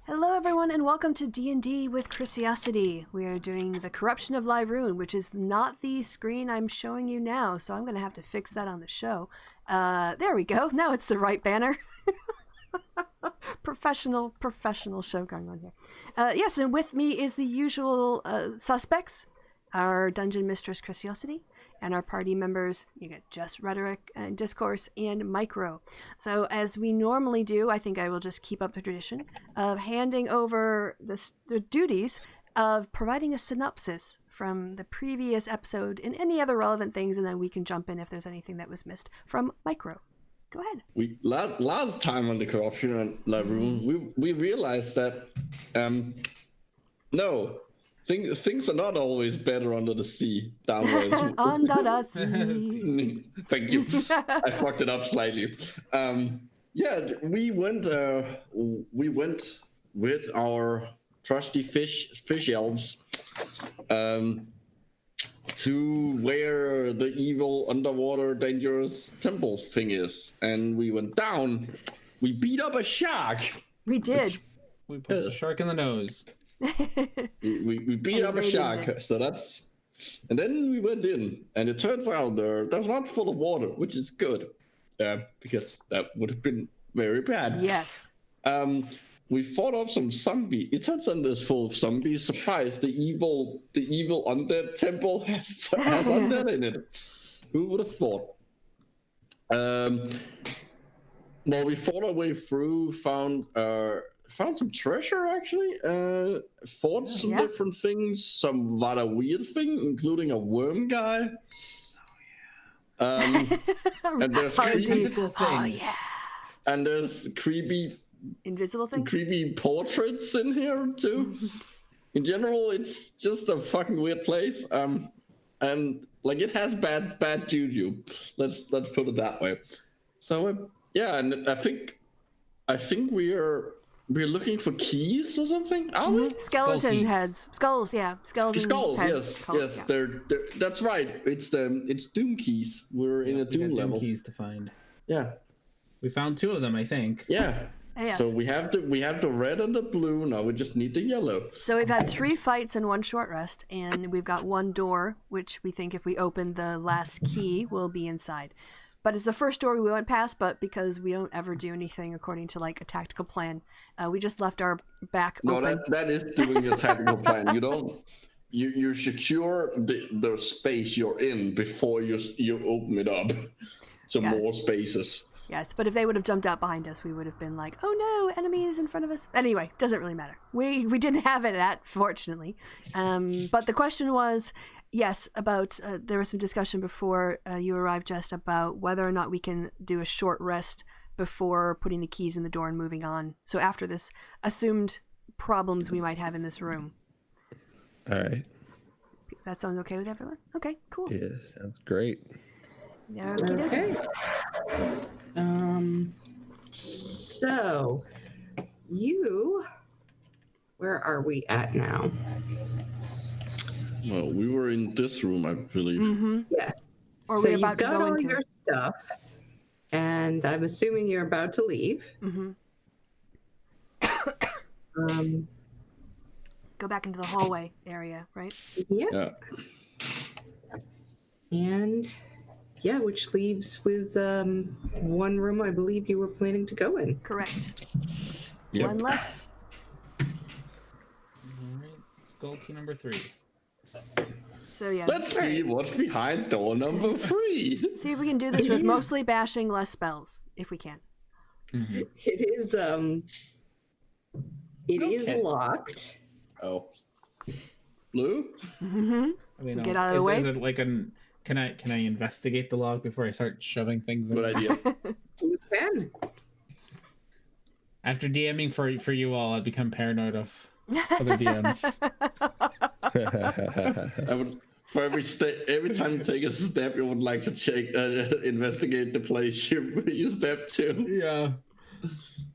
Hello everyone and welcome to D&D with Chrisiousity. We are doing the Corruption of Lirune, which is not the screen I'm showing you now, so I'm going to have to fix that on the show. There we go. Now it's the right banner. Professional show going on here. Yes, and with me is the usual suspects, our Dungeon Mistress Chrisiousity, and our party members. You get Just Rhetoric and Discourse and Micro. So as we normally do, I think I will just keep up the tradition of handing over the duties of providing a synopsis from the previous episode and any other relevant things, and then we can jump in if there's anything that was missed from Micro. Go ahead. Last time on the Corruption of Lirune, we realized that things are not always better under the sea, downwards. Under the sea. Thank you. I fucked it up slightly. We went with our trusty fish elves to where the evil underwater dangerous temple thing is, and we went down. We beat up a shark. We did. We put the shark in the nose. we beat up a shark, so that's, and then we went in, and it turns out there's not full of water, which is good, because that would have been very bad. Yes. We fought off some zombie. It turns out there's full of zombies. Surprise! The evil undead temple has undead in it. Who would have thought? Well, we fought our way through, found found some treasure actually. Fought some different things, some rather weird thing, including a worm guy. And there's Tentacle thing. Oh yeah. and there's creepy Invisible things. creepy portraits in here too. In general, it's just a fucking weird place. And like it has bad juju. Let's put it that way. So yeah, and I think we're looking for keys or something. Are we? Skeleton heads. Skulls. Yeah. Skeleton Skulls. heads. Yes. Skulls, Yes. yeah. They're that's right. It's Doom keys. We're in a We Doom got level. keys to find. Yeah. We found 2 of them, I think. Yeah. Yes. So we have the red and the blue. Now we just need the yellow. So we've had 3 fights and 1 short rest, and we've got 1 door, which we think if we open the last key, we'll be inside. But it's the first door we went past, but because we don't ever do anything according to like a tactical plan, we just left our back No, open. that is doing your tactical plan. You don't. You secure the space you're in before you open it up to more spaces. Yes, but if they would have jumped out behind us, we would have been like, oh no, enemies in front of us. Anyway, doesn't really matter. We didn't have it that, fortunately. But the question was, yes, about, there was some discussion before you arrived, Jess, about whether or not we can do a short rest before putting the keys in the door and moving on. So after this assumed problems we might have in this room. All right. That sounds okay with everyone? Okay, cool. Yeah, sounds great. Okay. So where are we at now? Well, we were in this room, I believe. Mm-hmm. Yes. Or so we're you've about to got go all into your stuff, and I'm assuming you're about to leave. Mm-hmm. Um, Go back into the hallway area, right? yeah. And yeah, which leaves with 1 room I believe you were planning to go in. Correct. Yep. 1 left. Alright, skull key number 3. So yeah. Let's see what's behind door number 3. See if we can do this with mostly bashing, less spells, if we can. Mm-hmm. It is locked. Oh. Blue? Mm-hmm. I mean, Get out of the way. Is it like an? Can I investigate the log before I start shoving things in? Good idea. You can. After DMing for you all, I've become paranoid of other DMs. I would, for every time you take a step, you would like to check, investigate the place you step to. Yeah.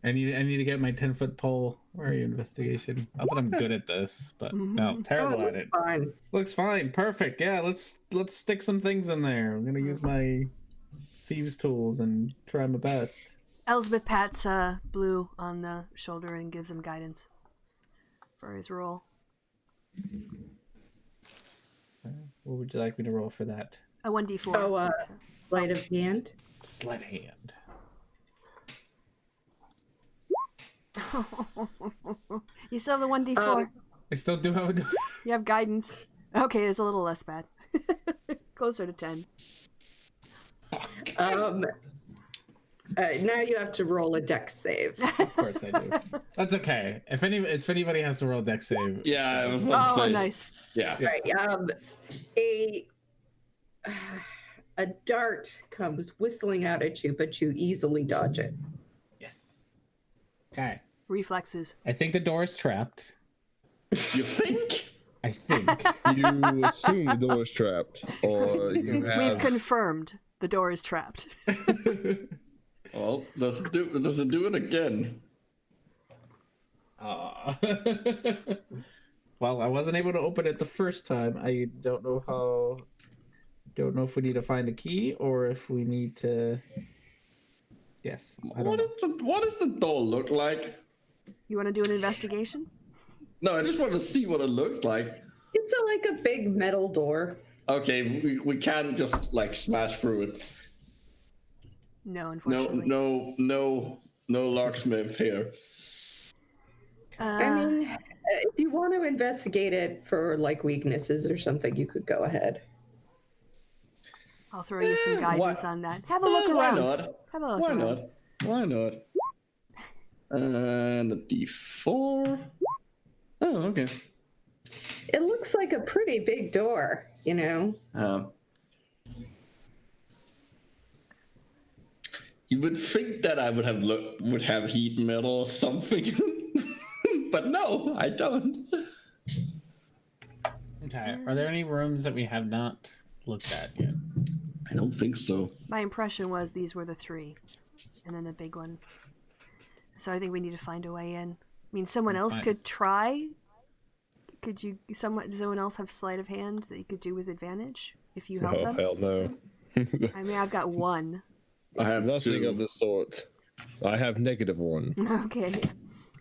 I need to get my 10-foot pole area investigation. Not that I'm good at this, but no, terrible at it. Fine. Looks fine, perfect. Yeah, let's stick some things in there. I'm gonna use my thieves' tools and try my best. Elsbeth pats Blue on the shoulder and gives him guidance for his roll. What would you like me to roll for that? A 1d4. Oh, sleight of hand. Sleight of hand. You still have the 1d4. I still do have a. You have guidance. Okay, it's a little less bad. Closer to 10. Now you have to roll a dex save. Of course I do. That's okay. If anybody has to roll dex save. Yeah, I was about to Oh, say. nice. Yeah. Right. A dart comes whistling out at you, but you easily dodge it. Yes. Okay. Reflexes. I think the door is trapped. You think? I think. You assume the door is trapped, or you We've have. confirmed the door is trapped. Well, does it do it again? Well, I wasn't able to open it the first time. I don't know if we need to find a key or if we need to. Yes. What does the door look like? You want to do an investigation? No, I just want to see what it looks like. It's like a big metal door. Okay, we can't just like smash through it. No, unfortunately. No locksmith here. I mean, if you want to investigate it for like weaknesses or something, you could go ahead. I'll throw you some guidance on that. Have a look Why around. not? Have a look Why around. not? Why not? And a D4. Oh, okay. It looks like a pretty big door, you know. You would think that I would have heat metal or something, but no, I don't. Okay. Are there any rooms that we have not looked at yet? I don't think so. My impression was these were the 3, and then the big one. So I think we need to find a way in. I mean, someone else could try. Does someone else have sleight of hand that you could do with advantage if you help them? Hell no. I mean, I've got 1. I have Nothing 2. of the sort. I have -1. Okay.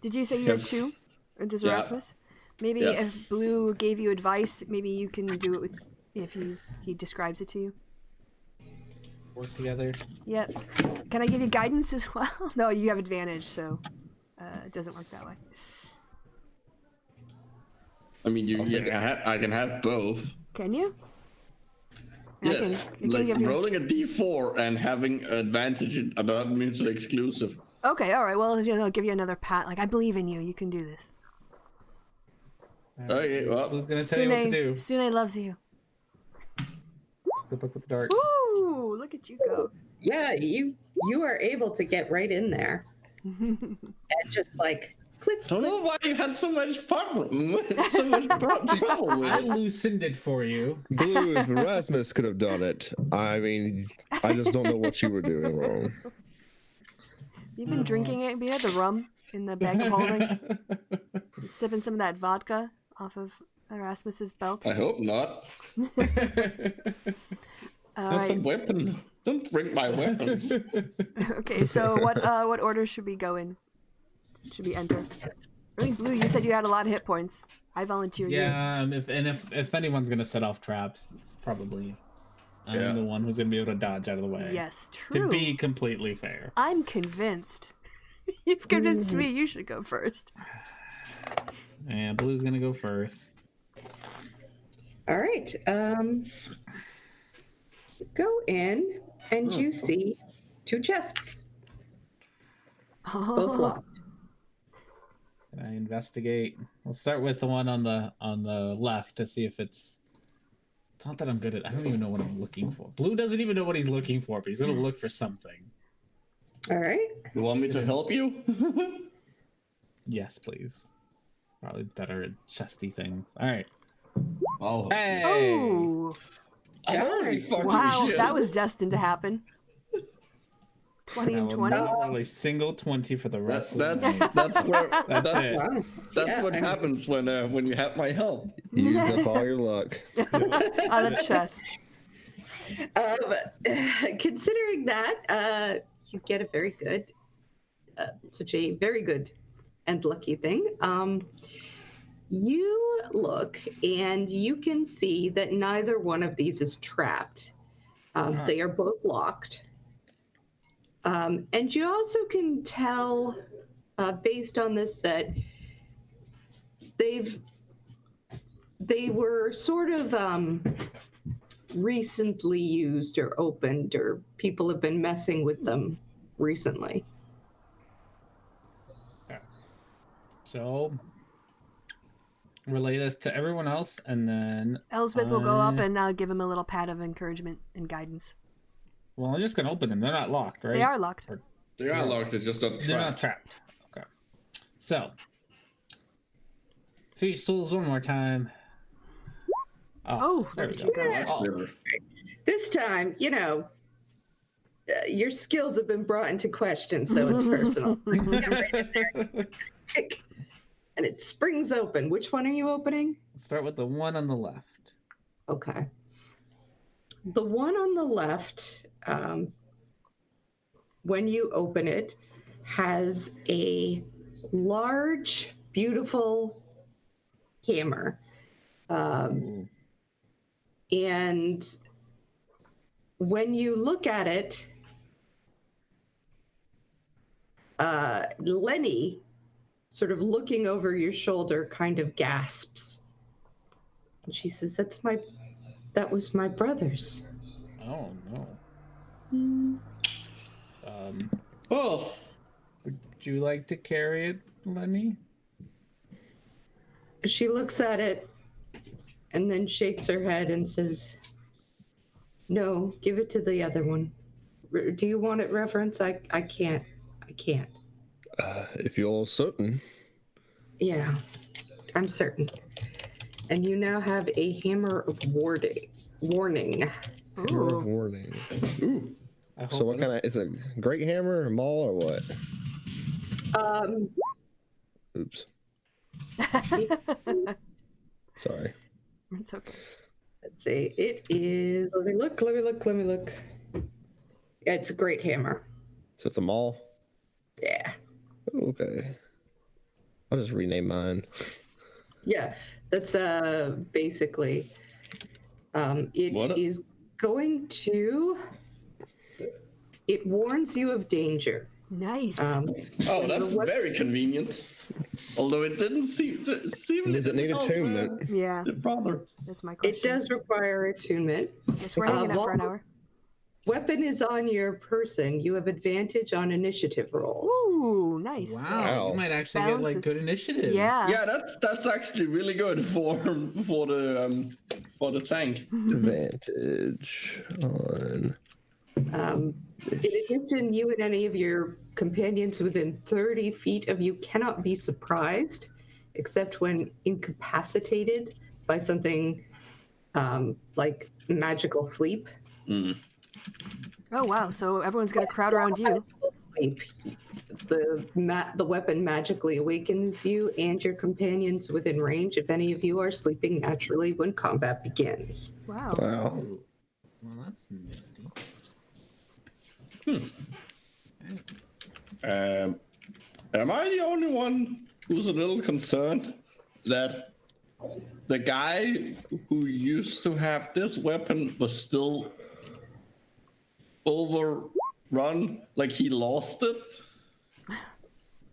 Did you say you have 2? Or does Rasmus? Maybe if Blue gave you advice, maybe you can do it with if he describes it to you. Work together. Yep. Can I give you guidance as well? No, you have advantage, so it doesn't work that way. I mean, I can have both. Can you? Yeah, I can like give you... rolling a D4 and having advantage are not mutually exclusive. Okay, all right. Well, I'll give you another pat. Like, I believe in you. You can do this. Okay, well, Who's gonna tell you what to do? Sune loves you. Good luck with the dart. Ooh, look at you go. Yeah, you are able to get right in there and just like click. I don't know why you had so much problem, so much trouble with I it. loosened it for you. Blue, if Rasmus could have done it, I mean, I just don't know what you were doing wrong. You've been drinking it. You had the rum in the bag of holding. Sipping some of that vodka off of Erasmus's belt. I hope not. That's a weapon. Don't bring my weapons. Okay, so what order should we go in? Should we enter? I think Blue, you said you had a lot of hit points. I volunteer you. Yeah, if anyone's gonna set off traps, it's probably I'm the one who's gonna be able to dodge out of the way. Yes, true. To be completely fair. I'm convinced. You've convinced me. You should go first. Yeah, Blue's gonna go first. All right. Go in and you see 2 chests, both locked. Can I investigate? We'll start with the one on the left to see if it's not that I'm good at. I don't even know what I'm looking for. Blue doesn't even know what he's looking for, but he's gonna look for something. All right. You want me to help you? Yes, please. Probably better at chesty things. All right. Oh, Hey. Oh, holy fucking wow, shit. that was destined to happen. 20 and 20. Roll a single 20 for the rest of the That's night. that's Wow. that's Yeah, what happens when you have my help. Use up all your luck. On a chest. Considering that, you get a very good, such a very good and lucky thing. You look and you can see that neither one of these is trapped. They are both locked. And you also can tell, based on this, that they were sort of recently used or opened, or people have been messing with them recently. So relay this to everyone else, and then Elspeth will go up and give him a little pat of encouragement and guidance. well, I'm just gonna open them. They're not locked, right? They are locked. They are locked. They're just not They're not trapped. trapped. Okay. So, three stools one more time. Oh, there look we at you go. go. That's Oh, better. This time, your skills have been brought into question, so it's personal. Get right in there. And it springs open. Which one are you opening? start with the one on the left. Okay. The one on the left, when you open it, has a large, beautiful hammer. And when you look at it, Lenny, sort of looking over your shoulder, kind of gasps. And she says, that was my brother's. Oh no. Oh, you like to carry it, Lenny? She looks at it and then shakes her head and says, "No, give it to the other one. Do you want it, Reverence? I can't. I can't." If you're certain. Yeah, I'm certain. And you now have a hammer of warning. Hammer of Ooh. warning. Ooh. I hope So what it is- kind of, is it a great hammer, a maul, or what? Oops. Sorry. It's okay. Let's see. It is. Let me look. It's a great hammer. So it's a maul? Yeah. Okay. I'll just rename mine. Yeah. That's basically. It is going to. It warns you of danger. Nice. Oh, that's very convenient. Although it didn't seem to Does it need attunement? Yeah, Brother. that's my question. It does require attunement. Guess we're hanging out for an hour. Weapon is on your person. You have advantage on initiative rolls. Ooh, nice. Wow, you might actually get like Balances. good initiative. Yeah. Yeah, that's actually really good for the tank. Advantage on. In addition, you and any of your companions within 30 feet of you cannot be surprised, except when incapacitated by something like magical sleep. Mm. Oh wow, so everyone's gonna crowd around you. Sleep. The weapon magically awakens you and your companions within range if any of you are sleeping naturally when combat begins. Wow. Wow. Ooh. Well, that's nifty. Am I the only one who's a little concerned that the guy who used to have this weapon was still overrun, like he lost it?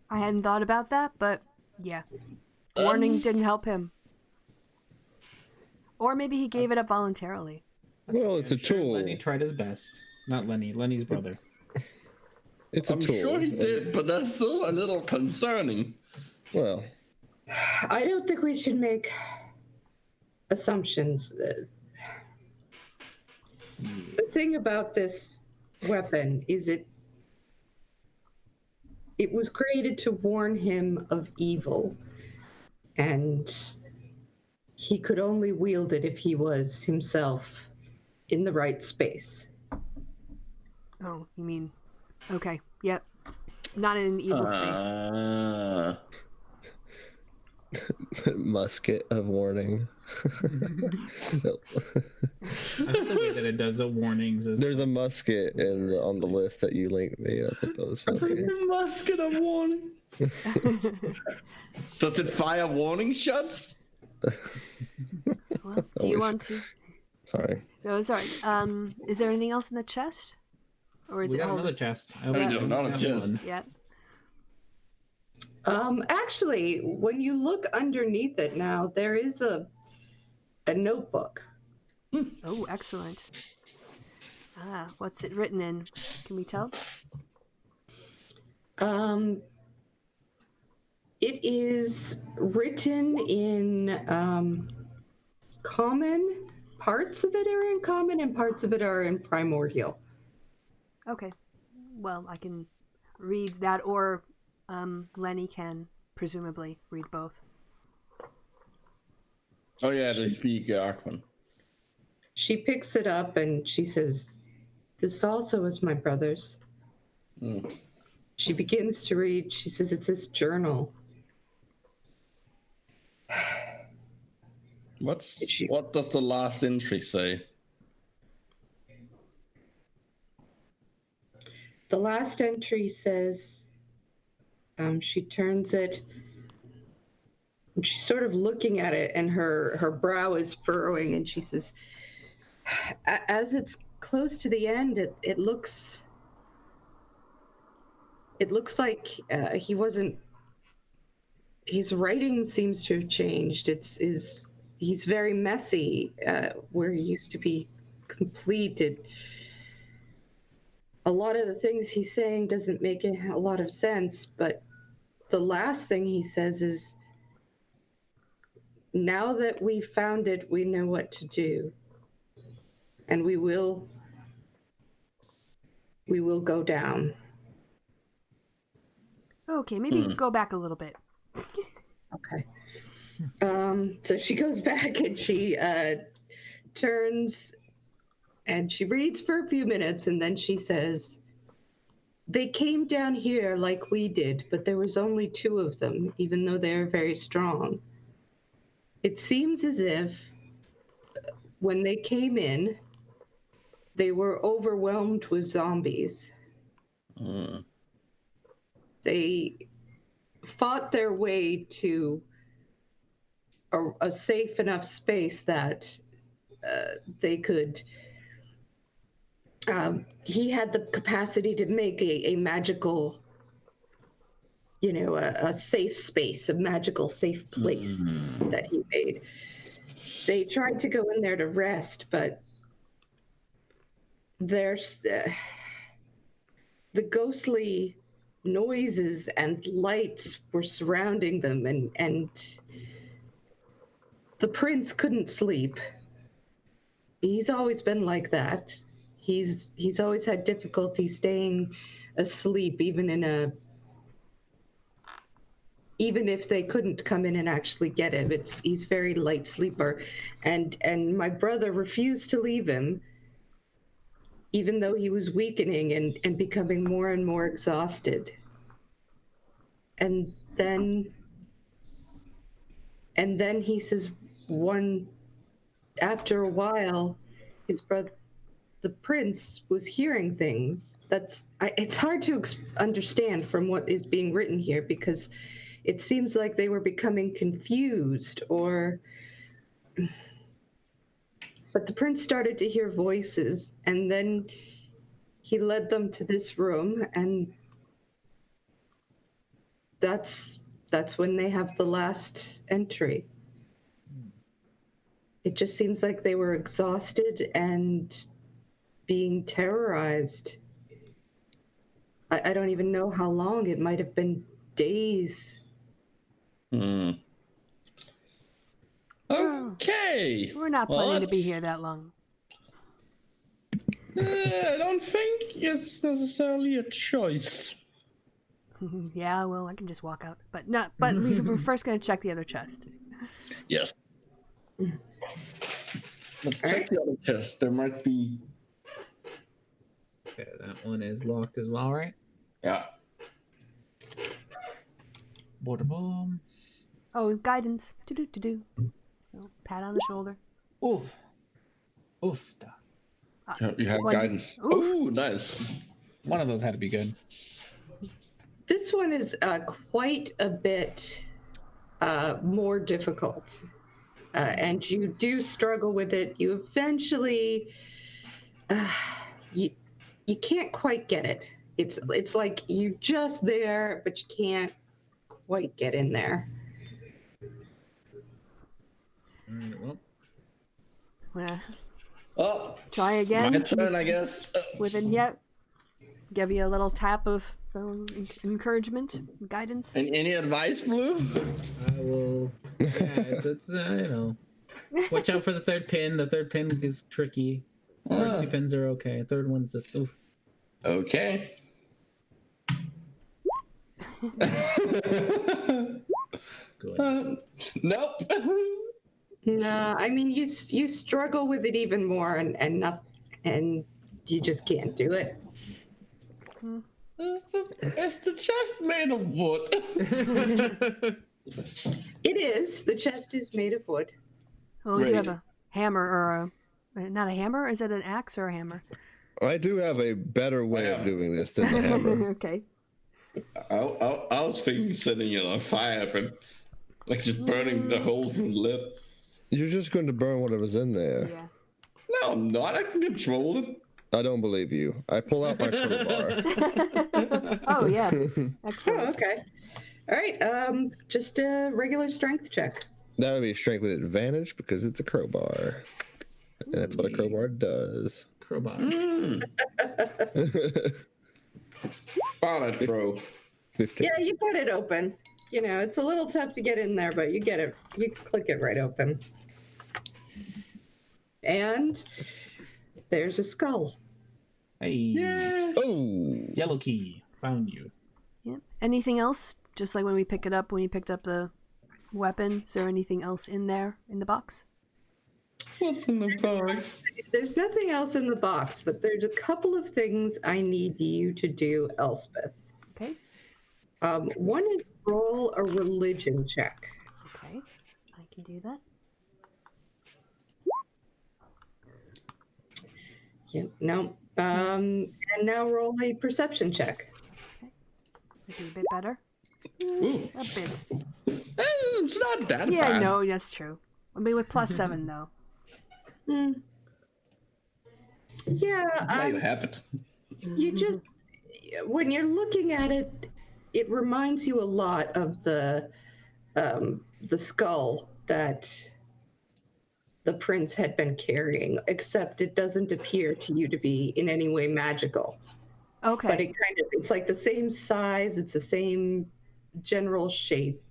I hadn't thought about that, but yeah. Warning didn't help him. Or maybe he gave it up voluntarily. Well, it's a I'm sure tool. Lenny tried his best. Not Lenny, Lenny's brother. It's a I'm tool. sure he did, but that's still a little concerning. Well, I don't think we should make assumptions. The thing about this weapon is it was created to warn him of evil, and he could only wield it if he was himself in the right space. Oh, you mean okay. Yep. Not in an evil space. musket of warning. I think the way that it does the warnings is There's a musket on the list that you linked me. I thought that was funny. Musket of warning. Does it fire warning shots? Well, do you want to? Sorry. No, sorry. Is there anything else in the chest? Or is we it got all? another chest. We do, another chest. Yep. Actually, when you look underneath it now, there is a notebook. Oh, excellent. What's it written in? Can we tell? It is written in common. Parts of it are in common and parts of it are in primordial. Okay. Well, I can read that, or Lenny can presumably read both. Oh yeah, they speak Aquan. She picks it up and she says, "This also is my brother's." Mm. She begins to read. She says, "It's his journal." What does the last entry say? The last entry says, she turns it, and she's sort of looking at it, and her brow is furrowing, and she says, as it's close to the end, it looks like he wasn't, his writing seems to have changed. He's very messy, where he used to be complete. a lot of the things he's saying doesn't make a lot of sense, but the last thing he says is, now that we found it, we know what to do. And we will go down. Okay, maybe go back a little bit. Okay. So she goes back and she turns and she reads for a few minutes, and then she says, they came down here like we did, but there was only 2 of them, even though they are very strong. It seems as if when they came in, they were overwhelmed with zombies. They fought their way to a safe enough space that they could. He had the capacity to make a magical, a safe space, a magical safe place that he made. They tried to go in there to rest, but there's the ghostly noises and lights were surrounding them, and the prince couldn't sleep. He's always been like that. He's always had difficulty staying asleep, even if they couldn't come in and actually get him. He's very light sleeper, and my brother refused to leave him, even though he was weakening and becoming more and more exhausted. And then he says, after a while, his brother, the prince, was hearing things. It's hard to understand from what is being written here, because it seems like they were becoming confused, but the prince started to hear voices, and then he led them to this room, and that's when they have the last entry. It just seems like they were exhausted and being terrorized. I don't even know how long. It might have been days. Okay. We're not planning to be here that long. I don't think it's necessarily a choice. Yeah, well, I can just walk out. But we're first going to check the other chest. Yes. Let's check the other chest. There might be. Okay, that one is locked as well, right? Yeah. Water bomb. Oh, guidance. Do. Pat on the shoulder. Oof. Oof. You have guidance. Oh, nice. One of those had to be good. This one is quite a bit more difficult, and you do struggle with it. You eventually, you can't quite get it. It's like you're just there, but you can't quite get in there. Well, try again. My turn, I guess. Within yet. Give you a little tap of encouragement, guidance. Any advice, Blue? I will. Yeah, watch out for the third pin. The third pin is tricky. First 2 pins are okay. Third one's just oof. Okay. Good. Nope. No, I mean you struggle with it even more, and you just can't do it. Is the chest made of wood? It is. The chest is made of wood. Oh, we do have a hammer or not a hammer? Is it an axe or a hammer? I do have a better way of doing this than the hammer. Okay. I was thinking setting it on fire, but like just burning the hole from the lid. You're just going to burn whatever's in there. Yeah. No, I'm not. I can control it. I don't believe you. I pull out my crowbar. Oh, yeah. Excellent. Oh, okay. All right. Just a regular strength check. That would be strength with advantage because it's a crowbar. And that's what a crowbar does. Crowbar. About a throw. 15. Yeah, you got it open. You know, it's a little tough to get in there, but you get it. You click it right open. And there's a skull. Hey, Oh, yellow key. Found you. Yeah. Anything else? Just like when we pick it up, when you picked up the weapon, is there anything else in there in the box? What's in the box? There's nothing else in the box, but there's a couple of things I need you to do, Elspeth. Okay. One is roll a religion check. Okay. I can do that. Yeah, no. And now roll a perception check. Maybe a bit better. Ooh. A bit. It's not that Yeah, bad. no, that's true. I mean, with +7 though. Yeah, Now you have it. you just, when you're looking at it, it reminds you a lot of the skull that the prince had been carrying, except it doesn't appear to you to be in any way magical. Okay. But it's like the same size, it's the same general shape.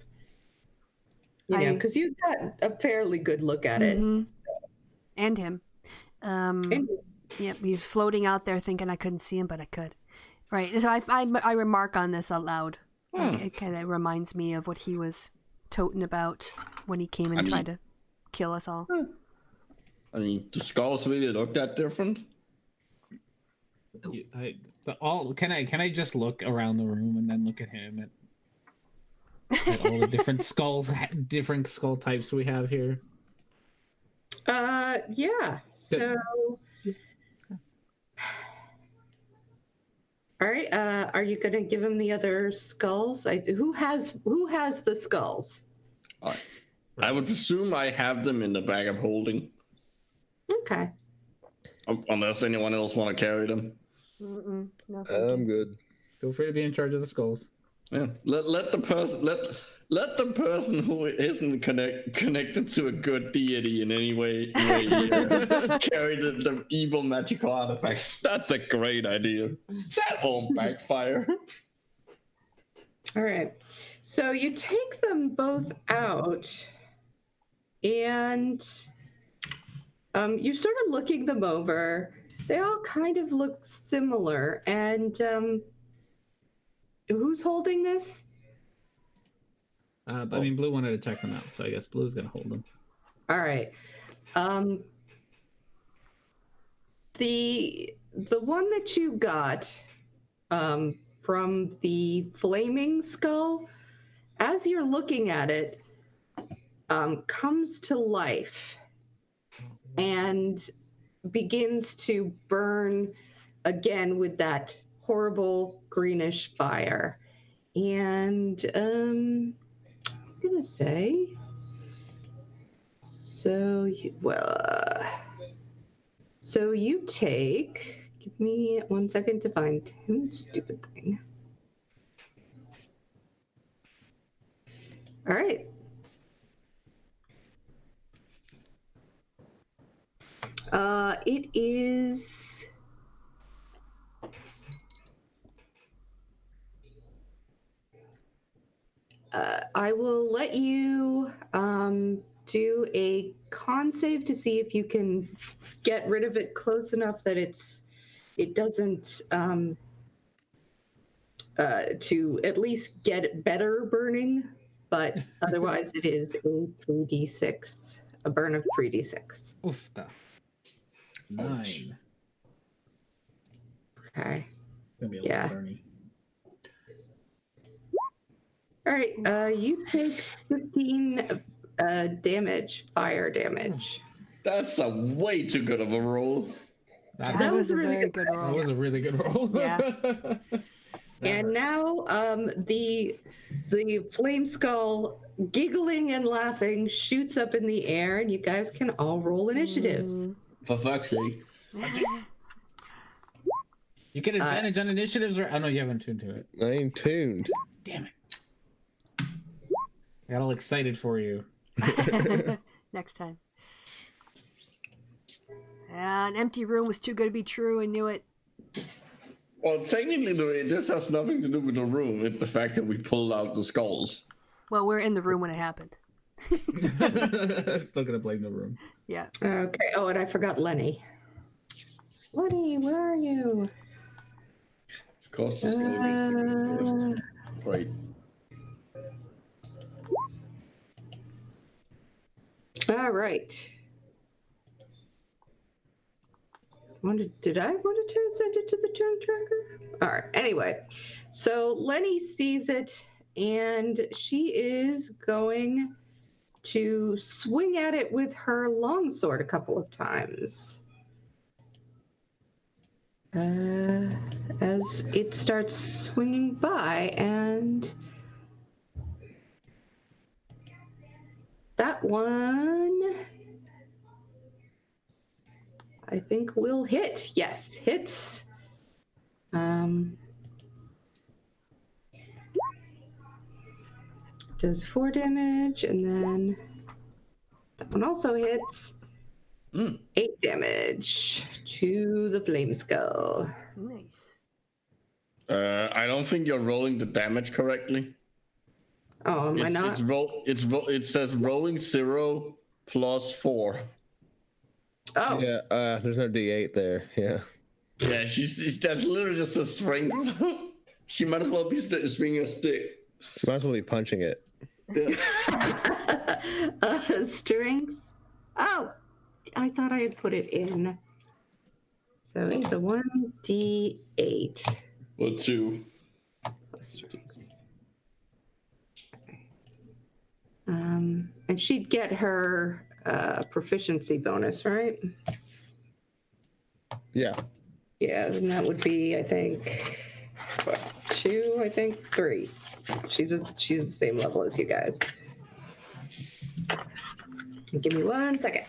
You know, because you got a fairly good look at it. And him. Yep, he's floating out there thinking I couldn't see him, but I could. Right. So I remark on this out loud. Like, it kind of reminds me of what he was toting about when he came and tried to kill us all. I mean, the skulls really look that different. Can I just look around the room and then look at him at all the different different skull types we have here? Yeah. So, all right. Are you gonna give him the other skulls? Who has the skulls? I would presume I have them in the bag of holding. Okay. Unless anyone else want to carry them. No, I'm good. Feel free to be in charge of the skulls. Yeah. Let the person who isn't connected to a good deity in any way carry the evil magical artifacts. That's a great idea. That won't backfire. All right. So you take them both out, and you're sort of looking them over. They all kind of look similar. And who's holding this? I mean, Blue wanted to check them out, so I guess Blue's gonna hold them. All right. The one that you got from the flaming skull, as you're looking at it, comes to life and begins to burn again with that horrible greenish fire. And I'm gonna say, so you take, give me 1 second to find him, stupid thing. All right. It is I will let you do a con save to see if you can get rid of it close enough that it doesn't to at least get it better burning, but otherwise it is a 3d6, a burn of 3d6. Oofta. 9. Okay. Gonna be a Yeah. little burny. All right, you take 15 damage, fire damage. That's a way too good of a roll. That was a really very good good That roll. was a really good roll. Yeah. And now the flame skull, giggling and laughing, shoots up in the air, and you guys can all roll initiative. For fuck's sake. You get advantage on initiatives, or no, you haven't tuned to it. I ain't tuned. Damn it! I got all excited for you. Next time. An empty room was too good to be true. I knew it. Well, technically, this has nothing to do with the room. It's the fact that we pulled out the skulls. Well, we're in the room when it happened. Still gonna blame the room. Yeah. Okay. Oh, and I forgot Lenny. Lenny, where are you? Of course, the skull gets to go first. Right. All right. Did I want to send it to the turn tracker? All right. Anyway, so Lenny sees it, and she is going to swing at it with her longsword a couple of times. As it starts swinging by, and that one, I think, will hit. Yes, hits. Does 4 damage, and then that one also hits. 8 damage to the flame skull. Nice. I don't think you're rolling the damage correctly. Oh, am I not? It says rolling 0 plus 4. Oh, Yeah, there's no D8 there. Yeah. Yeah, that's literally just a strength. She might as well be swinging a stick. Might as well be punching it. Yeah. strength. Oh, I thought I had put it in. So it's a 1d8 Well, 2. plus strength. Okay. And she'd get her proficiency bonus, right? Yeah. Yeah, and that would be, I think, what, 2, I think, 3. She's the same level as you guys. Give me 1 second.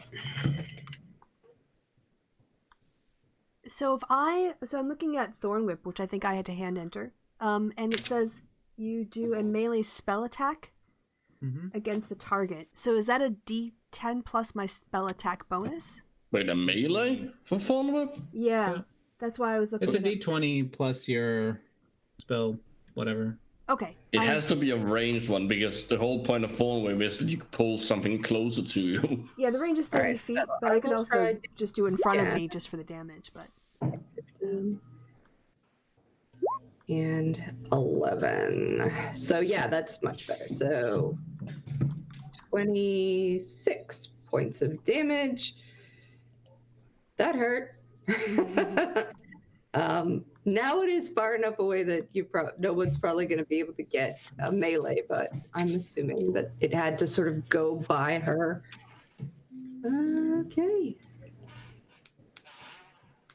So I'm looking at Thorn Whip, which I think I had to hand enter. And it says you do a melee spell attack against the target. So is that a D10 plus my spell attack bonus? Wait, a melee for Thorn Whip? Yeah. That's why I was looking It's a at it. D20 plus your spell, whatever. Okay. It has to be a ranged one because the whole point of Thorn Whip is that you can pull something closer to you. Yeah, the range is 30 Alright, feet, so but I I could will also try to- just do in front of yeah. me just for the damage, but 15 and 11. So yeah, that's much better. So 26 points of damage. That hurt. Now it is far enough away that no one's probably going to be able to get a melee, but I'm assuming that it had to sort of go by her. Okay.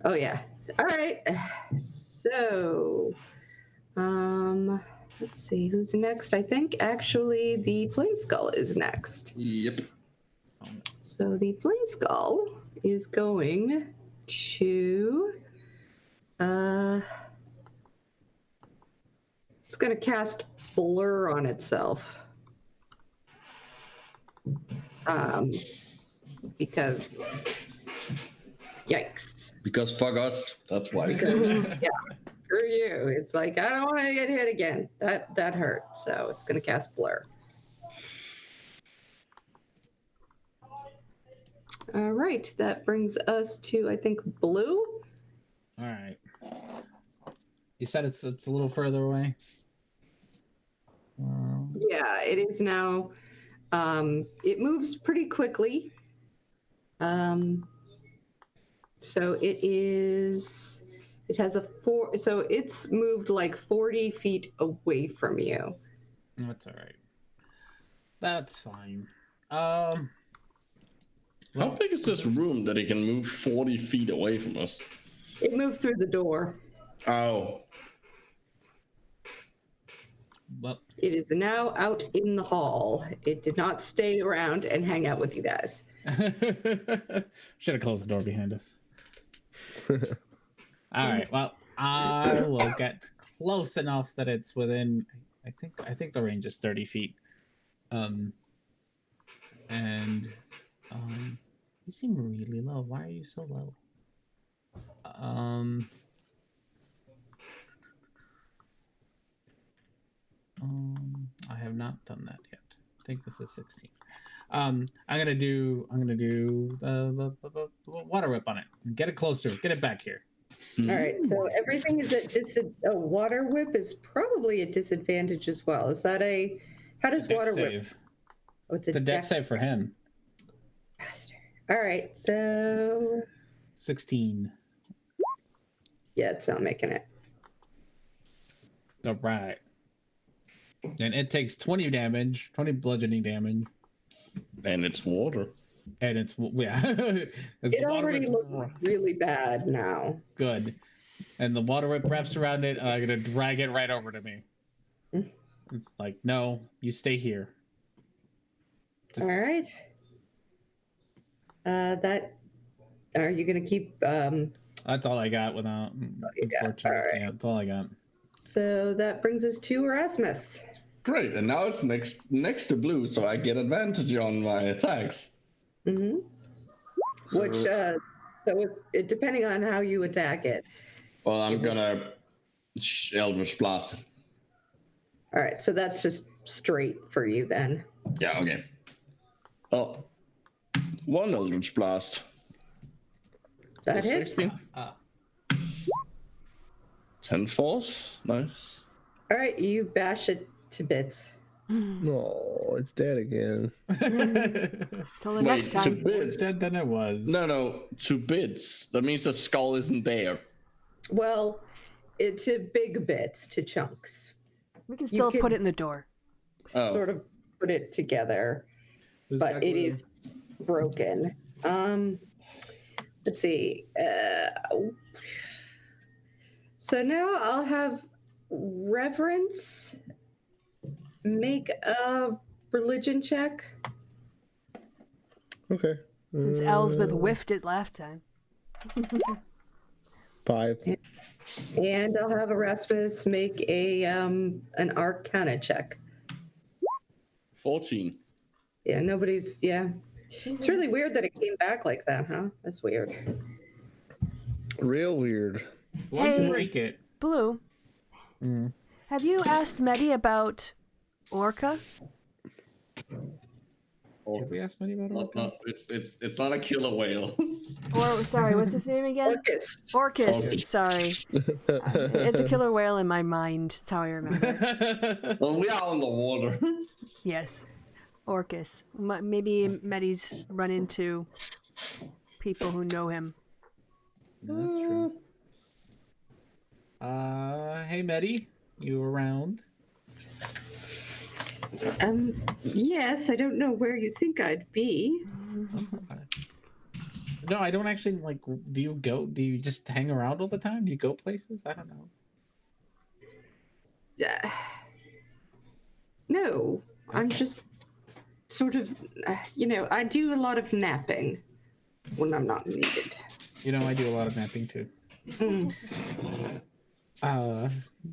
Oh yeah. All right. So, let's see who's next. I think actually the Flame Skull is next. Yep. So the Flame Skull is going to it's going to cast Blur on itself. Because yikes. Because fuck us. That's why. Yeah, screw you. It's like, I don't want to get hit again. That hurt. So it's going to cast Blur. All right. That brings us to, I think, Blue. All right. You said it's a little further away. Yeah, it is now. It moves pretty quickly. So it has a 4, so it's moved like 40 feet away from you. That's all right. That's fine. How big is this room that it can move 40 feet away from us? It moved through the door. Oh. Well, It is now out in the hall. It did not stay around and hang out with you guys. should have closed the door behind us. All right. Well, I will get close enough that it's within. I think the range is 30 feet. You seem really low. Why are you so low? have not done that yet. I think this is 16. I'm gonna do the water whip on it. Get it closer. Get it back here. All right, so everything is at a water whip is probably a disadvantage as well. Is that a how does Dex water whip? save. Oh, it's The dex save for him. Bastard. All right, so 16. yeah, it's not making it. All right. And it takes 20 damage, 20 bludgeoning damage, And it's water. and it's yeah. It already looks really bad now. good. And the water whip wraps around it, and I'm gonna drag it right over to me. It's like, no, you stay here. All right. That. Are you gonna keep? That's all I got without. you got. Unfortunately, All right. yeah, that's all I got. So that brings us to Erasmus. Great, and now it's next to blue, so I get advantage on my attacks. Mm-hmm. So- Which, so it depending on how you attack it. Well, I'm gonna Eldritch Blast it. All right, so that's just straight for you then. Yeah, okay. Oh, one Eldritch Blast. That hits. 16. 10 force. Nice. All right, you bash it to bits. No, it's dead again. Till the next Wait, time. 2 bits. Dead than it was. No, 2 bits. That means the skull isn't there. Well, it's a big bits to chunks. We can still can- put it in the door. Oh, Sort of put it together, Who's but got it glue? is broken. Let's see. So now I'll have Reverence make a religion check. Okay. Since Elsbeth whiffed it last time. 5. And I'll have Erasmus make a an Arcana check. 14. Yeah, nobody's. Yeah, it's really weird that it came back like that, huh? That's weird. Real weird. Why'd Hey. you break it? Blue, Mm. have you asked Medi about Orca? Did we ask Manny about Not, it? it's not a killer whale. Or sorry, what's his name again? Orcus. Orcus. Orcus. Sorry, it's a killer whale in my mind. That's how I remember. Well, we are on the water. Yes, Orcus. Maybe Medi's run into people who know him. That's true. Hey Medi, you around? Yes, I don't know where you think I'd be. No, I don't actually like. Do you just hang around all the time? Do you go places? I don't know. No, I'm just sort of, I do a lot of napping when I'm not needed. You know, I do a lot of mapping too. Mm.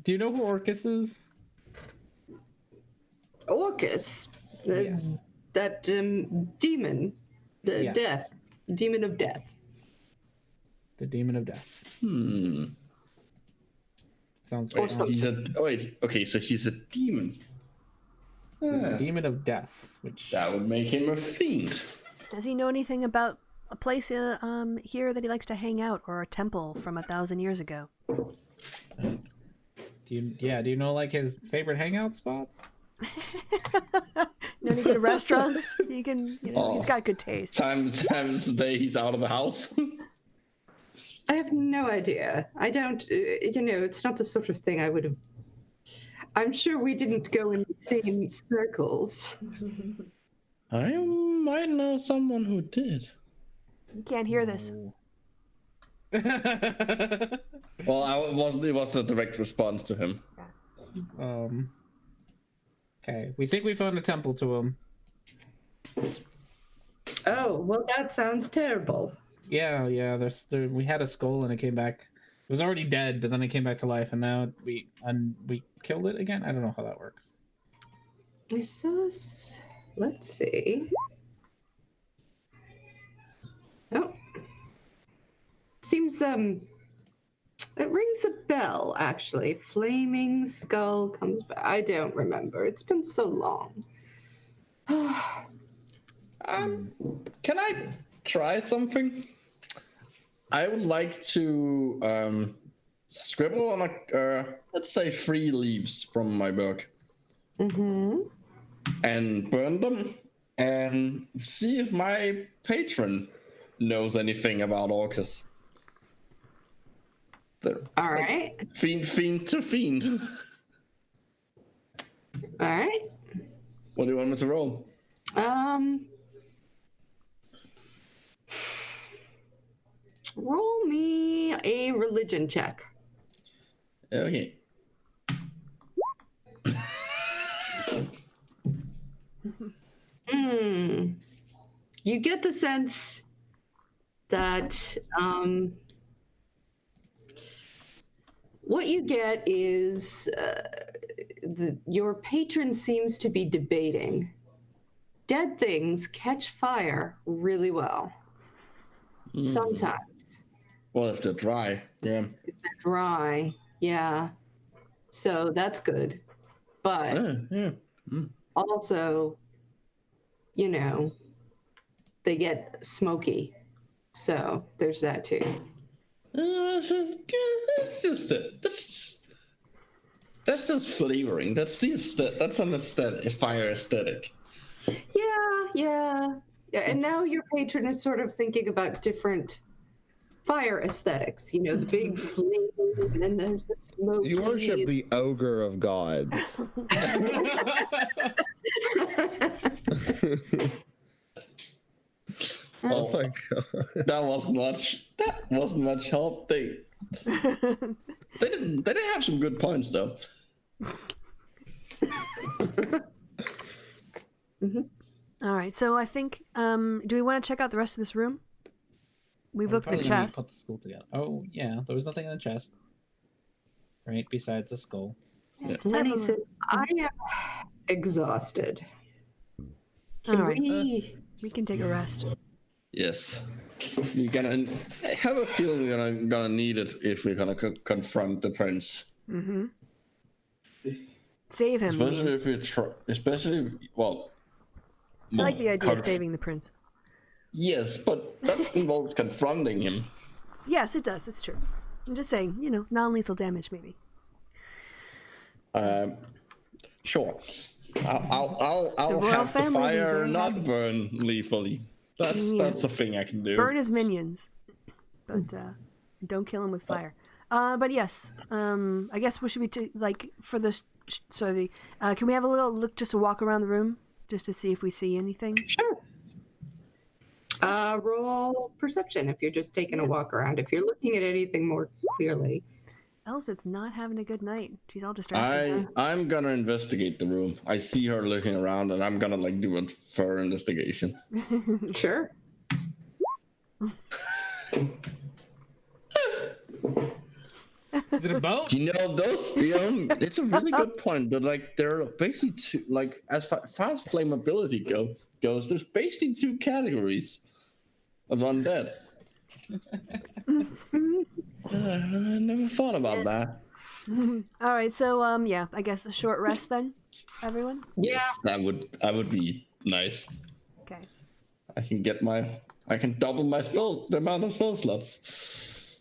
Do you know who Orcus is? Orcus, Yes. that demon, the Yes. death, demon of death. The Demon of Death. Sounds Or like something. He's a wait. Okay, so he's a demon. he's Ah, a Demon of Death, which that would make him a fiend. Does he know anything about a place here that he likes to hang out, or a temple from 1,000 years ago? do you know like his favorite hangout spots? Know any good restaurants? He can. He's Oh. got good taste. Times a day he's out of the house. I have no idea. I don't, it's not the sort of thing I would have. I'm sure we didn't go in the same circles. I might know someone who did. You can't hear this. Well, it wasn't a direct response to him. Okay, we think we found a temple to him. Oh, well, that sounds terrible. Yeah. We had a skull and it came back. It was already dead, but then it came back to life, and now we killed it again. I don't know how that works. Let's see. Oh. Seems, it rings rings a bell, actually. Flaming skull comes back. I don't remember. It's been so long. Can I try something? I would like to scribble on let's say 3 leaves from my book. And burn them and see if my patron knows anything about Orcus. All right. Fiend to fiend. All right. What do you want me to roll? Roll me a religion check. Okay. You get the sense that what you get is your patron seems to be debating. Dead things catch fire really well. Sometimes. Well, if they're dry, yeah. If they're dry, yeah. So that's good. But also, you know, they get smoky. So there's that too. That's just it. That's just flavoring. That's an aesthetic, a fire aesthetic. Yeah. And now your patron is sort of thinking about different fire aesthetics. You know, the big flame, and then there's the smoke. You worship the ogre of gods. Oh my god. That wasn't much help. They didn't have some good points though. All right, so I think, do we want to check out the rest of this room? We've looked at the chest. Put the skull together. Oh yeah, there was nothing in the chest, right? Besides the skull. Yeah. Lenny says, "I am exhausted. Can All right. we?" We can take a rest. Yes. We're gonna have a feeling we're gonna need it if we're gonna confront the prince. Mm-hmm. Save him. Especially if we try. I like the idea of saving the prince. Yes, but that involves confronting him. Yes, it does. It's true. I'm just saying, you know, non-lethal damage maybe. Sure. I'll royal have the family will be fire very not happy. burn lethally. That's a thing I can do. Burn his minions, but don't kill him with fire. But yes, I guess we should be for this. So can we have a little look, just a walk around the room, just to see if we see anything? Sure. Roll perception if you're just taking a walk around. If you're looking at anything more clearly. Elspeth's not having a good night. She's all distracted. I'm gonna investigate the room. I see her looking around, and I'm gonna do a thorough investigation. Sure. Is it a boat? You know, it's a really good point. That there are basically two, as far as flammability goes, there's basically 2 categories of undead. I never thought about that. All right, so yeah, I guess a short rest then, everyone. Yeah. Yes, that would be nice. Okay. I can double the amount of spell slots.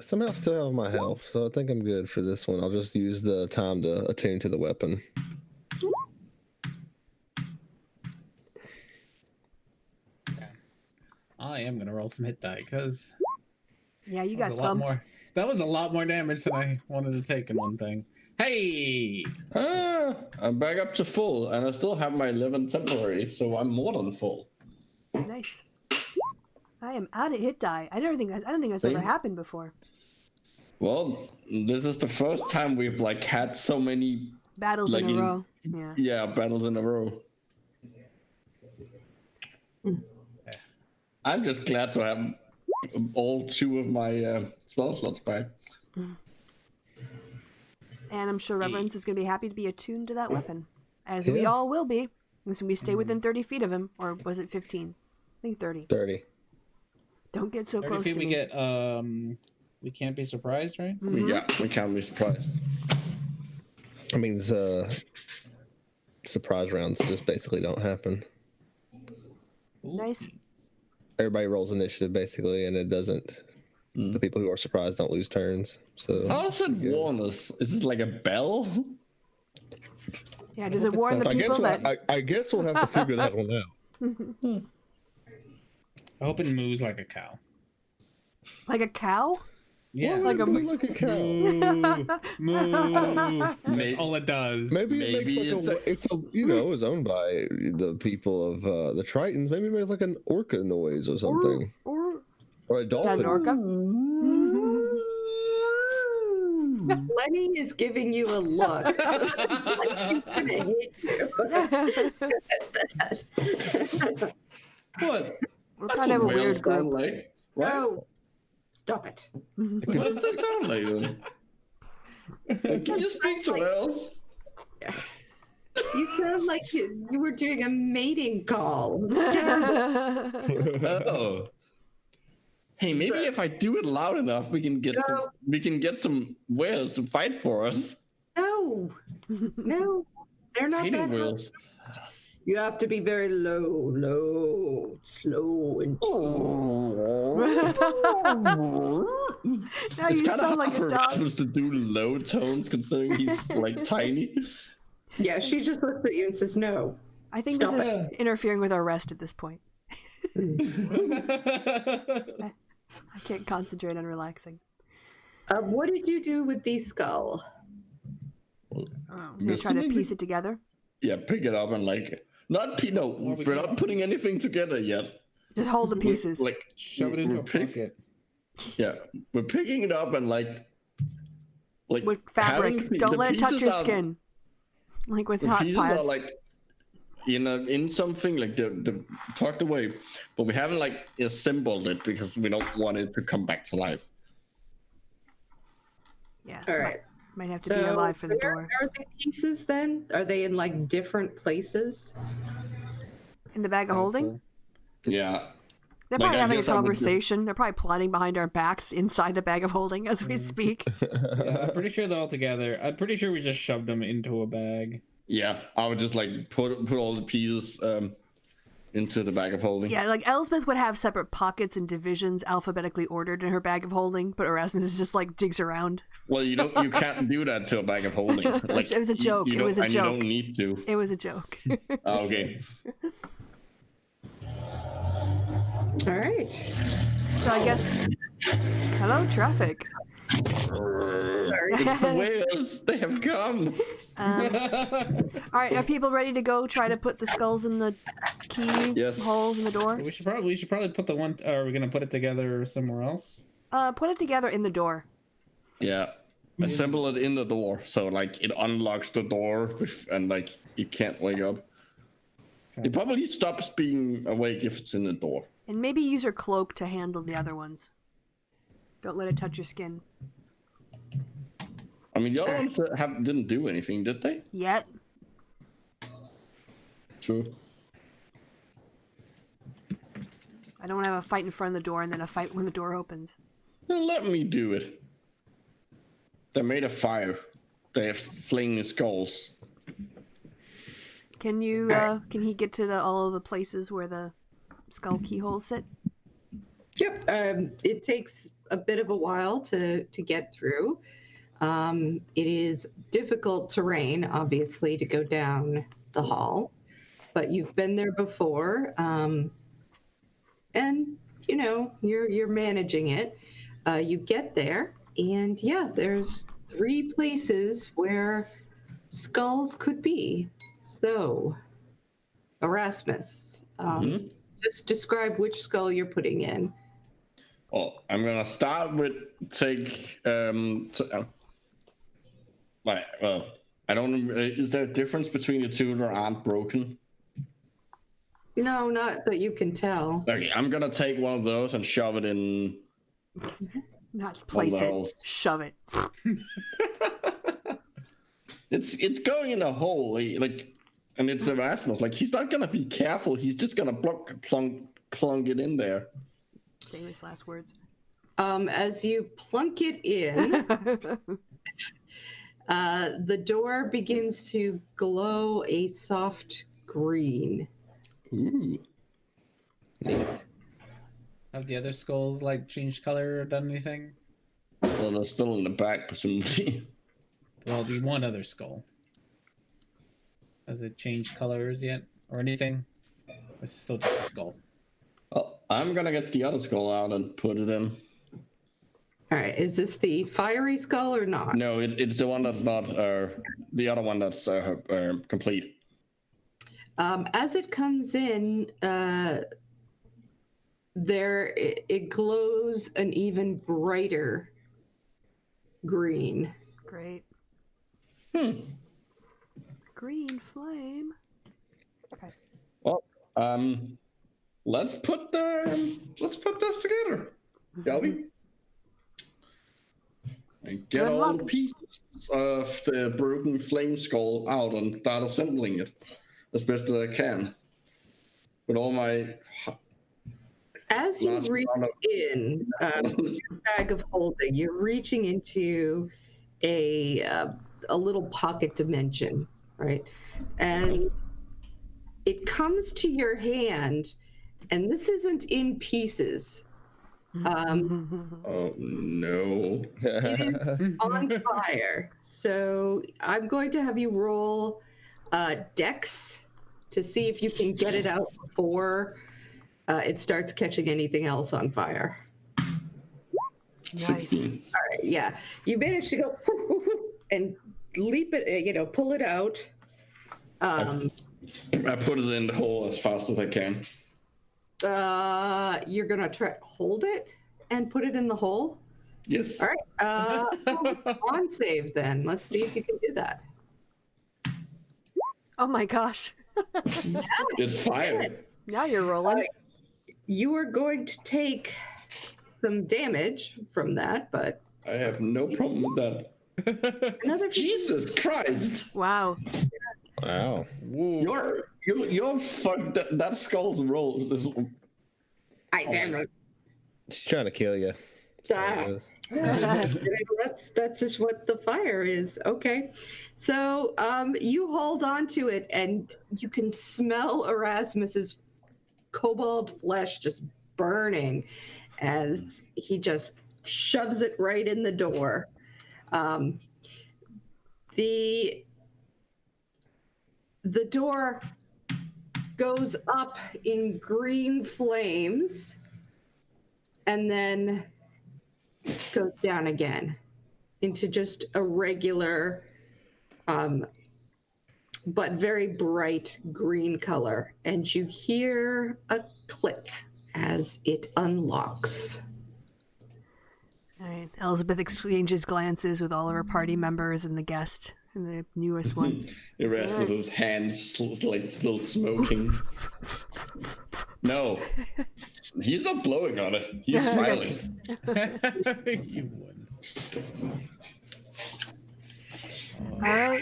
Somehow still have my health, so I think I'm good for this one. I'll just use the time to attune to the weapon. I am gonna roll some hit die because Yeah, you got a lot thumped. more. That was a lot more damage than I wanted to take in one thing. Hey, I'm back up to full, and I still have my 11 temporary, so I'm more than full. Nice. I am out of hit die. I don't think that's ever happened before. Well, this is the first time we've had so many Battles in a row. Yeah. Yeah, battles in a row. I'm just glad to have all 2 of my spell slots back. And I'm sure Reverence is going to be happy to be attuned to that weapon, as we all will be, as we stay within 30 feet of him. Or was it 15? I think 30. 30. Don't get so 30 close feet to we me. get We can't be surprised, right? Yeah, we can't be surprised. I mean, surprise rounds just basically don't happen. Nice. Everybody rolls initiative basically, and it doesn't. The people who are surprised don't lose turns. So How does it warn us? Is this like a bell? Yeah, does it warn the I guess, people that... I guess we'll have to figure that one out. I hope it moves like a cow. Like a cow? Yeah, Why would it look like a cow? moo. That's all it does. Maybe it Maybe makes like it's a you know, is owned by the people of the Tritons. Maybe it makes like an orca noise or something, or a Is that dolphin. an orca? Lenny is giving you a look. Like she's gonna hit you. What? We're kind of a weird Whales sound group. like? What? No, stop it. What does that sound like then? Can you speak to whales? You sound like you were doing a mating call. Oh. Hey, maybe if I do it loud enough, we can get some whales to fight for us. No, they're not Fighting that whales. You have to be very low, slow, and Now It's you kind sound of like hard for a dog. Rasmus to do low tones considering he's like tiny. yeah. She just looks at you and says, "No." I think Stop this is interfering with our rest at this point. I can't concentrate on relaxing. What did you do with the skull? Oh, you're trying to piece it together? Yeah, pick it up and like we're not putting anything together yet. Just hold the pieces. Like Shove it into a pocket. Yeah, we're picking it up and like With fabric. Don't let it touch your skin. Like with The hot pieces are pots. like in something like the tucked away, but we haven't like assembled it because we don't want it to come back to life. Yeah. All right. Might have to be alive for the where door. are the pieces then? Are they in like different places? In the bag of holding? Yeah. They're Like, probably I having a guess I would just- conversation. They're probably plotting behind our backs inside the bag of holding as we speak. Yeah, I'm pretty sure they're all together. I'm pretty sure we just shoved them into a bag. Yeah, I would just like put all the pieces into the bag of holding. Yeah, like Elsbeth would have separate pockets and divisions alphabetically ordered in her bag of holding, but Erasmus is just like digs around. Well, you can't do that to a bag of holding. Like It was a joke. You It was a and joke. You don't need to. It was a joke. Oh, okay. All right. So I guess. Hello, traffic. Sorry. The whales, they have come. All right, are people ready to go try to put the skulls in the key Yes. holes in the door? We should probably put the one. Are we gonna put it together somewhere else? Put it together in the door. Yeah. Assemble it in the door, so like it unlocks the door, and like you can't wake up. It probably stops being awake if it's in the door. And maybe use your cloak to handle the other ones. Don't let it touch your skin. I mean, the other ones didn't do anything, did they? Yet. True. I don't want to have a fight in front of the door and then a fight when the door opens. Then let me do it. They made a fire. They have flaming skulls. Can you, can he get to all of the places where the skull keyholes sit? Yep. It takes a bit of a while to get through. It is difficult terrain, obviously, to go down the hall, but you've been there before, and you know you're managing it. You get there, and yeah, there's 3 places where skulls could be. So, Erasmus, just describe which skull you're putting in. Well, I'm gonna start with well, I don't know. Is there a difference between the two that aren't broken? No, not that you can tell. Okay, I'm gonna take one of those and shove it in. Not place it. holes. Shove it. It's going in a hole, like, and it's Erasmus. Like he's not gonna be careful. He's just gonna plunk it in there. Famous last words. As you plunk it in, the door begins to glow a soft green. Ooh. Have the other skulls like changed color or done anything? Well, they're still in the back, presumably. Well, the one other skull. Has it changed colors yet or anything? Or is it still just a skull? Well, I'm gonna get the other skull out and put it in. All right, is this the fiery skull or not? No, it's the one that's not, the other one that's complete. As it comes in, it glows an even brighter green. Great. Hmm. Green flame. Okay. Well, let's put this together, shall we? And get Good all luck. the pieces of the broken flame skull out and start assembling it as best as I can. With all my As you large reach amount of- in your bag of holding, you're reaching into a little pocket dimension, right? And it comes to your hand, and this isn't in pieces. Oh no. It is on fire. So I'm going to have you roll Dex to see if you can get it out before it starts catching anything else on fire. Nice. 16. All right, yeah. You managed to go and leap it, pull it out. I put it in the hole as fast as I can. You're going to try hold it and put it in the hole? Yes. All right. On save then. Let's see if you can do that. Oh my gosh. It's fire. Now you're rolling. You are going to take some damage from that, but I have no problem with that. another Jesus Christ! Wow. Wow. You're fucked. That skull's rolls is. I damn it. She's trying to kill you. Ah. That's just what the fire is. Okay. So you hold on to it and you can smell Erasmus's cobalt flesh just burning as he just shoves it right in the door. The door goes up in green flames and then goes down again into just a regular but very bright green color, and you hear a click as it unlocks. All right. Elizabeth exchanges glances with all of her party members and the guest and the newest one. Erasmus's hands like still smoking. No, he's not blowing on it. He's smiling. You won. All right.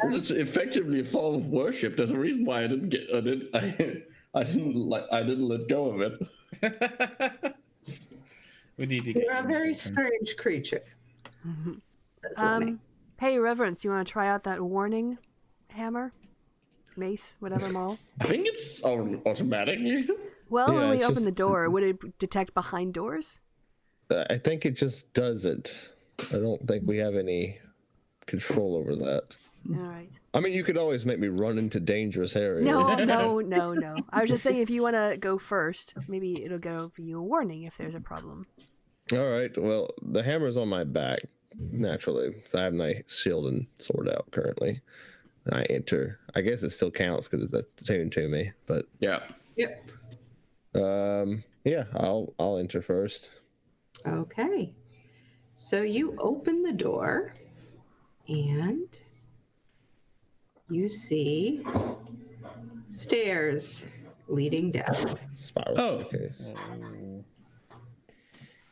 This is effectively a form of worship. There's a reason why I didn't let go of it. We need to get You're a you very different. strange creature. That's what I mean. Hey, Reverence, you want to try out that warning hammer? Mace, whatever, Maul? I think it's automatically. Well, Yeah, when we it's open just- the door, would it detect behind doors? I think it just does it. I don't think we have any control over that. All right. I mean, you could always make me run into dangerous areas. No. I was just saying if you want to go first, maybe it'll give you a warning if there's a problem. All right. Well, the hammer's on my back, naturally. So I have my shield and sword out currently. I enter. I guess it still counts because that's attuned to me. But Yeah. Yep. yeah, I'll enter first. Okay. So you open the door and you see stairs leading down. Spiral Oh. staircase.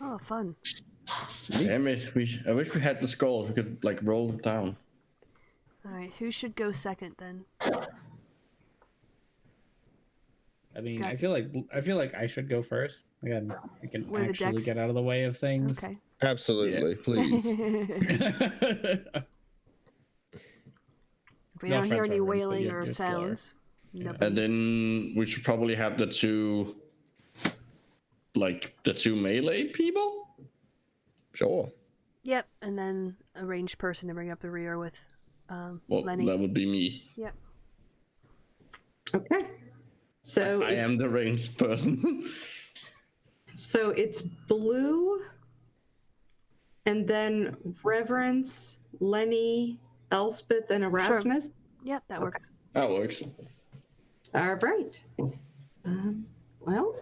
Oh, fun. Damn it! I wish we had the skulls. We could like roll them down. All right. Who should go second then? I mean, Got- I feel like I should go first. Again, I can Where the actually decks- get out of the way of things. Okay. Absolutely, please. If we No don't hear offense, any Reverends, but wailing you're or slower. sounds, Yeah. nobody- And then we should probably have the two melee people. Sure. Yep, and then a ranged person to bring up the rear with Well, Lenny. that would be me. Yep. Okay. So I am the ranged person. So it's Blue, and then Reverence, Lenny, Elspeth, and Erasmus. Yep, that works. That works. All right. Well,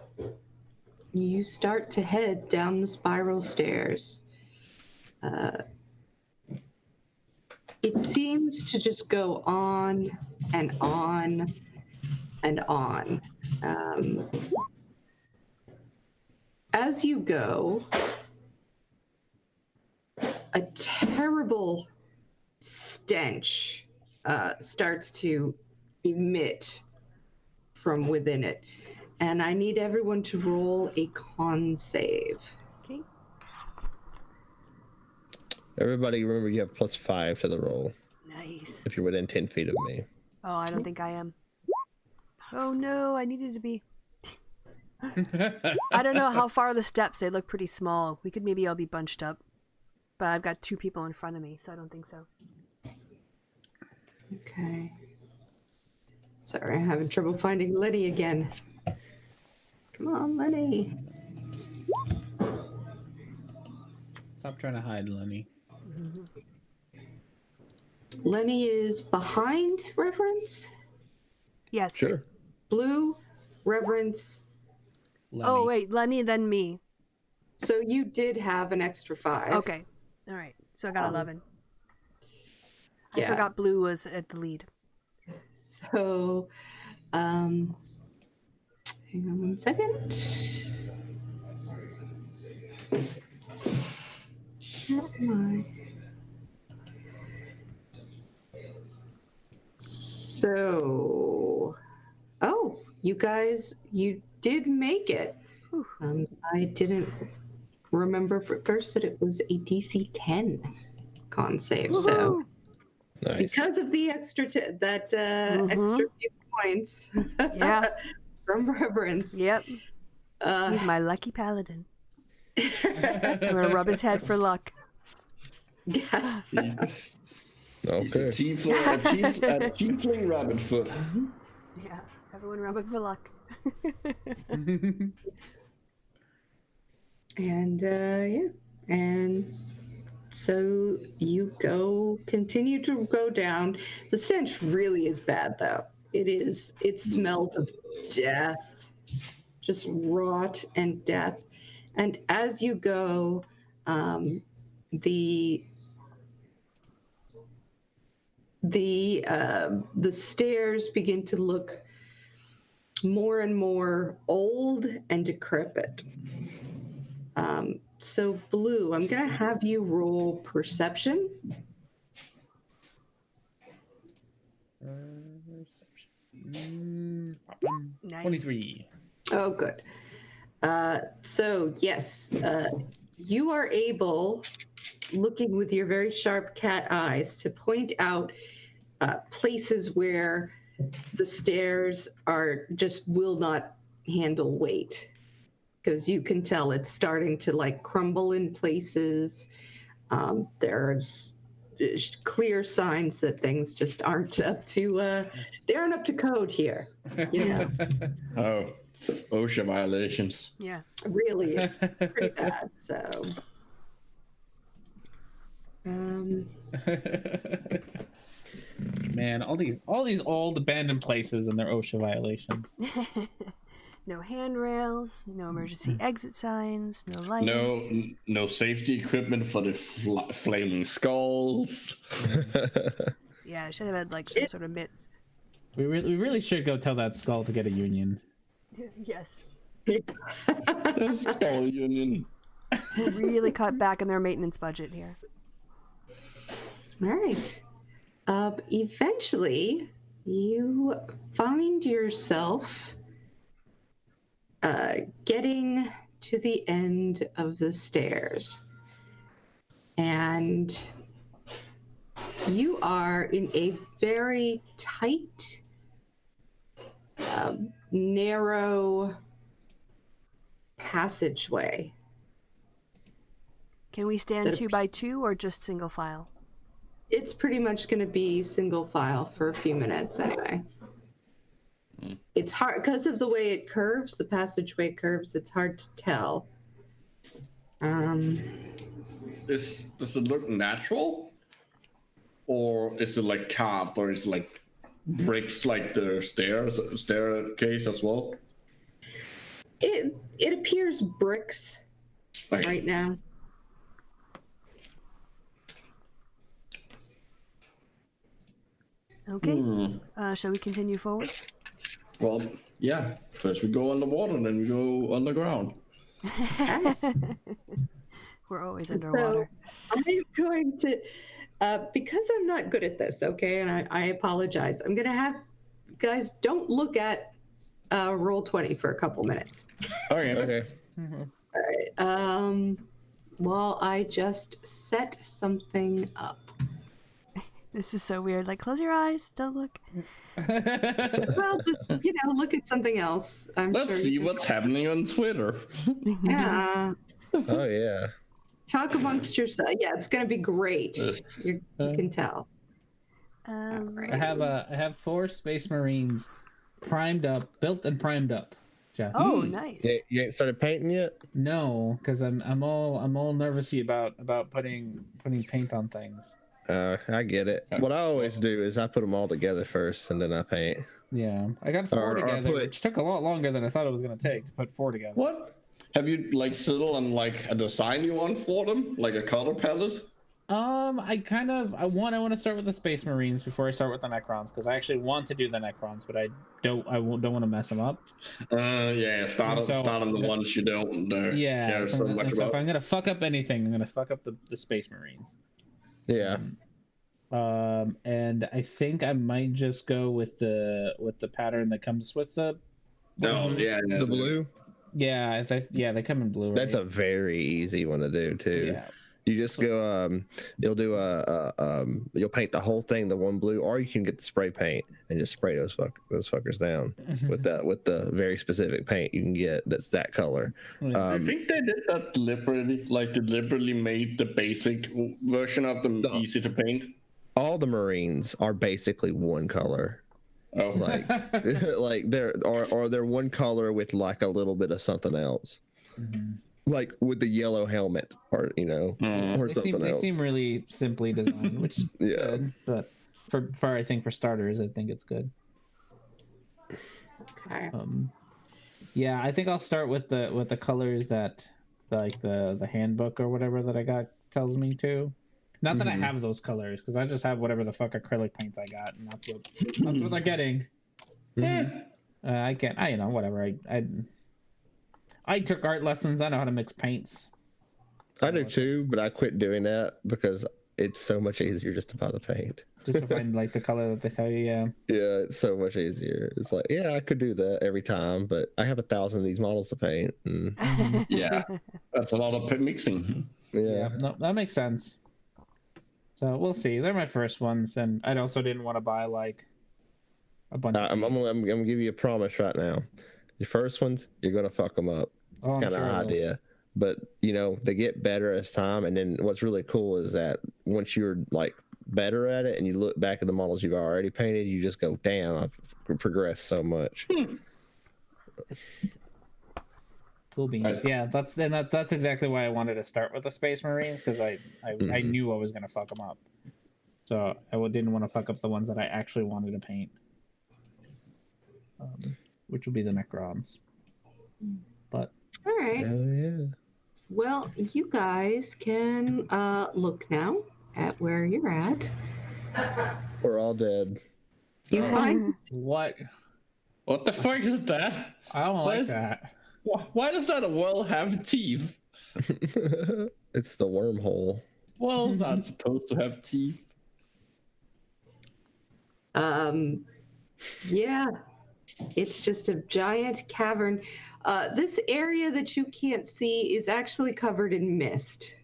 you start to head down the spiral stairs. It seems to just go on and on and on. As you go, a terrible stench starts to emit from within it. And I need everyone to roll a con save. Okay. Everybody, remember you have +5 to the roll Nice. if you're within 10 feet of me. Oh, I don't think I am. Oh no, I needed to be. I don't know how far the steps. They look pretty small. We could maybe all be bunched up. But I've got 2 people in front of me, so I don't think so. Okay. Sorry, I'm having trouble finding Lenny again. Come on, Lenny. Stop trying to hide, Lenny. Lenny is behind Reverence. Yes. Sure. Blue, Reverence. Lenny. Oh wait, Lenny, then me. So you did have an extra 5. Okay. All right. So I got 11. I yeah. forgot Blue was at the lead. So, hang on one second. Where am I? So, oh, you guys, you did make it. Whew. I didn't remember first that it was a DC 10 con save. So, Woohoo! Nice. because of the extra extra few points Yeah. from Reverence, Yep. He's my lucky paladin. I'm gonna rub his head for luck. yeah. He's a Okay. tiefling rabbit foot. Yeah. Everyone rub it for luck. And yeah, and so you continue to go down. The stench really is bad, though. It smells of death, just rot and death. And as you go, the stairs begin to look more and more old and decrepit. So Blue, I'm gonna have you roll perception. Nice. 23. Oh, good. So yes, you are able, looking with your very sharp cat eyes, to point out places where the stairs will not handle weight, because you can tell it's starting to like crumble in places. There's clear signs that things just aren't up to they aren't up to code here. You know, Oh, OSHA violations. Yeah. really, it's pretty bad. So, Man, all these old abandoned places and their OSHA violations. No handrails, no emergency exit signs, no lighting. No safety equipment for the flaming skulls. Yeah, I should have had like some sort of mitts. We really should go tell that skull to get a union. Yes. Skull union. Really cut back on their maintenance budget here. all right. Eventually, you find yourself getting to the end of the stairs. And you are in a very tight, narrow passageway. Can we stand 2 by 2 or just single file? It's pretty much going to be single file for a few minutes anyway. It's hard because of the way it curves, the passageway curves, it's hard to tell. Does it look natural? Or is it like carved, or is it like bricks like the staircase as well? It appears bricks Okay. right now. Okay. Shall we continue forward? Well, yeah. First we go underwater, then we go underground. We're always underwater. I'm going to, because I'm not good at this, okay, and I apologize. I'm going to have, guys, don't look at Roll20 for a couple minutes. Okay. All right. While I just set something up. This is so weird. Like, close your eyes. Don't look. Well, just, look at something else. Let's see what's happening on Twitter. Yeah. Oh yeah. Talk amongst yourself. Yeah, it's going to be great. You can tell. I have 4 Space Marines built and primed up. Jeff. Oh, nice. Yeah, you ain't started painting yet? No, because I'm all nervousy about putting paint on things. I get it. What I always do is I put them all together first, and then I paint. Yeah, I got 4 together, which took a lot longer than I thought it was going to take to put 4 together. What? Have you like settled on like a design you want for them, like a color palette? I want to start with the Space Marines before I start with the Necrons, because I actually want to do the Necrons, but I don't want to mess them up. Yeah, start on the ones you don't care so much about. If I'm gonna fuck up anything, I'm gonna fuck up the Space Marines. Yeah. And I think I might just go with the pattern that comes with the. The blue. Yeah, they come in blue. Right? That's a very easy one to do too. Yeah. You just go, you'll do you'll paint the whole thing the one blue, or you can get the spray paint and just spray those fuckers down with the very specific paint you can get that's that color. I think they did that deliberately, like deliberately made the basic version of them easy to paint. All the Marines are basically one color. Oh, like they're one color with like a little bit of something else. Mm-hmm. Like with the yellow helmet, or or something else. They seem really simply designed, which is good. But for I think for starters, I think it's good. Okay. Yeah, I think I'll start with the colors that like the handbook or whatever that I got tells me to. Not that I have those colors, because I just have whatever the fuck acrylic paints I got, and that's what they're getting. I can't. Whatever. I took art lessons. I know how to mix paints. I do too, but I quit doing that because it's so much easier just to buy the paint. Just to find like the color that they tell you. Yeah. Yeah, it's so much easier. It's like, yeah, I could do that every time, but I have 1,000 of these models to paint. And... yeah, that's a lot of mixing. Yeah. No, that makes sense. So we'll see. They're my first ones, and I also didn't want to buy like a bunch. I'm gonna give you a promise right now. Your first ones, you're gonna fuck them up. It's kind of an idea, but they get better as time. And then what's really cool is that once you're like better at it, and you look back at the models you've already painted, you just go, "Damn, I've progressed so much." Cool beans. Yeah, that's exactly why I wanted to start with the Space Marines, because I knew I was gonna fuck them up, so I didn't want to fuck up the ones that I actually wanted to paint, which would be the Necrons. But all right. Yeah. Well, you guys can look now at where you're at. We're all dead. You find what? What the fuck is that? I don't like that. Why does that well have teeth? It's the wormhole. Well, it's not supposed to have teeth. Yeah, it's just a giant cavern. This area that you can't see is actually covered in mist.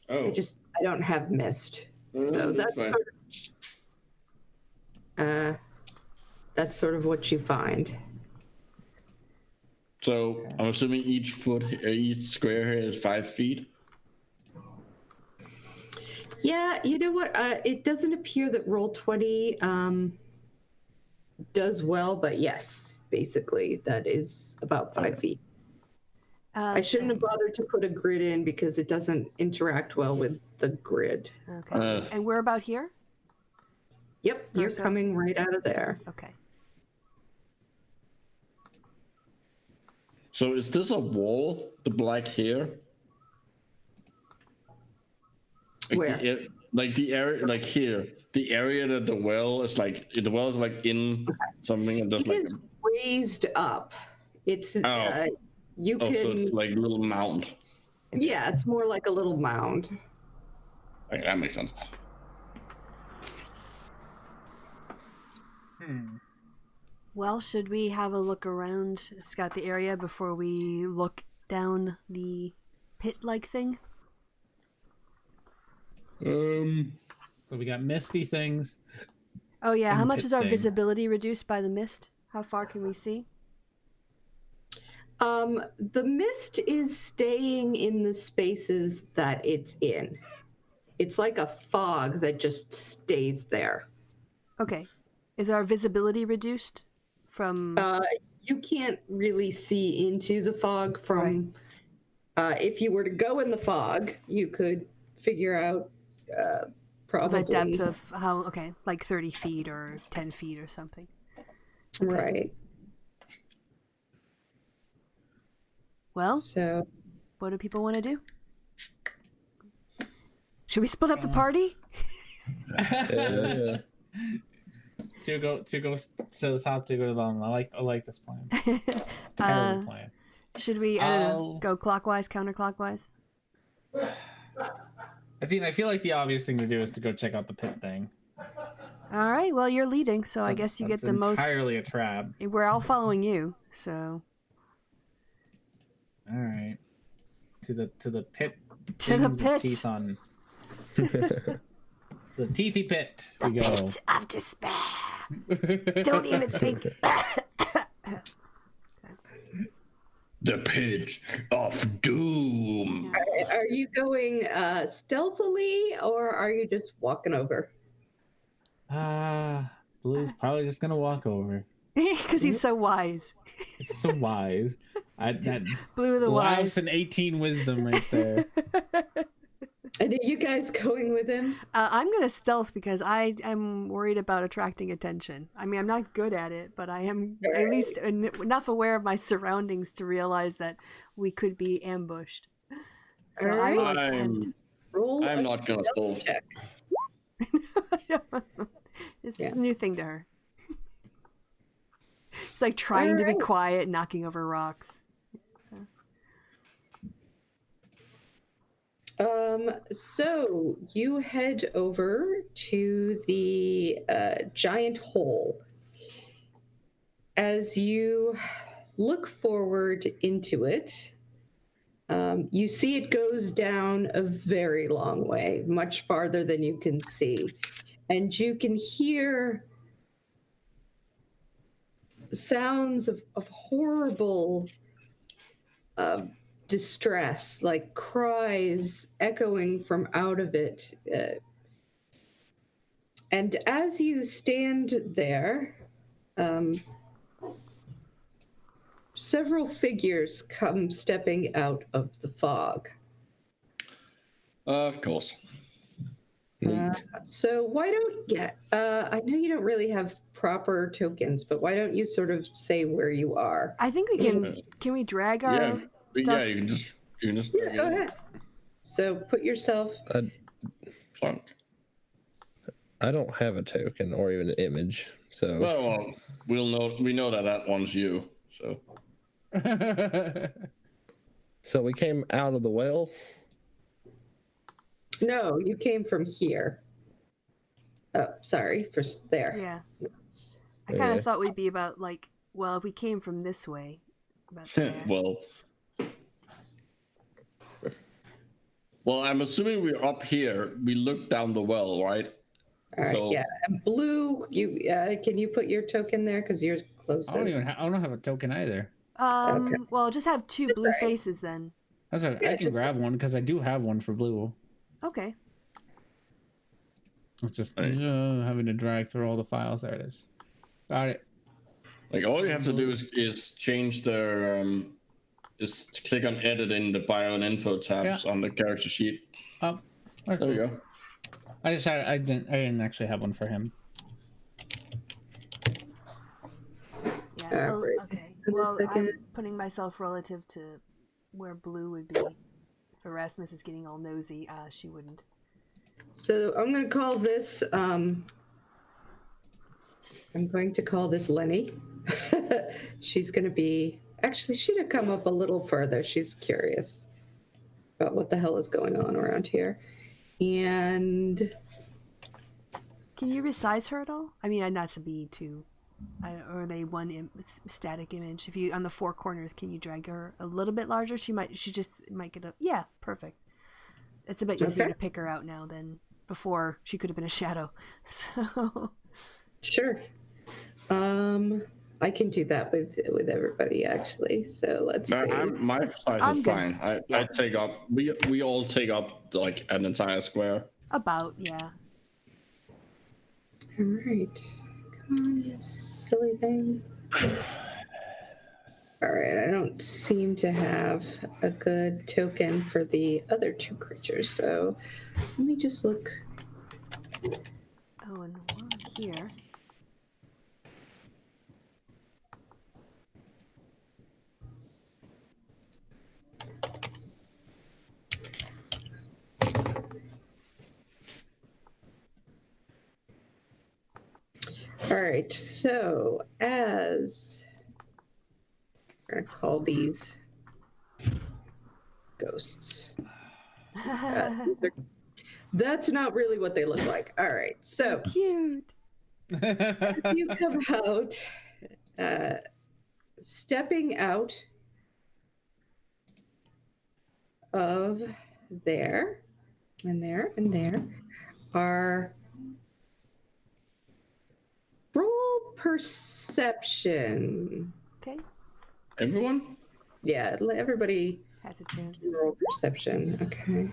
Oh, I don't have mist. So that's fine. That's sort of what you find. So I'm assuming each square here is 5 feet. Yeah, you know what? It doesn't appear that Roll20 does well, but yes, basically that is about 5 feet. I shouldn't have bothered to put a grid in because it doesn't interact well with the grid. Okay. And we're about here? Yep, you're coming right out of there. Okay. So is this a wall? The black here? Where? The area, like here, the area that the well is like in something and just it is raised up. It's you can. So it's like a little mound. Yeah, it's more like a little mound. Okay, that makes sense. Well, should we have a look around, scout the area before we look down the pit-like thing? So we got misty things. Oh yeah, how much is our thing. visibility reduced by the mist? How far can we see? The mist is staying in the spaces that it's in. It's like a fog that just stays there. Okay. Is our visibility reduced from... You can't really see into the fog from... Right. If you were to go in the fog, you could figure out probably... The depth of how... Okay, like 30 feet or 10 feet or something. Okay. Right. Well, so what do people want to do? Should we split up the party? Yeah. Two go to the top, two go to the bottom. I like this plan. Plan. Should we? I don't know. Go clockwise, counterclockwise. I feel like the obvious thing to do is to go check out the pit thing. All right. Well, you're leading, so I guess you get the most. Entirely a trap. We're all following you, so. All right. To the pit. To the pit. Teeth on. The teethy pit. We go. Pit of despair. Don't even think. The pit of doom. Are you going stealthily, or are you just walking over? Blue's probably just gonna walk over. Because he's so wise. It's so wise. That Blue the wise. Laughs an 18 wisdom right there. And are you guys going with him? I'm going to stealth because I am worried about attracting attention. I mean, I'm not good at it, but I am at least enough aware of my surroundings to realize that we could be ambushed. So right. I'm not going to stealth. It's a new thing to her. It's like trying to be quiet, knocking over rocks. So you head over to the giant hole. As you look forward into it, you see it goes down a very long way, much farther than you can see. And you can hear sounds of horrible distress, like cries echoing from out of it. And as you stand there, several figures come stepping out of the fog. Of course. So why don't I know you don't really have proper tokens, but why don't you sort of say where you are? I think we can we drag our stuff? Yeah, you can just go ahead. So put yourself plunk. I don't have a token or even an image, so Well, we know that one's you, so so we came out of the well. No, you came from here. Oh, sorry, for there. Yeah. I kind of thought we'd be about like, well, if we came from this way, about that. Well, I'm assuming we're up here. We look down the well, right? All right, So- yeah. And Blue, you can you put your token there because you're closest? I don't have a token either. Okay. Well, just have two blue faces then. That's right. Yeah, I can just- grab one because I do have one for blue. Okay. It's just Right. having to drag through all the files. There it is. Got it. Like all you have to do is change the is to click on edit in the bio and info tabs on the character sheet. Oh, There you go. I didn't actually have one for him. Yeah. All right. Okay. Give me a Well, I'm second. putting myself relative to where blue would be. If Erasmus is getting all nosy, she wouldn't. So I'm going to call this. I'm going to call this Lenny. She's going to be. Actually, she'd have come up a little further. She's curious about what the hell is going on around here. And Can you resize her at all? I mean, not to be too. Or are they one static image? If you on the four corners, can you drag her a little bit larger? She just might get a. Yeah, perfect. It's a bit easier Okay. to pick her out now than before. She could have been a shadow. So. sure. I can do that with everybody actually. So let's see. My size I'm is good. fine. I Yeah. take up. We all take up like an entire square. About, yeah. All right. Come on, you silly thing. All right, I don't seem to have a good token for the other two creatures, so let me just look. Oh, and one here. All right, so as we're gonna call these ghosts. That's not really what they look like. All right, so Cute. you come out, stepping out of there, and there, and there are roll perception. Okay. Everyone? Yeah, let everybody Has a chance. roll perception. Okay.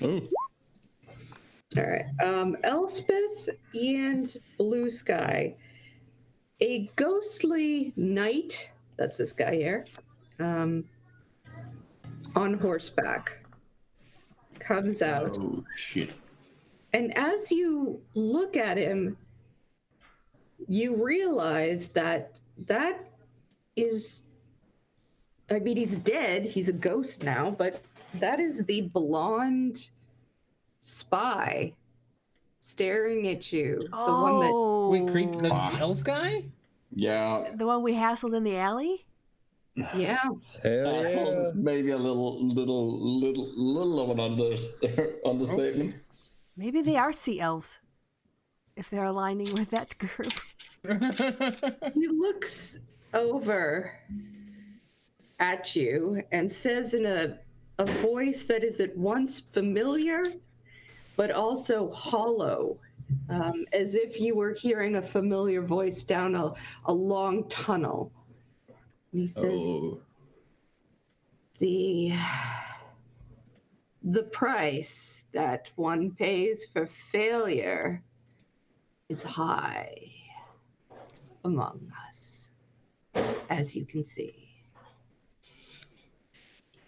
Oh, All right. Elspeth and Blue Sky. A ghostly knight, that's this guy here, on horseback, comes out. oh shit! And as you look at him, you realize that is, I mean, he's dead. He's a ghost now, but that is the blonde spy staring at you. The one that, Oh. Wait, creep the Fuck. elf guy? Yeah, The one we hassled in the alley? yeah. Hell yeah. maybe a little of an understatement. Maybe they are sea elves. If they're aligning with that group. He looks over at you and says in a voice that is at once familiar but also hollow, as if you were hearing a familiar voice down a long tunnel. And he says, Oh, the price that one pays for failure is high among us, as you can see.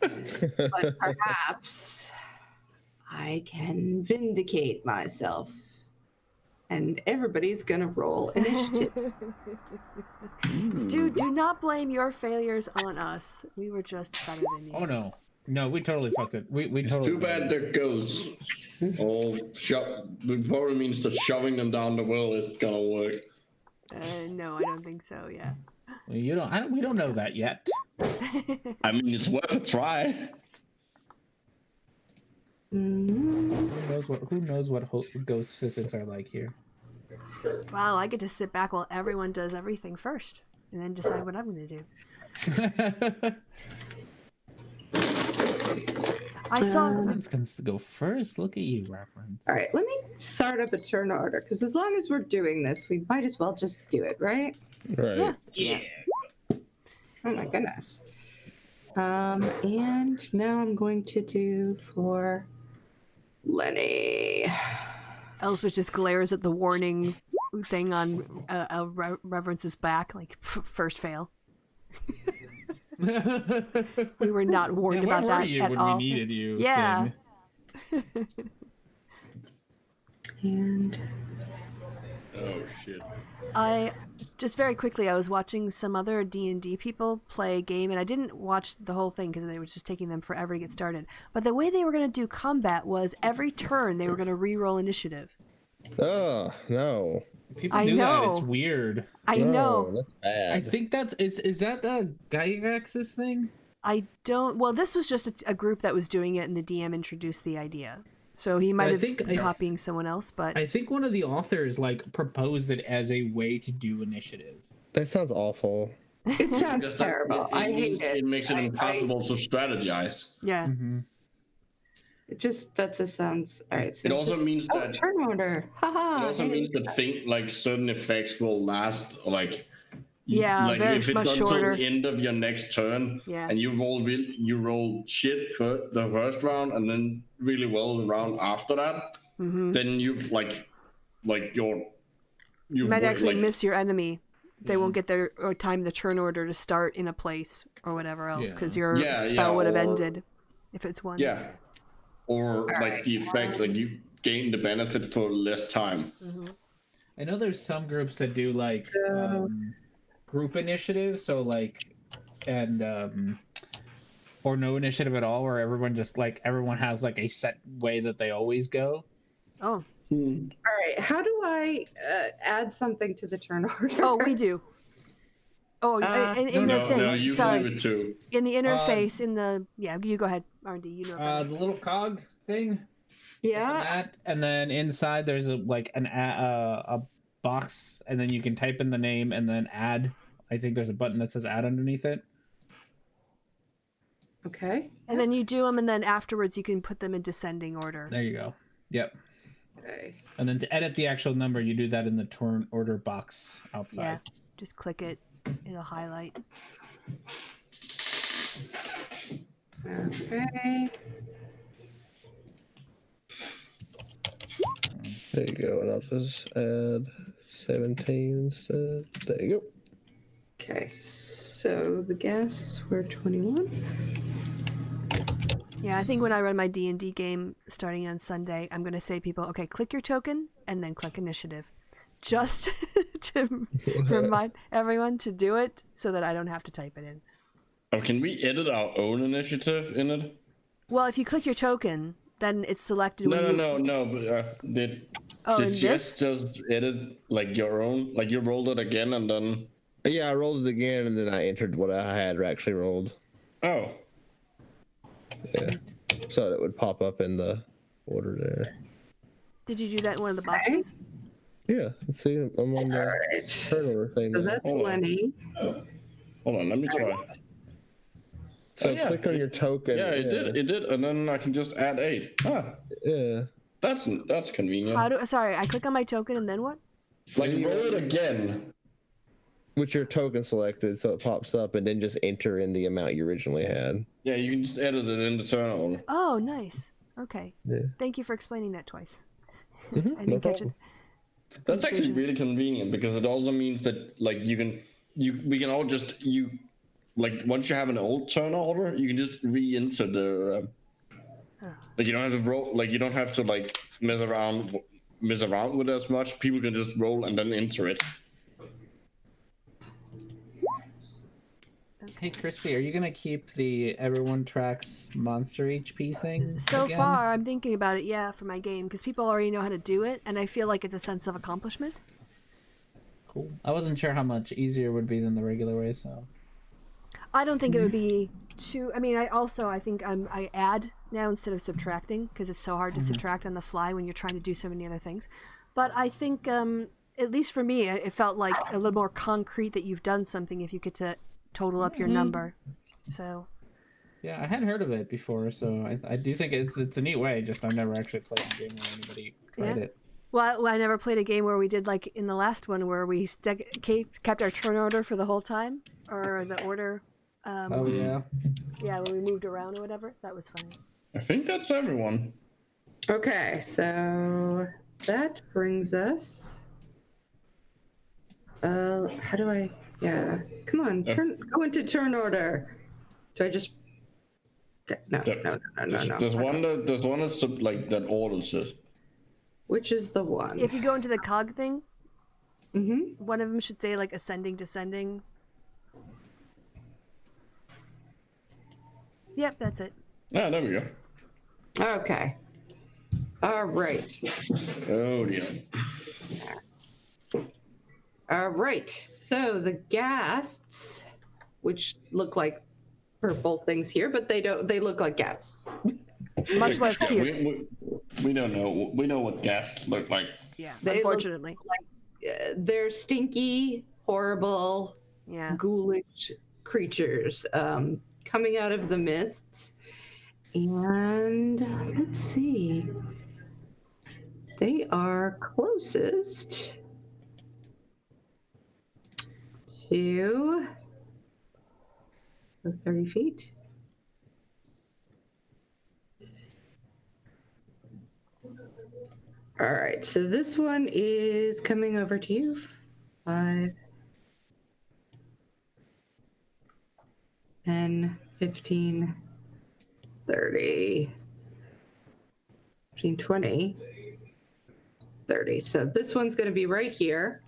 But perhaps I can vindicate myself. And everybody's gonna roll initiative. Dude, do not blame your failures on us. We were just better than you. Oh no. No, we totally fucked it. We it's totally too bad they're ghosts. It probably means that shoving them down the well isn't gonna work. No, I don't think so, yeah. we don't know that yet. I mean, it's worth a try. Mm, Who knows what ghost physics are like here? Wow, I get to sit back while everyone does everything first. and then decide what I'm going to do. I saw. Reference can go first. Look at you, reference. All right, let me start up a turn order because as long as we're doing this, we might as well just do it, right? Right. Yeah. Oh my goodness. And now I'm going to do for Lenny. Elsbeth just glares at the warning thing on Reverence's back, like first fail. We were not warned about where that were you at when all. we needed you? Yeah. Thing? And Oh shit. I just very quickly, I was watching some other D&D people play a game, and I didn't watch the whole thing because they were just taking them forever to get started. But the way they were going to do combat was every turn they were going to re-roll initiative. Oh no. People I do that. know. It's weird. I No, know. That's bad. I think is that a Gygax's thing? I don't. Well, this was just a group that was doing it, and the DM introduced the idea. So he might I have think been copying someone else, but I think one of the authors like proposed it as a way to do initiative. That sounds awful. it sounds Because terrible. I hate it. It makes it impossible to strategize. yeah. Mm-hmm. That just sounds all right. So It also means oh, that turn order. Haha. it also means that certain effects will last like Yeah, like very if it's much until shorter. the end of your next turn, Yeah. and you roll shit for the first round and then really well the round after that, then you've you might actually like, miss your enemy. They won't get their or time the turn order to start in a place or whatever else because your spell would have ended if it's one. Yeah. Or like the effect, like you gain the benefit for less time. I know there's some groups that do like group initiative, so like and or no initiative at all, where everyone has like a set way that they always go. Oh. All right. How do I add something to the turn order? Oh, we do. Oh, in the thing. You Sorry. leave it too. In the interface, you go ahead, R&D. You know. The little cog thing. Yeah. That, and then inside there's a box, and then you can type in the name and then add. I think there's a button that says add underneath it. Okay. And then you do them, and then afterwards you can put them in descending order. There you go. Yep. Okay. And then to edit the actual number, you do that in the turn order box outside. Yeah. Just click it. It'll highlight. Okay. There you go, and I'll just add 17 instead. There you go. Okay. So the guests were 21. Yeah, I think when I run my D&D game starting on Sunday, I'm going to say people, okay, click your token and then click initiative. Just to remind everyone to do it so that I don't have to type it in. Oh, can we edit our own initiative in it? Well, if you click your token, then it's selected. No. But, did Jess just edit like your own? Like you rolled it again and then? Yeah, I rolled it again, and then I entered what I had actually rolled. Oh. Yeah. So it would pop up in the order there. Did you do that in one of the boxes? Yeah, let's see. I'm on the Alright. turn order thing. So now. that's Lenny. Hold on, let me try. So yeah. click on your token. Yeah, it did, and then I can just add 8. Yeah. That's convenient. Sorry, I click on my token and then what? Like roll it again. With your token selected, so it pops up, and then just enter in the amount you originally had. Yeah, you can just edit it in the turn order. Oh, nice. Okay. Yeah. Thank you for explaining that twice. Mhm, I didn't catch it. That's actually really convenient because it also means that like we can all just like once you have an old turn order, you can just re-enter the like you don't have to roll, like you don't have to like mess around with it as much. People can just roll and then enter it. Hey, Crispy, are you gonna keep the everyone tracks monster HP thing? So again? far, I'm thinking about it, yeah, for my game, because people already know how to do it, and I feel like it's a sense of accomplishment. Cool. I wasn't sure how much easier it would be than the regular way, so. I don't think it would be too. I mean, I think I add now instead of subtracting because it's so hard to subtract on the fly when you're trying to do so many other things. But I think at least for me, it felt like a little more concrete that you've done something if you get to total up your number. So. Yeah, I hadn't heard of it before, so I do think it's a neat way. Just I've never actually played a game where anybody tried it. Well, I never played a game where we did like in the last one where we kept our turn order for the whole time, or the order. Oh yeah. Yeah, when we moved around or whatever. That was fun. I think that's everyone. Okay, so that brings us. How do I? Yeah, come on, go into turn order. Do I just? No. There's one that's like that orders it. Which is the one? If you go into the cog thing, Mm-hmm. one of them should say like ascending, descending. Yep, that's it. Ah, there we go. Okay. All right. Oh dear. All right. So the ghasts, which look like purple things here, but they don't. They look like ghasts. Much less cute. We don't know. We know what gas look like. Yeah, They unfortunately. They're stinky, horrible, ghoulish creatures coming out of the mists. And let's see. They are closest to 30 feet. All right, so this one is coming over to you. 5, 10, 15, 30, 15, 20, 30. So this one's going to be right here.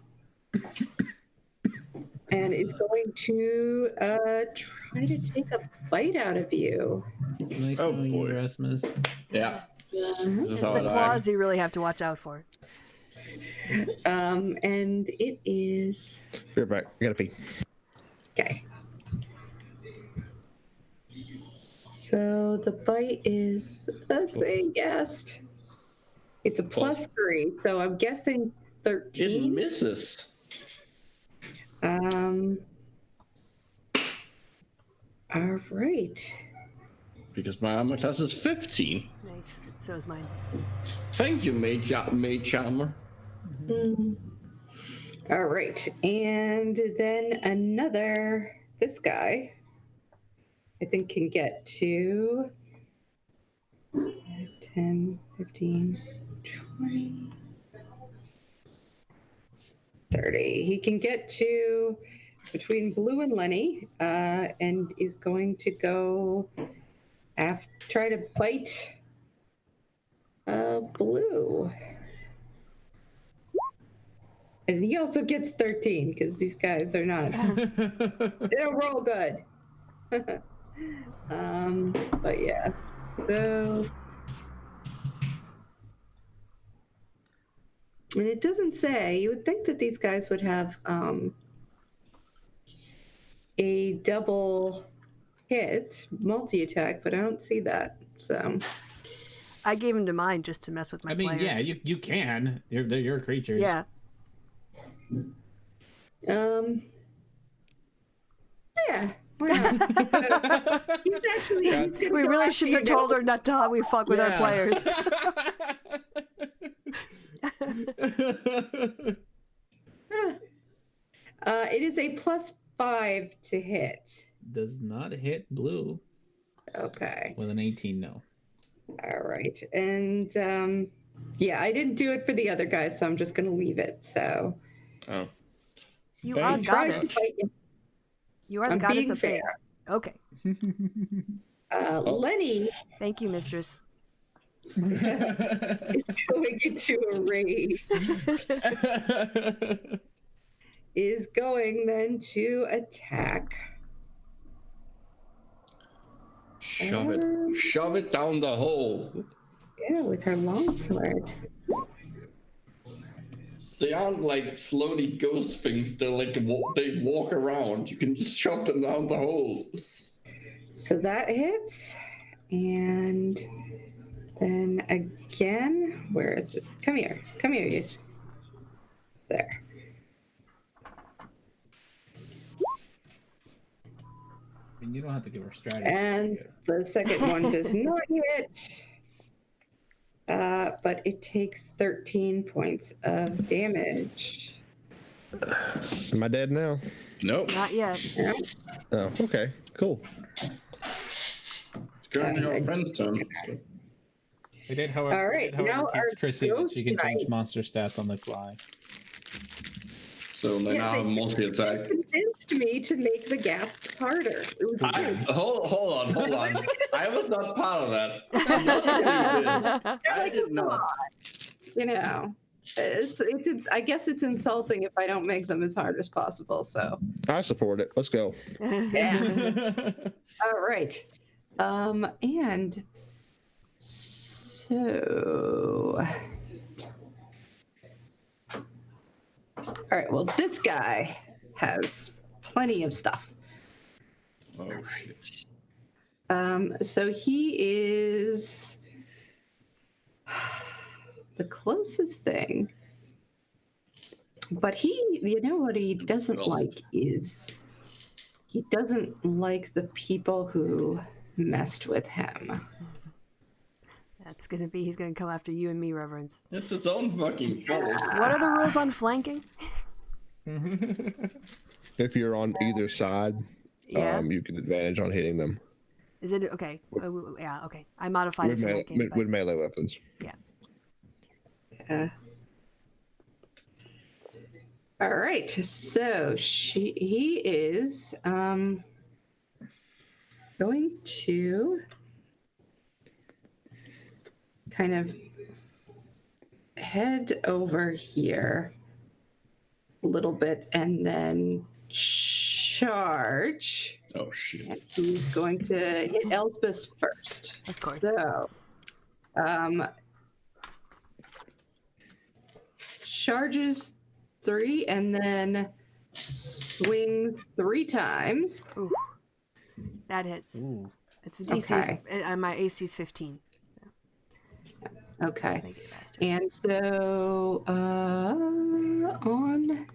And it's going to try to take a bite out of you. It's nice Oh, knowing boy. you, Rasmus. Yeah. This is It's how the it claws you really have to watch out for. And it is Be right back. I gotta pee. okay. So the bite is, let's say, guessed. It's a +3, so I'm guessing It 13. misses. Um, All right. Because my armor class is 15. Nice. So is mine. Thank you, Mage Armor. All right. And then another, this guy, I think can get to 10, 15, 20, 30. He can get to between Blue and Lenny and is going to go try to bite Blue. And he also gets 13 because these guys are not, they don't roll good. But yeah, so. And it doesn't say, you would think that these guys would have a double hit, multi-attack, but I don't see that, so. I gave him to mine just to mess with my players. Yeah, you can. You're a creature. Yeah. Yeah, why not? He's actually, he's gonna We go really after shouldn't you have told now. her not to how we fuck with our Yeah. players. It is a +5 to hit. Does not hit Blue Okay. with an 18. No. All right. And yeah, I didn't do it for the other guys, so I'm just going to leave it. So Oh. You Hey. are try to goddess. fight you. You are the I'm goddess being of fate. fair. Okay. Lenny Thank you, mistress. is going into a rage. Is going then to attack. Shove it down the hole. Yeah, with her longsword. They aren't like floaty ghost things. They're like they walk around. You can just shove them down the hole. So that hits. And then again, where is it? Come here, you There. I mean, you don't have to give her strategy. And the second one does not hit. But it takes 13 points of damage. Am I dead now? Nope. Not yet. Oh, okay, cool. It's currently our friend's turn. So. We did, however, All right, however now our teach Chrissy that she can ghost change knight. monster stats on the fly. So they now have multi-attack. Convinced me to make the gasp harder. It was good. Hold on. I was not part of that. I did not. You know, it's I guess it's insulting if I don't make them as hard as possible. So I support it. Let's go. yeah. All right. And so. All right, well, this guy has plenty of stuff. Oh shit. So he is the closest thing, but you know what he doesn't like is he doesn't like the people who messed with him. He's gonna come after you and me, Reverence. It's its own fucking fault. What are the rules on flanking? If you're on either side, Yeah. you can advantage on hitting them Is it okay? Yeah, okay. I modified it for flanking. with melee weapons. Yeah. All right, so he is going to kind of head over here a little bit and then charge. Oh shit. And he's going to hit Elspeth first. Of course. So, charges 3 and then swings 3 times. Ooh. That hits. Ooh. It's a DC. Okay. My AC is 15. Okay. Let's make it faster. And so on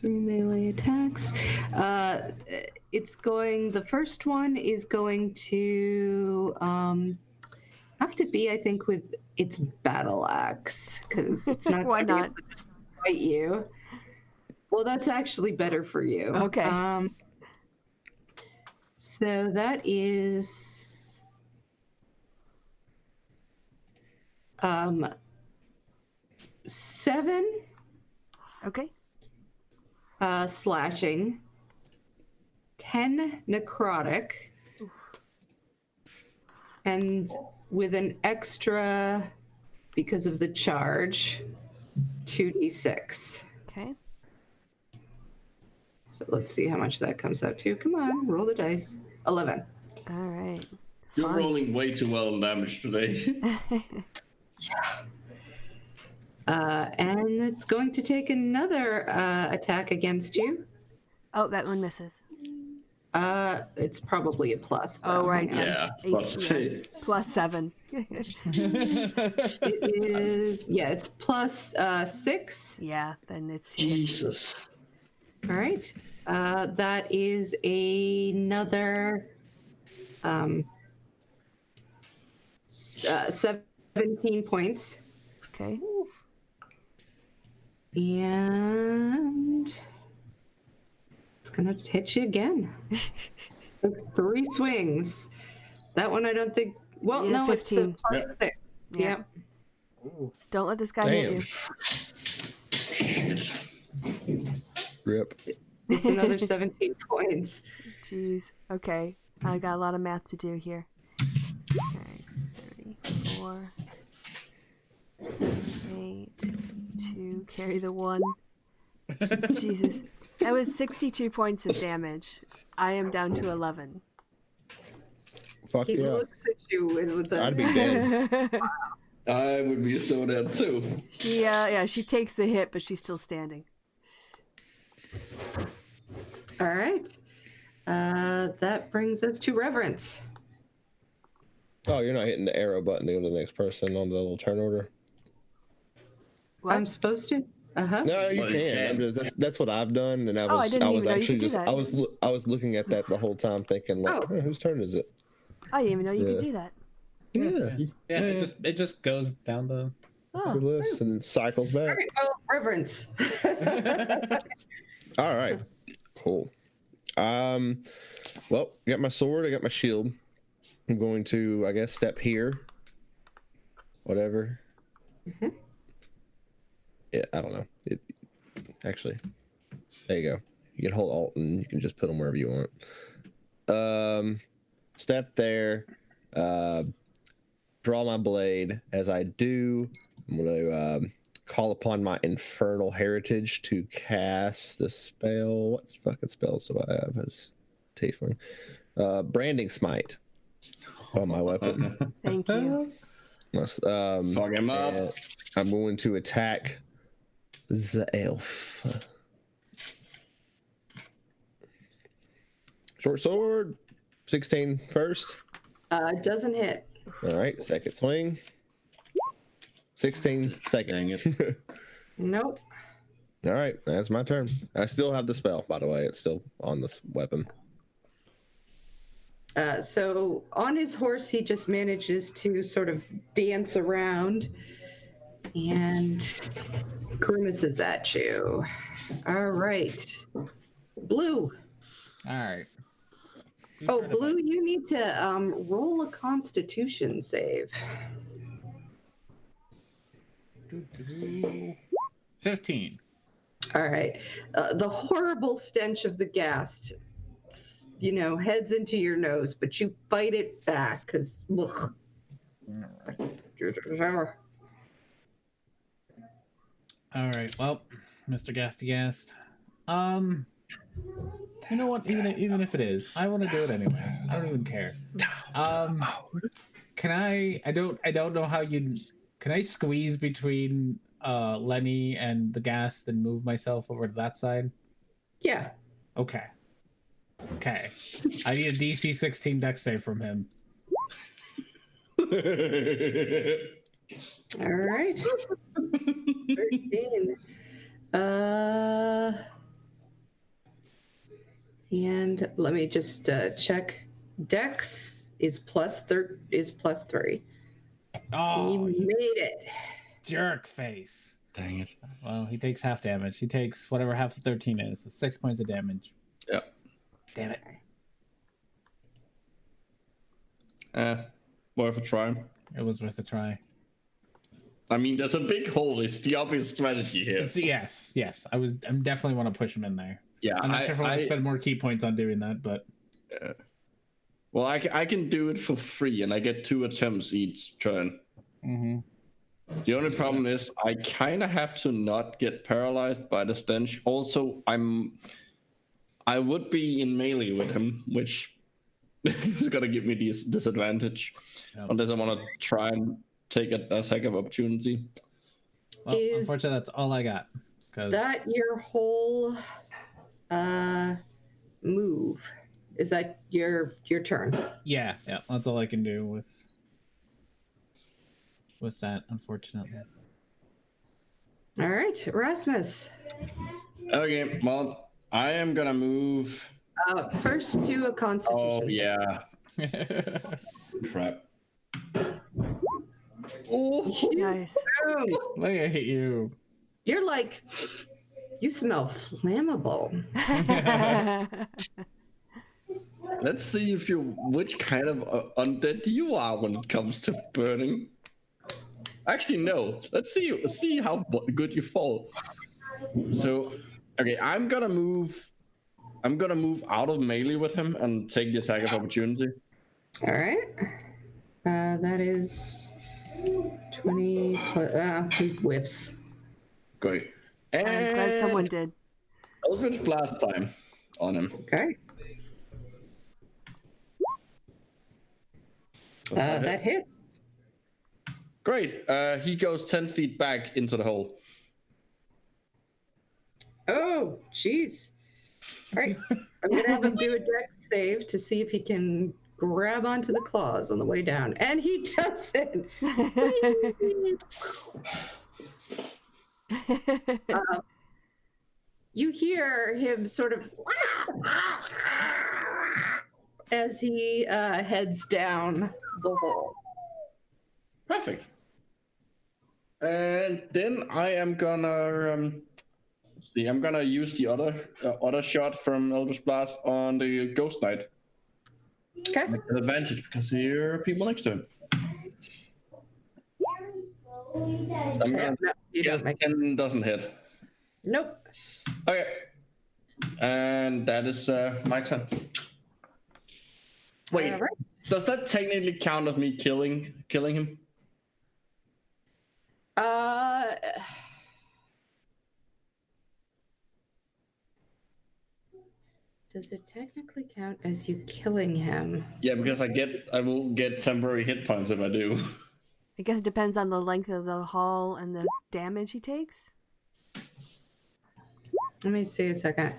3 melee attacks, the first one is going to have to be, I think, with its battle axe, because it's not Why gonna be not? able to just fight you. Well, that's actually better for you. Okay. So that is 7 Okay. slashing, 10 necrotic, and with an extra, because of the charge, 2d6. Okay. So let's see how much that comes out to. Come on, roll the dice. 11. All right. You're Fine. rolling way too well on damage today. And it's going to take another attack against you. Oh, that one misses. It's probably a plus. Though. Oh, right. Hang on. Yeah, AC, plus 7. It is, it's plus 6. Yeah, then it's Jesus. All right. That is another 17 points. Okay. And it's going to hit you again. It's 3 swings. That one I don't think. Well, Yeah, no, 15. it's plus 6. Yeah. Yep. Don't let this guy hit you. Rip. It's another 17 points. Jeez. Okay. I got a lot of math to do here. Okay. 34. 8. 2. Carry the 1. Jesus. That was 62 points of damage. I am down to 11. Fuck He yeah. looks at you with the. I'd be dead. I would be so dead too. She takes the hit, but she's still standing. All right. That brings us to Reverence. Oh, you're not hitting the arrow button to go to the next person on the little turn order? What? I'm supposed to? Uh-huh. No, you Well, you can. I'm can. just, that's what I've done, and I Oh, I was didn't even was know you actually could do just that. I was looking at that the whole time, thinking like, Oh. whose turn is it? I didn't even know you could Yeah. do that. Yeah, It just goes down the. Oh, good list, and it cycles All back. right, well, reverence. All right, cool. Well, I got my sword, I got my shield. I'm going to, I guess, step here. Whatever. Mhm. Yeah, I don't know. Actually, there you go. You can hold Alt and you can just put them wherever you want. Step there. Draw my blade. As I do, I'm going to call upon my infernal heritage to cast the spell. What fucking spells do I have as tiefling? Branding smite on my weapon. thank you. Fuck him up. And I'm going to attack the elf. Short sword, 16 first. Doesn't hit. All right, second swing. 16 second. Dang it. Nope. All right, that's my turn. I still have the spell, by the way. It's still on this weapon. So on his horse, he just manages to sort of dance around and grimaces at you. All right. Blue. All right. Oh, Blue, you need to roll a Constitution save. 15. All right. The horrible stench of the gas, heads into your nose, but you bite it back because. All right. Well, Mr. Gastigast. You know what? Even if it is, I want to do it anyway. I don't even care. Can I? I don't know how you. Can I squeeze between Lenny and the Gast and move myself over to that side? Yeah. Okay. I need a DC 16 dex save from him. All right. 13. And let me just check. Dex is plus 3. Oh, He you made it. jerk face. Dang it. Well, he takes half damage. He takes whatever half of 13 is, so 6 points of damage. Yeah. Damn it. Worth a try. It was worth a try. I mean, there's a big hole. It's the obvious strategy here. Yes. I'm definitely want to push him in there. Yeah, I'm not sure if I want to spend more key points on doing that, but well, I can do it for free, and I get 2 attempts each turn. mm-hmm. The only problem is I kind of have to not get paralyzed by the stench. Also, I would be in melee with him, which is gonna give me this disadvantage, unless I want to try and take a attack of opportunity. Well, unfortunately, that's all I got. That your whole move? Is that your turn? Yeah, that's all I can do with that, unfortunately. All right, Rasmus. Okay, well, I am gonna move. First, do a Constitution. Oh yeah. Crap. Oh, Nice. Boom. Look at you. You're like, you smell flammable. let's see which kind of undead you are when it comes to burning. Actually, no. Let's see how good you fall. So, okay, I'm gonna move out of melee with him and take the attack of opportunity. All right. That is 20 plus. He whiffs. Great. I'm glad someone did. Eldritch Blast time on him. Okay. That hits. Great. He goes 10 feet back into the hole. Oh, jeez. All right. I'm going to have him do a dex save to see if he can grab onto the claws on the way down. And he does it. You hear him sort of as he heads down the hole. Perfect. And then I am gonna see. I'm gonna use the other shot from Eldritch Blast on the Ghost Knight. Okay. With an advantage because there are people next to him. I'm gonna guess 10 doesn't hit. Nope. Okay. And that is my turn. Wait, All right. does that technically count as me killing him? Does it technically count as you killing him? Yeah, because I will get temporary hit points if I do. I guess it depends on the length of the haul and the damage he takes. Let me see a second.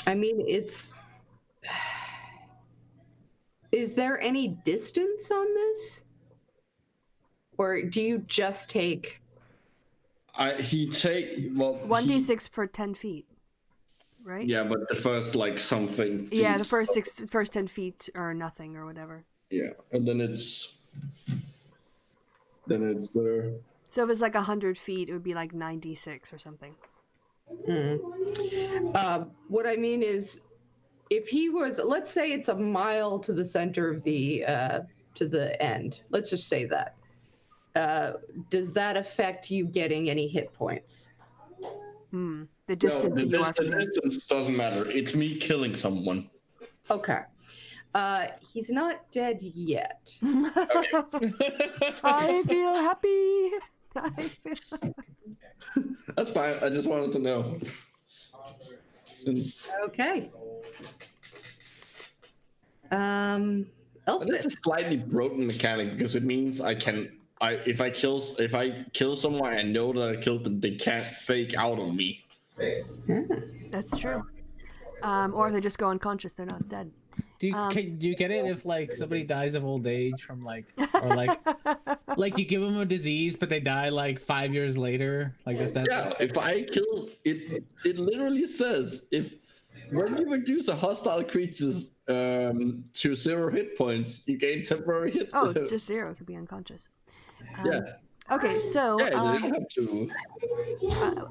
I mean, it's... Is there any distance on this? Or do you just take... He take... Well, 1d6 for 10 feet, right? Yeah, but the first, like, something... Yeah, the first 10 feet are nothing or whatever. Yeah, and then it's... So if it's like 100 feet, it would be like 96 or something. What I mean is, if he was, let's say it's a mile to the center of the to the end. Let's just say that. Does that affect you getting any hit points? The distance you are from the distance doesn't matter. It's me killing someone. Okay. He's not dead yet. I feel happy. That's fine. I just wanted to know. Okay. It's Elspeth. a slightly broken mechanic because it means if I kill someone and know that I killed them, they can't fake out on me. That's true. Or if they just go unconscious, they're not dead. Do you get it if like somebody dies of old age from like or like you give them a disease but they die like 5 years later? Like is that? Yeah. If I kill it, it literally says when you reduce a hostile creature's to 0 hit points, you gain temporary hit. Oh, it's just 0. It could be unconscious. Yeah. Okay, so Yeah, you don't have to.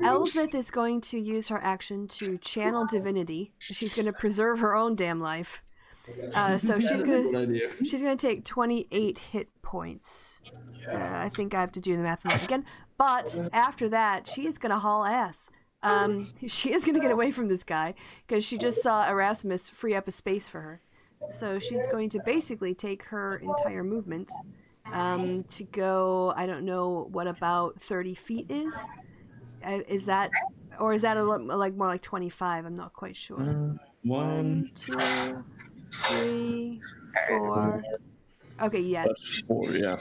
Elsmith is going to use her action to channel divinity. She's going to preserve her own damn life. So she's gonna take 28 hit points. I think I have to do the math on that again. But after that, she is gonna haul ass. She is gonna get away from this guy because she just saw Erasmus free up a space for her. So she's going to basically take her entire movement to go. I don't know what about 30 feet is. Is that, or is that like more like 25? I'm not quite sure. 1, 2, 3, 4. Okay, yeah. That's 4, yeah.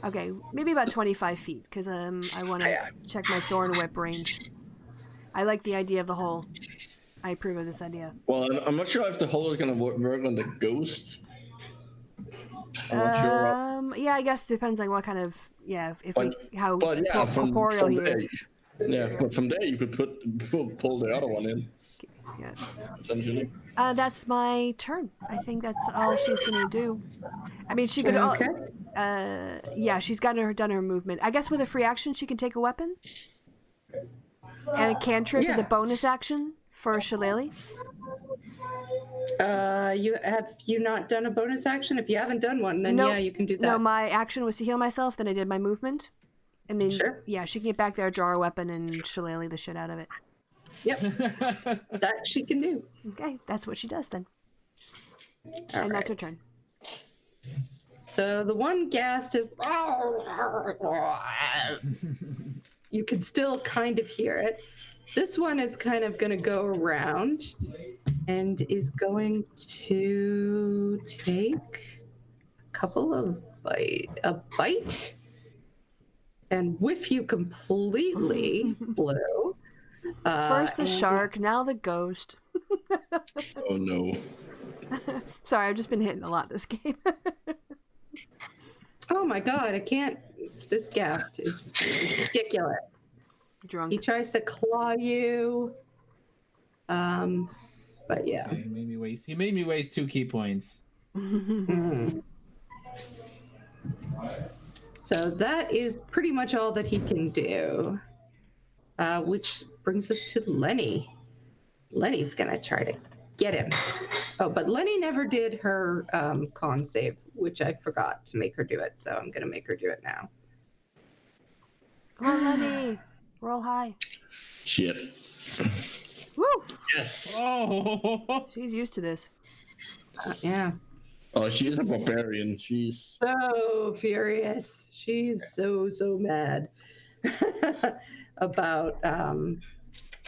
Okay, maybe about 25 feet, because I want to check my Thorn Whip range. I like the idea of the hole. I approve of this idea. Well, I'm not sure if the hole is going to work on the ghost. I'm not sure. Yeah, I guess it depends on what kind of, how from corporeal he there, is. Yeah, but from there you could pull the other one in. Yeah. Essentially. That's my turn. I think that's all she's gonna do. I mean, she could. Yeah, she's done her movement. I guess with a free action, she can take a weapon. And a cantrip is a bonus action for Shillelagh. Have you not done a bonus action? If you haven't done one, then yeah, you can do that. No, my action was to heal myself. Then I did my movement, and then yeah, she can get back there, draw her weapon, and Shillelagh the shit out of it. Yep, that she can do. Okay, that's what she does then. And that's her turn. So the one ghast is... You can still kind of hear it. This one is kind of going to go around and is going to take a couple of a bite and whiff you completely, Blue. First the shark, now the ghost. Oh no. Sorry, I've just been hitting a lot this game. Oh my god, I can't This ghast is ridiculous. Drunk. He tries to claw you. But yeah. Okay, he made me waste 2 key points. Mm. So that is pretty much all that he can do. Which brings us to Lenny. Lenny's gonna try to get him. Oh, but Lenny never did her con save, which I forgot to make her do it, so I'm gonna make her do it now. Come on, Lenny. Roll high. Shit. Woo! Yes. Oh, She's used to this. Yeah. Oh, she's a barbarian. She's So furious. She's so mad about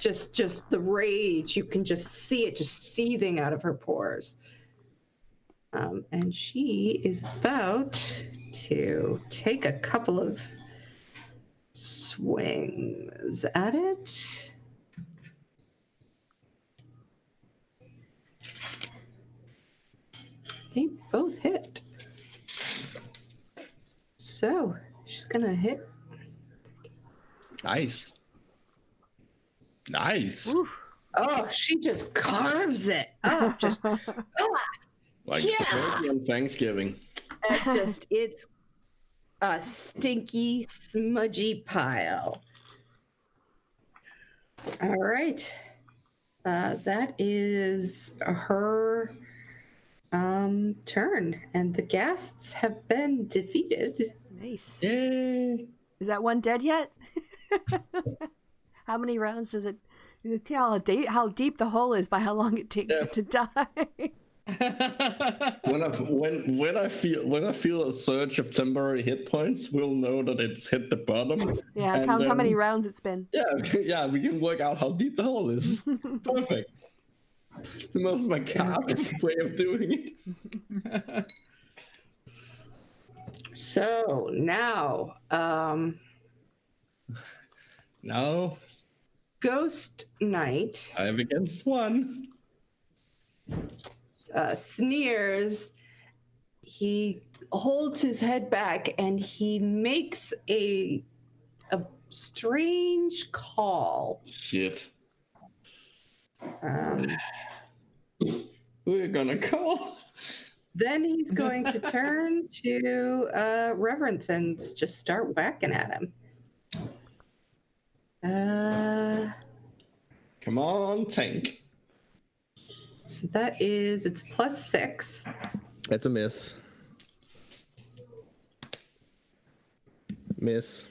just the rage. You can just see it just seething out of her pores. And she is about to take a couple of swings at it. They both hit. So she's gonna hit. nice. Nice. Oof. Oh, she just carves it. Oh, just Like Yeah. turkey on Thanksgiving. it's a stinky, smudgy pile. All right. That is her turn, and the ghasts have been defeated. Nice. Yay. Is that one dead yet? How many rounds does it? You can tell how deep the hole is by how long it takes it to die. When I feel a surge of temporary hit points, we'll know that it's hit the bottom. Yeah, And count how many then- rounds it's been. Yeah, we can work out how deep the hole is. Perfect. The most macabre way of doing it. So now, Now Ghost Knight 5 against 1. sneers. He holds his head back and he makes a strange call. Shit. Um, We're gonna call. then he's going to turn to Reverence and just start whacking at him. Come on, tank. So that is, it's +6. That's a miss. Miss.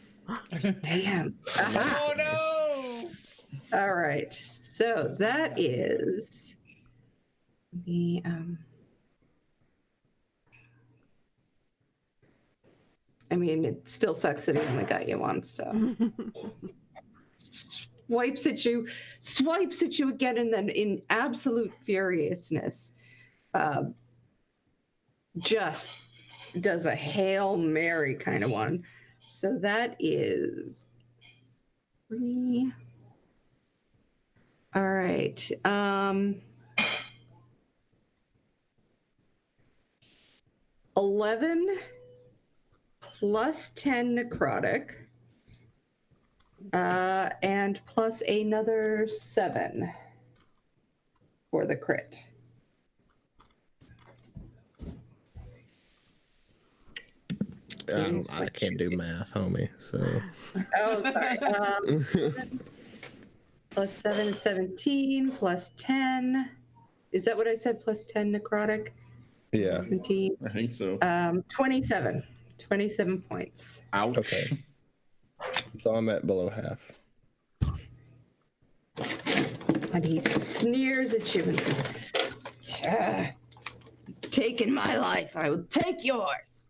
Damn. Aha. oh no! All right. So that is the I mean, it still sucks that he only got you once, so swipes at you again, and then in absolute furiousness, just does a Hail Mary kind of one. So that is 3. All right. 11 plus 10 necrotic, and plus another 7 for the crit. I can't do math, homie. So. Oh, sorry. Plus 7 is 17, plus 10. Is that what I said? Plus 10 necrotic? Yeah. 17. I think so. 27. 27 points. Ouch. Okay. So I'm at below half. And he sneers at you and says, taking my life, I will take yours.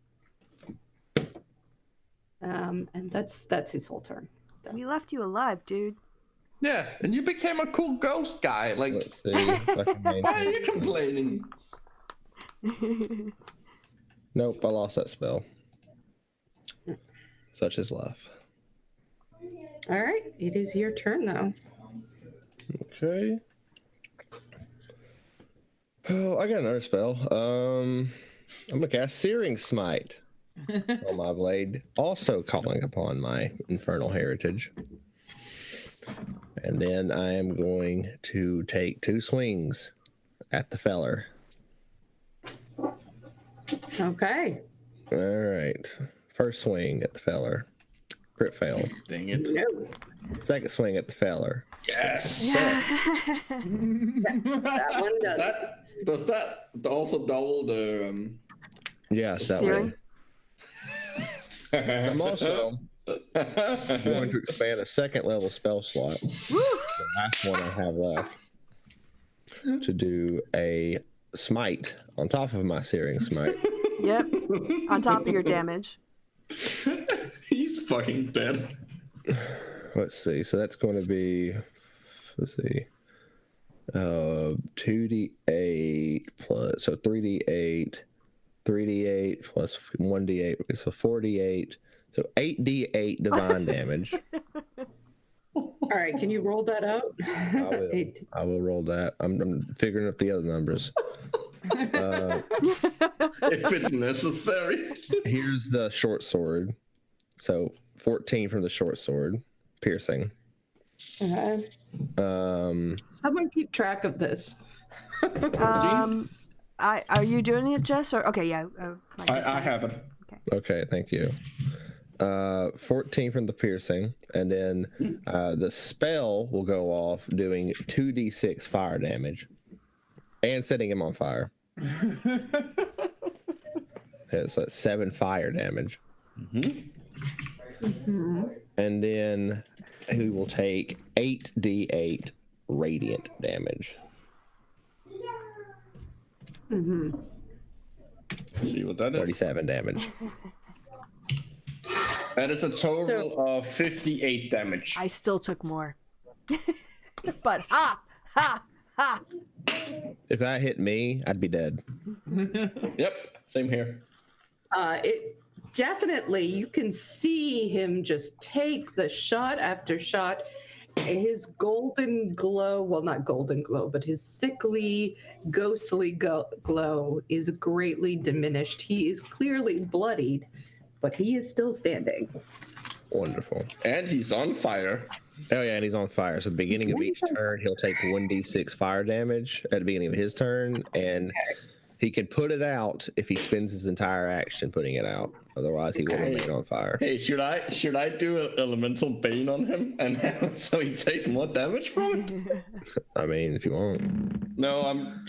And that's his whole turn. We left you alive, dude. Yeah, and you became a cool ghost guy. Like, Let's see. If I can why are maintain. you complaining? Nope, I lost that spell. Such is life. All right, it is your turn though. Okay. Oh, I got another spell. I'm gonna cast Searing Smite. on my blade, also calling upon my infernal heritage. And then I am going to take 2 swings at the feller. Okay. All right. First swing at the feller. Crit fail. Dang it. No. Second swing at the feller. Yes. That one does. Does that also double the? Yes, that Searing? way. I'm also going to expand a 2nd level spell slot. Woo! The last one I have left. To do a smite on top of my searing smite. Yep. On top of your damage. He's fucking dead. Let's see. So that's going to be, let's see, 2d8 plus, so 3d8 plus 1d8, so 4d8, so 8d8 divine damage. All right, can you roll that out? I will roll that. I'm figuring up the other numbers. If it's necessary. Here's the short sword. So 14 from the short sword, piercing. Okay. Someone keep track of this. Are you doing it, Jess? Or okay, yeah. I have it. Okay, thank you. 14 from the piercing, and then the spell will go off doing 2d6 fire damage and setting him on fire. Okay, so that's 7 fire damage. And then he will take 8d8 radiant damage. See what that is. 37 damage. That is a total of 58 damage. I still took more. But ha! If that hit me, I'd be dead. Yep, same here. It definitely, you can see him just take the shot after shot. His golden glow, well, not golden glow, but his sickly, ghostly glow is greatly diminished. He is clearly bloodied, but he is still standing. Wonderful. And he's on fire. Oh yeah, and he's on fire. So at the beginning of each turn, he'll take 1d6 fire damage at the beginning of his turn, and he can put it out if he spends his entire action putting it out. Otherwise, he will remain on fire. Hey, should I do an elemental bane on him and have it so he takes more damage from it? I mean, if you want. No, I'm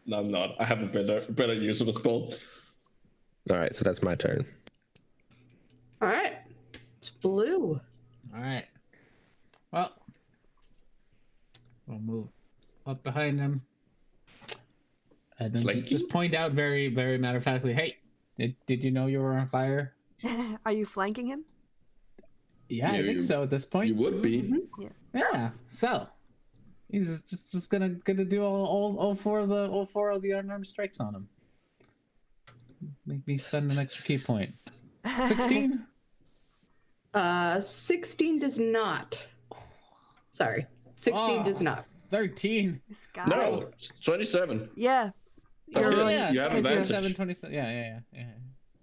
not. I have a better use of the spell. All right, so that's my turn. All right, it's blue. All right. Well, we'll move up behind him, and then just point out very, very matter of factly, hey, did you know you were on fire? Are you flanking him? Yeah, I think so at this point. You would be. Yeah. So he's just gonna do all four of the unarmed strikes on him. Make me spend an extra key point. 16? 16 does not. Sorry, 16 does not. 13. This guy. No, 27. Yeah. You're Okay, really, you have 'cause you're- advantage. 27, 27. Yeah.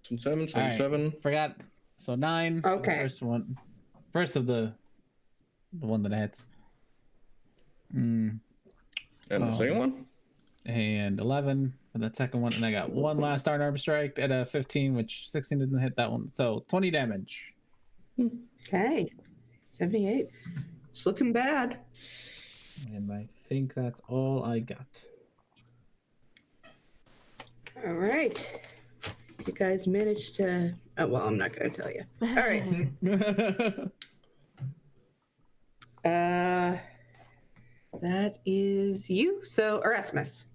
27. Forgot. So 9. Okay. First one. First of the one that hits. And the second one? And 11 for that second one. And I got one last unarmed strike at a 15, which 16 didn't hit that one. So 20 damage. Okay, 78. It's looking bad. And I think that's all I got. All right. You guys managed to. Oh, well, I'm not going to tell you. All right. That is you. So, Erasmus.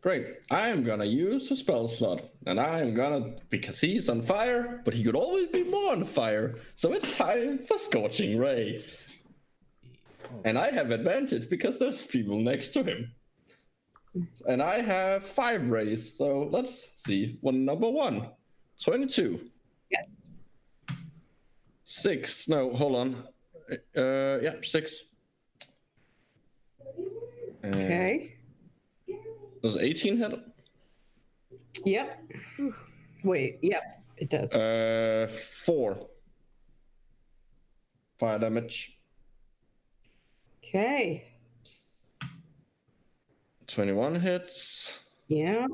Great. I am gonna use a spell slot, and I am gonna, because he's on fire, but he could always be more on fire. So it's time for Scorching Ray. And I have advantage because there's people next to him. And I have 5 rays. So let's see. Number 1, 22. Yes. 6. No, hold on. 6. Okay. Does 18 hit? Yep. Wait, yep. It does. 4 fire damage. Okay. 21 hits. Yeah.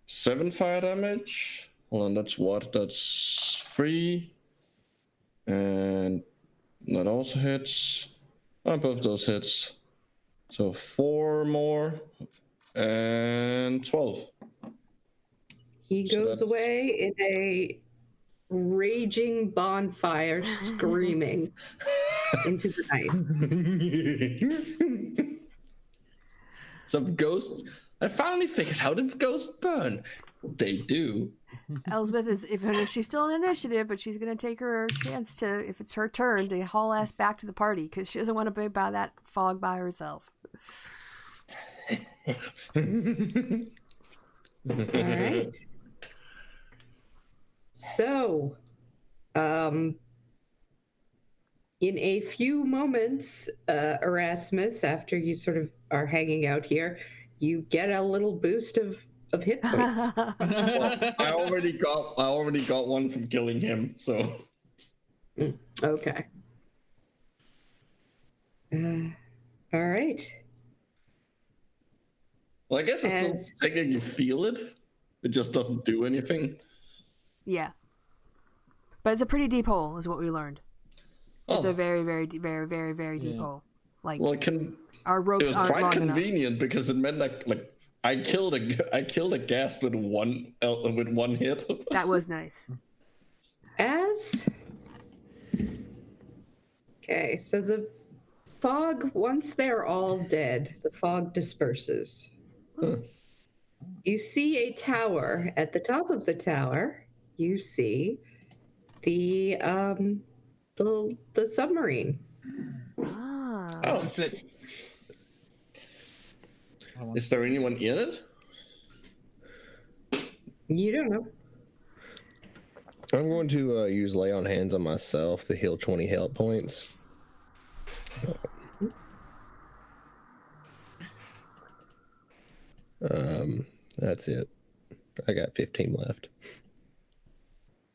7 fire damage. Hold on, that's what? That's 3. And that also hits. Oh, both those hits. So 4 more. And 12. He So goes that's- away in a raging bonfire, screaming into the night. Some ghosts. I finally figured out if ghosts burn. They do. Elsbeth is, if she's still in initiative, but she's going to take her chance to, if it's her turn, to haul ass back to the party because she doesn't want to be by that fog by herself. All right. So, in a few moments, Erasmus, after you sort of are hanging out here, you get a little boost of hit points. Well, I already got one from killing him, so. Okay. All right. Well, I guess it's As- still technically feel it. It just doesn't do anything. Yeah. But it's a pretty deep hole, is what we learned. It's a very, very, very, very, very deep hole. Like, Well, our it ropes was aren't quite long enough. convenient because it meant that like I killed a ghast with one hit. That was nice. Okay, so the fog, once they're all dead, the fog disperses. You see a tower. At the top of the tower, you see the submarine. Ah. Oh, That's it. is there anyone in it? You don't know. I'm going to use lay on hands on myself to heal 20 health points. That's it. I got 15 left.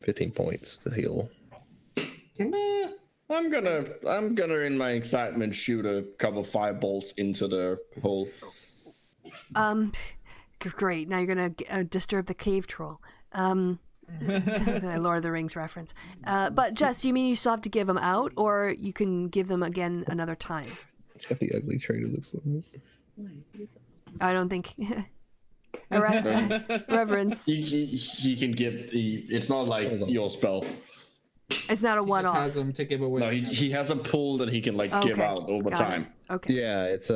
15 points to heal. I'm gonna in my excitement shoot a couple firebolts into the hole. Great. Now you're gonna disturb the cave troll. Lord of the Rings reference. But Jess, do you mean you still have to give them out, or you can give them again another time? It's got the ugly trait, it looks like. I don't think. Reverence. He can give. It's not like your spell. It's not a He just one-off. has them to give away. No, he has a pool that he can like give Okay, out over got it. time. Okay. Yeah, it's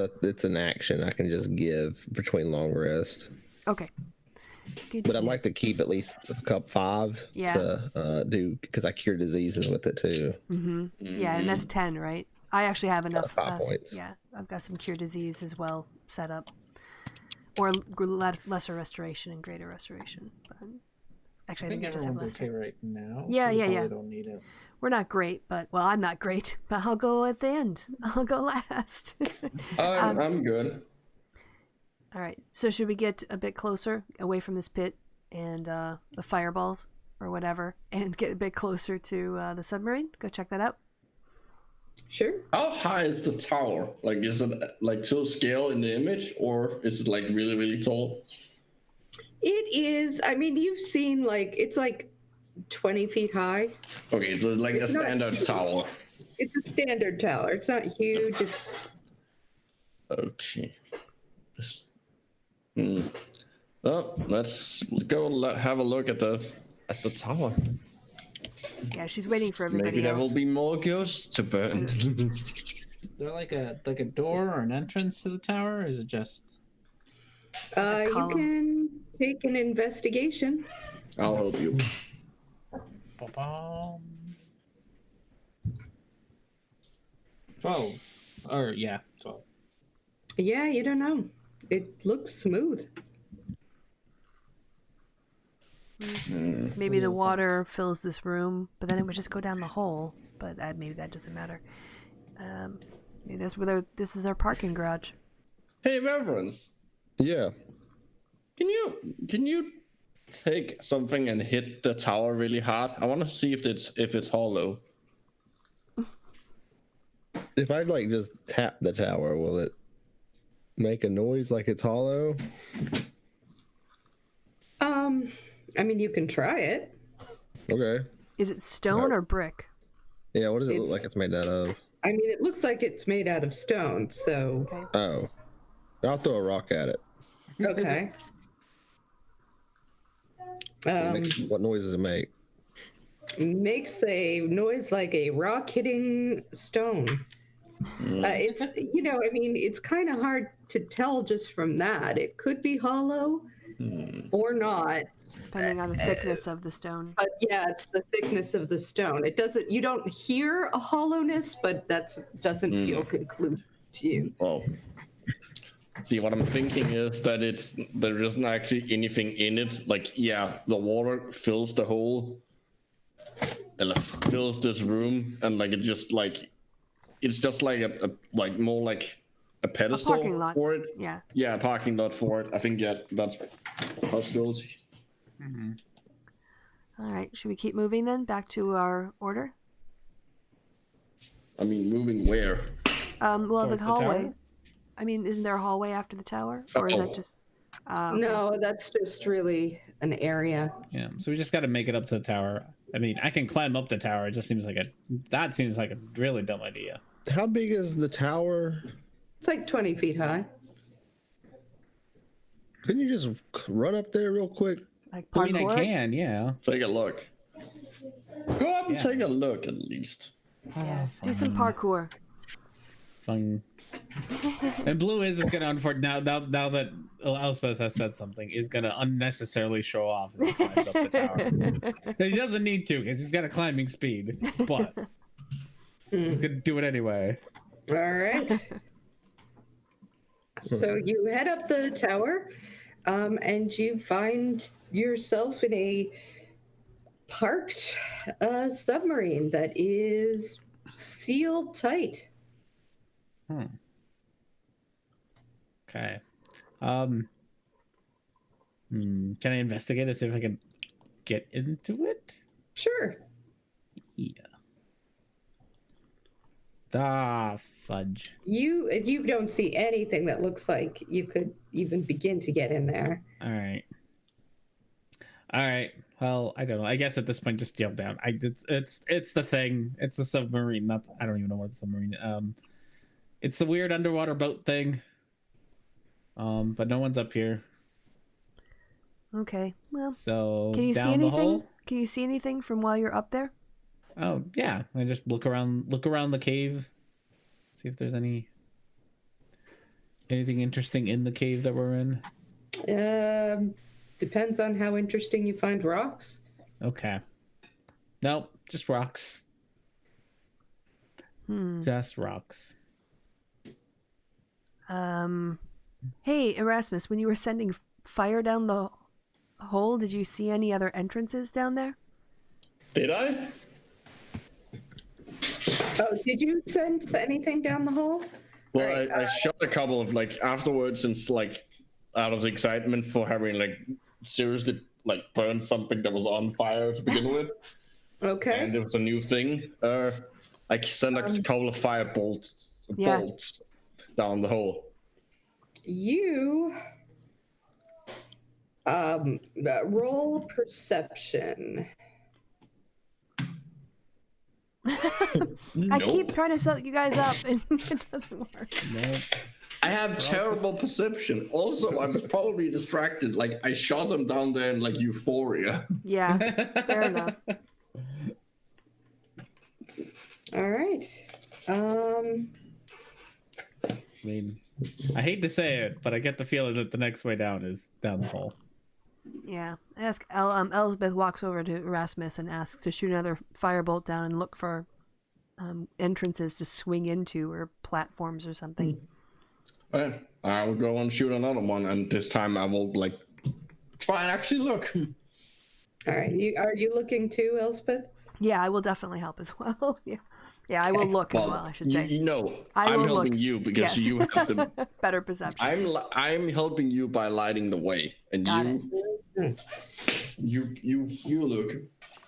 an action I can just give between long rests. Okay. Good But to I'd know. like to keep at least a cup 5 Yeah. to do, because I cure diseases with it too. Yeah, and that's 10, right? I actually have enough. 5 points. Yeah, I've got some cure disease as well set up, or lesser restoration and greater restoration. But actually, I think I just have everyone's lesser. okay right now. Yeah, so we yeah, probably yeah. Don't need it. We're not great, but well, I'm not great, but I'll go at the end. I'll go last. I'm good. All right. So should we get a bit closer away from this pit and the fireballs or whatever, and get a bit closer to the submarine? Go check that out. Sure. How high is the tower? Like, is it like to scale in the image, or is it like really, really tall? It is. I mean, you've seen it's like 20 feet high. Okay, so like It's a not standard huge. tower. It's a standard tower. It's not huge. It's Okay. Well, let's go have a look at the tower. Yeah, she's waiting for everybody Maybe there else. will be more ghosts to burn. Is there like a door or an entrance to the tower? Or is it just? you column. can take an investigation. I'll help you. Ba-bum. 12. Or yeah, 12. Yeah, you don't know. It looks smooth. Maybe the water fills this room, but then it would just go down the hole. But maybe that doesn't matter. Maybe that's where this is their parking garage. Hey, Reverence, Yeah. can you take something and hit the tower really hard? I want to see if it's hollow. If I like just tap the tower, will it make a noise like it's hollow? I mean, you can try it. Okay. Is it stone or brick? Yeah, what does it look like it's made out of? I mean, it looks like it's made out of stone, so. Okay. Oh. I'll throw a rock at it. Okay. What noise does it make? Makes a noise like a rock hitting stone. It's, I mean, it's kind of hard to tell just from that. It could be hollow or not. Depending on the thickness of the stone. But yeah, it's the thickness of the stone. You don't hear a hollowness, but that doesn't feel conclusive to you. Oh. See, what I'm thinking is that there isn't actually anything in it. Like, yeah, the water fills the hole and fills this room, and like it's just like a more like a pedestal parking lot. for it. Yeah. Yeah, a parking lot for it. I think that's possibility. All right. Should we keep moving then? Back to our order? I mean, moving where? Well, Towards the the hallway. tower? I mean, isn't there a hallway after the tower? Or is Oh. that just... okay. No, that's just really an area. Yeah, so we just got to make it up to the tower. I mean, I can climb up the tower. It just seems like a really dumb idea. How big is the tower? It's like 20 feet high. Couldn't you just run up there real quick? Like I mean, parkour? I can, yeah. Take a look. Go up and Yeah. take a look at least. Yeah. Do some parkour. Fun. And Blue is gonna now that Elspeth has said something, is gonna unnecessarily show off as he climbs up the tower. And he doesn't need to because he's got a climbing speed, but he's gonna do it anyway. All right. So you head up the tower, and you find yourself in a parked submarine that is sealed tight. Okay. Can I investigate it, see if I can get into it? Sure. Yeah. Ah, fudge. You don't see anything that looks like you could even begin to get in there. All right. Well, I don't know. I guess at this point, just jump down. It's the thing. It's a submarine. I don't even know what the submarine. It's the weird underwater boat thing. But no one's up here. Okay. Well, So can you see down the anything? hole. Can you see anything from while you're up there? Oh yeah, I just look around the cave, see if there's anything interesting in the cave that we're in. Depends on how interesting you find rocks. Okay. Nope, just rocks. Just rocks. Hey, Erasmus, when you were sending fire down the hole, did you see any other entrances down there? Did I? Oh, did you send anything down the hole? Well, Right, I shot a couple of afterwards, since out of the excitement for having seriously burned something that was on fire to begin with, Okay. and it was a new thing. I sent a couple of fire bolts down the hole. You roll perception. I keep trying to set you guys up, and it doesn't work. Nope. I have terrible perception. Also, I was probably distracted. I shot them down there in euphoria. Yeah, fair enough. All right. I mean, I hate to say it, but I get the feeling that the next way down is down the hole. Yeah. Elspeth walks over to Erasmus and asks to shoot another firebolt down and look for entrances to swing into or platforms or something. Alright, I will go and shoot another one, and this time I will try and actually look. All right. Are you looking too, Elspeth? Yeah, I will definitely help as well. Yeah. Yeah, I will look as well, I should say. You know, I I'm will helping look. you because Yes. you have the. Better perception. I'm helping you by lighting the way, and Got you look.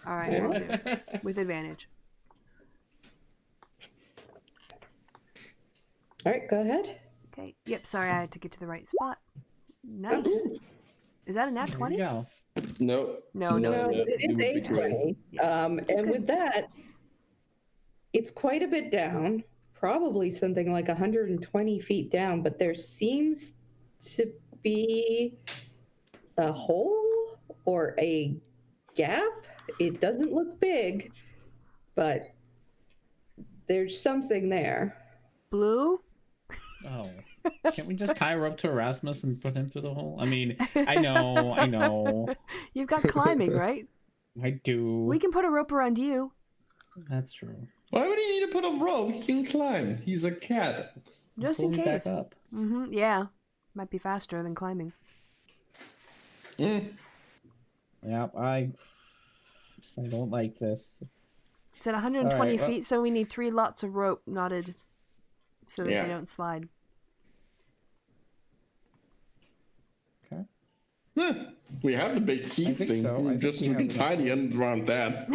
All right, will do. With advantage. All right, go ahead. Okay. Yep, sorry, I had to get to the right spot. Nice. Is that a nat 20? There No. No, No, it's it is would be a great. 20. Yeah, And good. with that, it's quite a bit down, probably something like 120 feet down, but there seems to be a hole or a gap. It doesn't look big, but there's something there. Blue? Oh. Can't we just tie her up to Erasmus and put him through the hole? I mean, I know. You've got climbing, right? I do. We can put a rope around you. That's true. Why would he need to put a rope? He can climb. He's a cat. Just Pull in me case. back up. Yeah. Might be faster than climbing. Mm. Yeah, I don't like this. It's at 120 All right, well- feet, so we need 3 lots of rope knotted so that Yeah. they don't slide. Okay. We have the big teeth think thing. so. I think Just we we have can tie the end around that.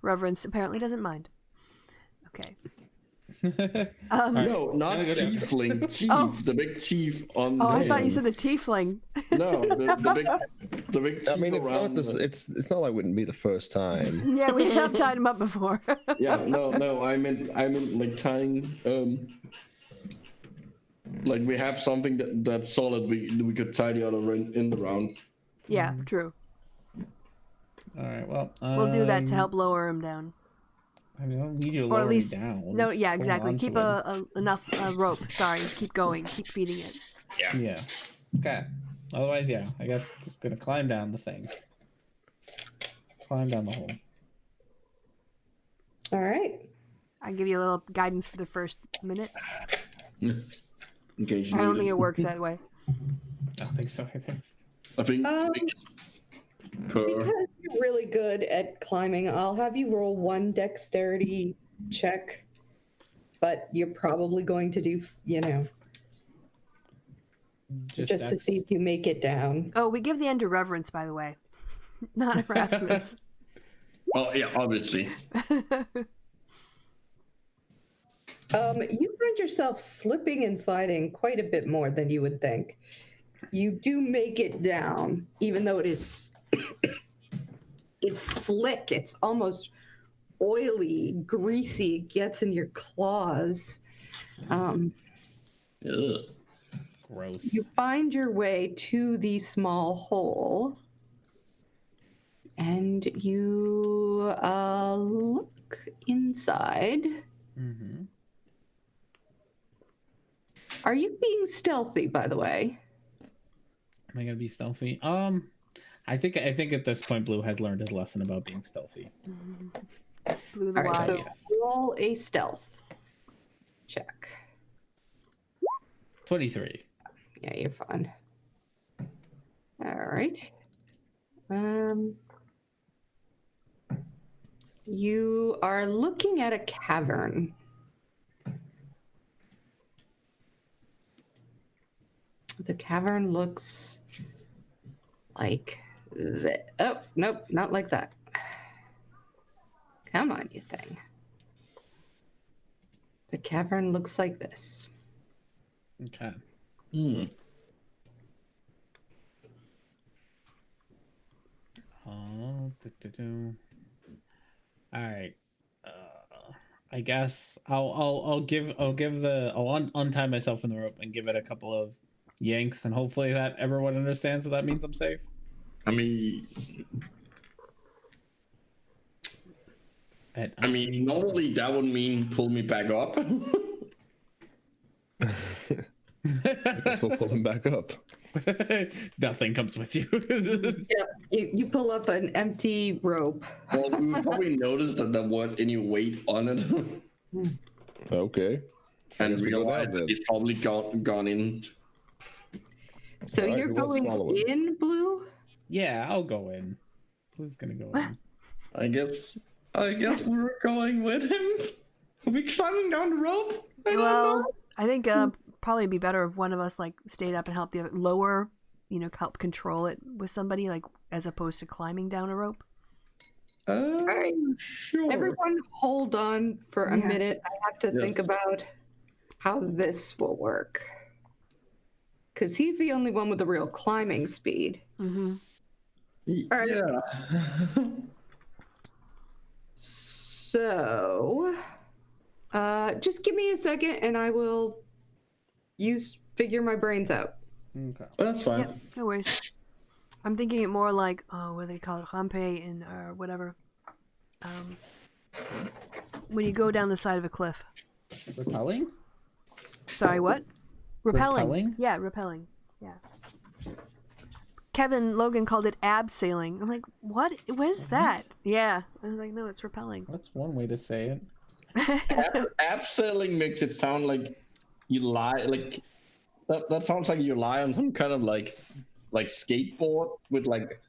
Reverence apparently doesn't mind. Okay. No, not Go down. tiefling. Teeth. Oh. The big teeth on. Oh, I the thought you said the tiefling. No, the big teeth I mean, it's not around. this. It's not like it wouldn't be the first time. Yeah, we have tied him up before. Yeah, no. I meant like tying. Like we have something that's solid. We could tie the other end around. Yeah, true. All right, well, We'll do that to help lower him down. I mean, I don't need you to Or lower at least, me down. no, Just yeah, hold exactly. on Keep to it. enough rope. Sorry, keep going. Keep feeding it. Yeah. Okay. Otherwise, yeah, I guess just gonna climb down the thing. Climb down the hole. All right. I'll give you a little guidance for the first minute. In case you I don't need think it works that way. I don't think so either. I think. Because you're really good at climbing, I'll have you roll 1 dexterity check, but you're probably going to do, just to see if you make it down. Oh, we give the end to Reverence, by the way. Not Erasmus. Oh yeah, obviously. You find yourself slipping and sliding quite a bit more than you would think. You do make it down, even though it is it's slick. It's almost oily, greasy. It gets in your claws. Ugh. Gross. You find your way to the small hole, and you look inside. Mm-hmm. Are you being stealthy, by the way? Am I gonna be stealthy? I think at this point Blue has learned his lesson about being stealthy. Blue the All right, wise. so roll a stealth check. 23. Yeah, you're fine. All right. You are looking at a cavern. The cavern looks like that. Oh, nope, not like that. Come on, you thing. The cavern looks like this. Okay. Hmm. Oh, all right. I guess I'll untie myself in the rope and give it a couple of yanks, and hopefully that everyone understands that means I'm safe. I mean, normally that would mean pull me back up. I guess we'll pull him back up. Nothing comes with you. Yeah, you pull up an empty rope. Well, we would probably notice that there weren't any weight on it, Okay. and guess we go realize down that then. it's probably gone in. So All right, you're who wants to going follow it? in, Blue? Yeah, I'll go in. Who's gonna go in? I guess we're going with him. Are we climbing down the rope? I don't know. I think probably be better if one of us like stayed up and helped the other lower, help control it with somebody, like as opposed to climbing down a rope. Alright. Sure. Everyone hold on for a minute. I have to think about how this will work. Because he's the only one with the real climbing speed. Mm-hmm. All right. Yeah. So, just give me a second and I will figure my brains out. Okay. Well, that's fine. Yep, no worries. I'm thinking it more like, what do they call it? Rampe in, or whatever. When you go down the side of a cliff. Repelling? Sorry, what? Repelling. Repelling? Yeah, repelling. Yeah. Kevin Logan called it abseiling. I'm like, what? What is that? Yeah. I was like, no, it's repelling. That's one way to say it. Abseiling makes it sound like you lie, like that sounds like you lie on some kind of like skateboard with like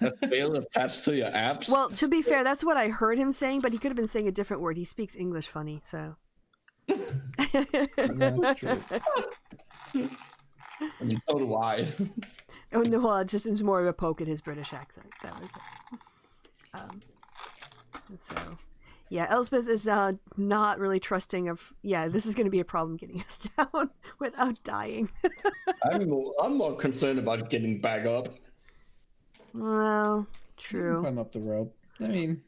a sail attached to your abs. Well, to be fair, that's what I heard him saying, but he could have been saying a different word. He speaks English funny, so. That's true. I mean, so do I. Oh no, well, it was more of a poke at his British accent. That was it. So, yeah, Elspeth is not really trusting of. Yeah, this is going to be a problem getting us down without dying. I'm more concerned about getting back up. Well, You true. can climb up the rope. I mean,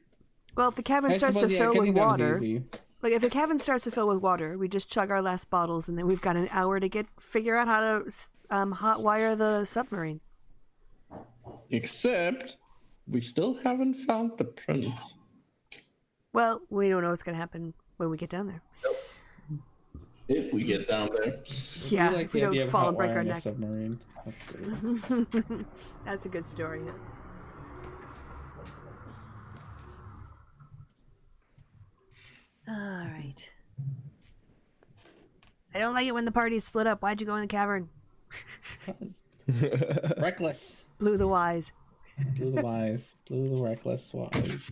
Well, if the cavern I starts to suppose, yeah, fill with getting down is water, easy. like if the cavern starts to fill with water, we just chug our last bottles, and then we've got an hour to figure out how to hotwire the submarine. Except we still haven't found the prince. Well, we don't know what's going to happen when we get down there. If we get down there. Yeah, I like if we the don't idea of fall and break hotwiring our a neck. Submarine. That's great. That's a good story. Yeah. All right. I don't like it when the party's split up. Why'd you go in the cavern? Reckless. Blew the wise. Blew the wise. Blew the reckless wise.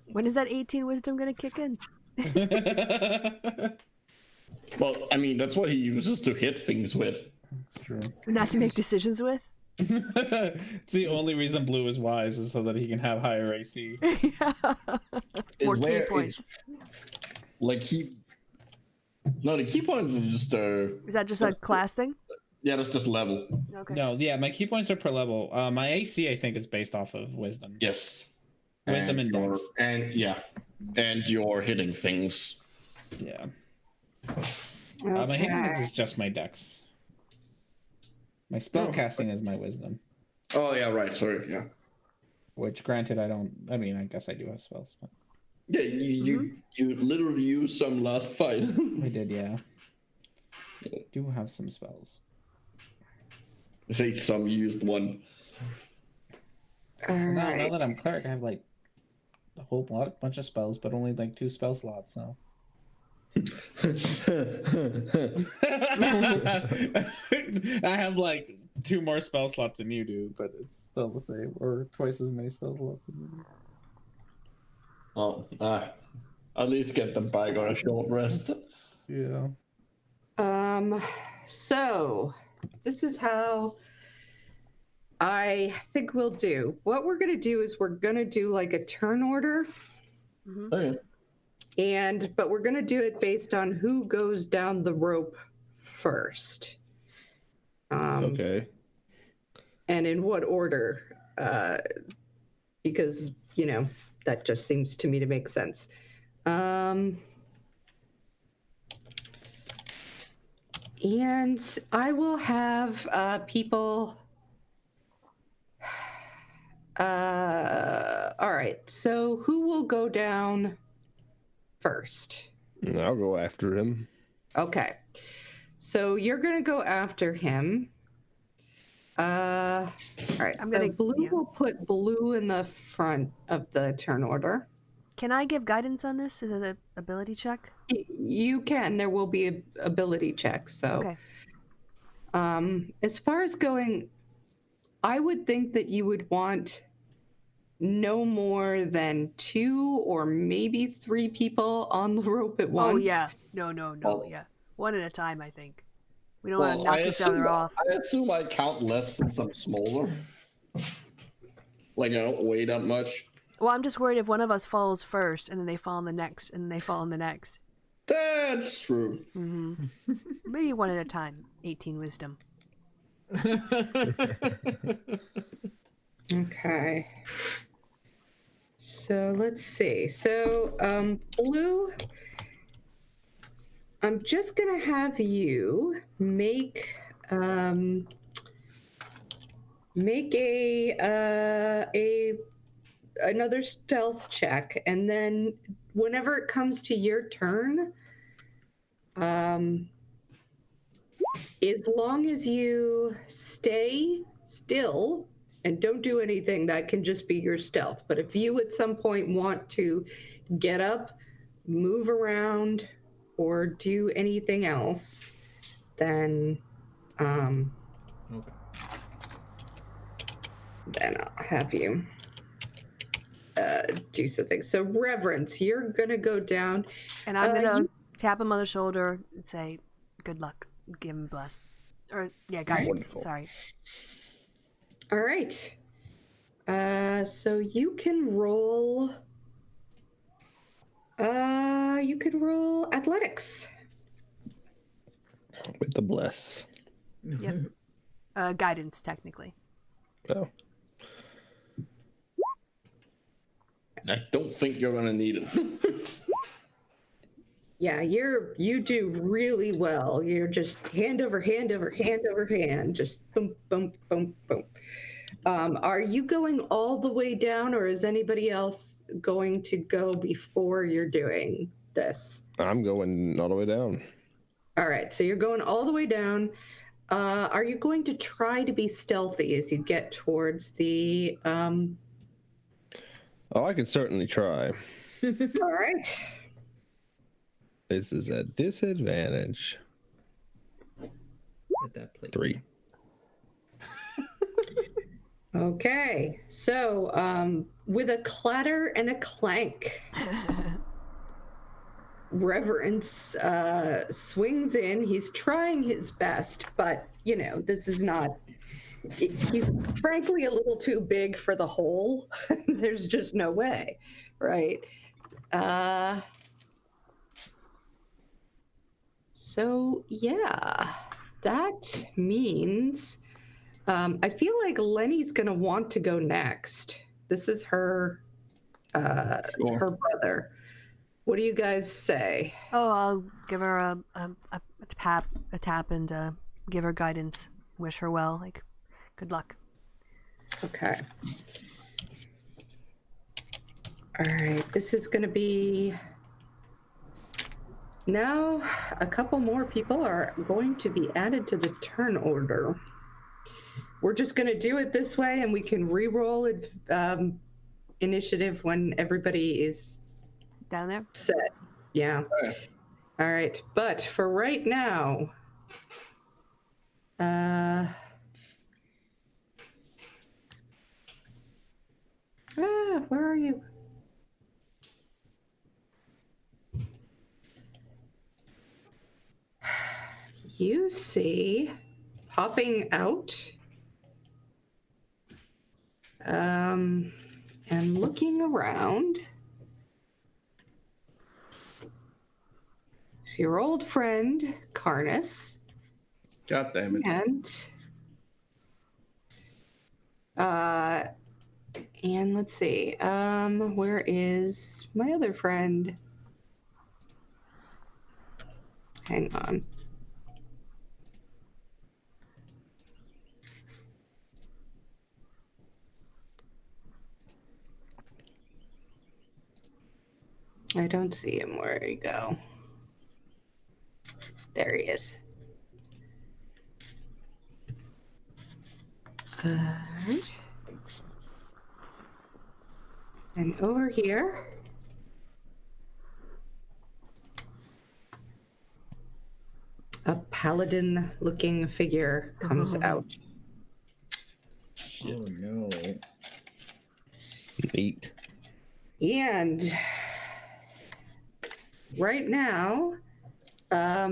When is that 18 wisdom going to kick in? Well, I mean, that's what he uses to hit things with. That's true. Not to make decisions with? It's the only reason Blue is wise is so that he can have higher AC. More key points. Like No, the key points is just Is that just a class thing? Yeah, that's just level. Okay. No, yeah, my key points are per level. My AC, I think, is based off of wisdom. Yes. Wisdom and dex. And you're hitting things. Yeah. My hitting is just my dex. My spell casting is my wisdom. Oh yeah, right. Sorry. Yeah. Which, granted, I mean, I guess I do have spells. But... Yeah, you literally used some last fight. I did, yeah. I do have some spells. I say some, you used one. Now that I'm cleric, I have like a whole bunch of spells, but only like 2 spell slots, so. I have like 2 more spell slots than you do, but it's still the same, or twice as many spell slots than you do. Oh, at least get them back on a short rest. Yeah. So this is how I think we'll do. What we're gonna do is we're gonna do like a turn order. Mm-hmm. Okay. But we're gonna do it based on who goes down the rope first. Okay. And in what order? Because that just seems to me to make sense. And I will have people. All right. So who will go down first? I'll go after him. Okay. So you're gonna go after him. All right. Blue will put Blue in the front of the turn order. Can I give guidance on this? Is it an ability check? You can. There will be an ability check. So, okay. As far as going, I would think that you would want no more than 2 or maybe 3 people on the rope at once. Oh yeah, no, Well- yeah, one at a time. I think we don't want to Well, knock each other off. I assume I count less since I'm smaller. Like I don't weigh that much. Well, I'm just worried if one of us falls first, and then they fall in the next, and then they fall in the next. That's true. Maybe one at a time. 18 wisdom. Okay. So let's see. So, Blue, I'm just gonna have you make another stealth check, and then whenever it comes to your turn, as long as you stay still and don't do anything, that can just be your stealth. But if you at some point want to get up, move around, or do anything else, then Okay. then I'll have you do something. So Reverence, you're gonna go down. And I'm gonna tap him on the shoulder and say, "Good luck. Give him bless." Or yeah, guidance. Wonderful. Sorry. All right. So you can roll. You can roll athletics. With the bless. Yep. Guidance, technically. Oh. I don't think you're gonna need it. Yeah, you do really well. You're just hand over hand over hand over hand, just boom, boom, boom, boom. Are you going all the way down, or is anybody else going to go before you're doing this? I'm going all the way down. All right, so you're going all the way down. Are you going to try to be stealthy as you get towards the? Oh, I could certainly try. All right. This is a disadvantage. At that plate. 3. Okay, so with a clatter and a clank, Reverence swings in. He's trying his best, but you know, this is not. He's frankly a little too big for the hole. There's just no way, right? So yeah, that means I feel like Lenny's gonna want to go next. This is her her brother. What do you guys say? Oh, I'll give her a tap, and give her guidance. Wish her well. Like, good luck. Okay. All right, this is gonna be. Now, a couple more people are going to be added to the turn order. We're just going to do it this way, and we can re-roll it, initiative when everybody is Down there? set. Yeah. Okay. All right. But for right now, where are you? You see, popping out, and looking around, is your old friend, Carnus, God damn it. and let's see, where is my other friend? Hang on. I don't see him. Where'd he go? There he is. Alright. And over here. A paladin-looking figure comes out. Oh no. Neat. And right now, not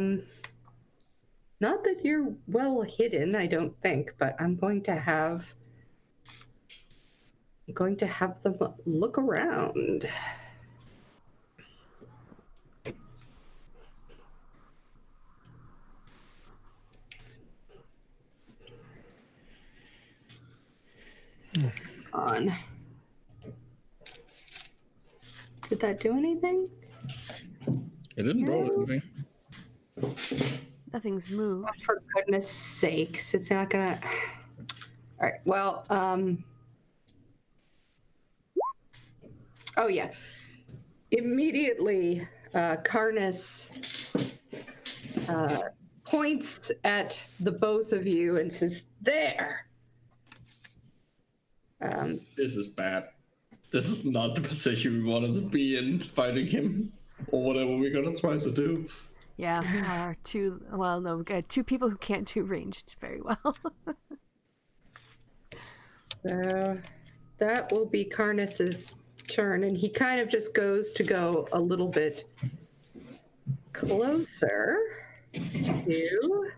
that you're well hidden, I don't think, but I'm going to have them look around. On. Did that do anything? It didn't roll anything. Nothing's moved. Oh, for goodness sakes, it's not gonna. All right. Well, oh yeah. Immediately, Karnas points at the both of you and says, "There." This is bad. This is not the position we wanted to be in, fighting him, or whatever we're gonna try to do. Yeah, our we've got two people who can't do ranged very well. So that will be Karnas's turn, and he kind of just goes to go a little bit closer to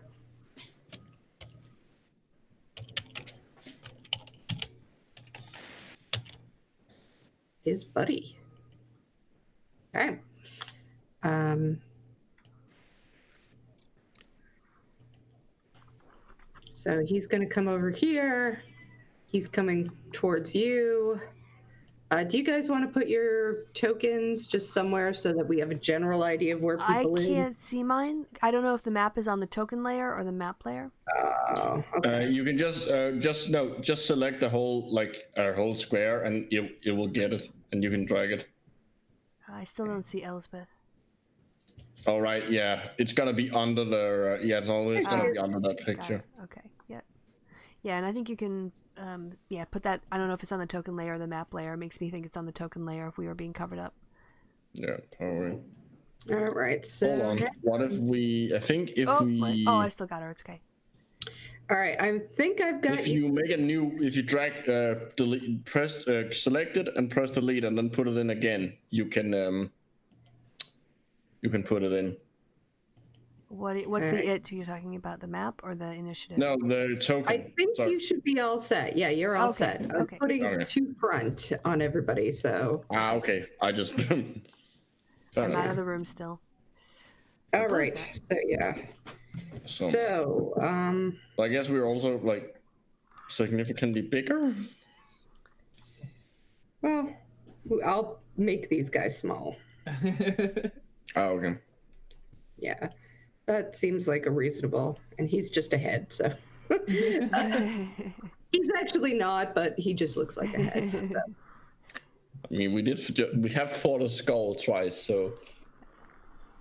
his buddy. Okay. So he's going to come over here. He's coming towards you. Do you guys want to put your tokens just somewhere so that we have a general idea of where people I live? can't see mine. I don't know if the map is on the token layer or the map layer. Oh, okay. You can just select the whole whole square, and it will get it, and you can drag it. I still don't see Elspeth. All right, yeah, it's gonna be under the it's always gonna be under that Got picture. it. Okay. Yeah. Yeah, and I think you can put that. I don't know if it's on the token layer or the map layer. It makes me think it's on the token layer if we were being covered up. Yeah, probably. All right. So Hold on. What if we? I think if we. I still got her. It's okay. all right. I think I've got If you make a new, if you drag, delete, press, select it and press delete, and then put it in again, you can put it in. What's the it you're talking about? The map or the initiative? No, the token. I think you should be all set. Yeah, you're all Okay, set. I'm okay. putting Okay. two front on everybody. So Okay. I just. I'm out of the room still. all What was right. that? So yeah. So I guess we're also significantly bigger. well, I'll make these guys small. Oh, okay. Yeah, that seems like a reasonable. And he's just ahead, so he's actually not, but he just looks like a head. So. I mean, we have fought a skull twice, so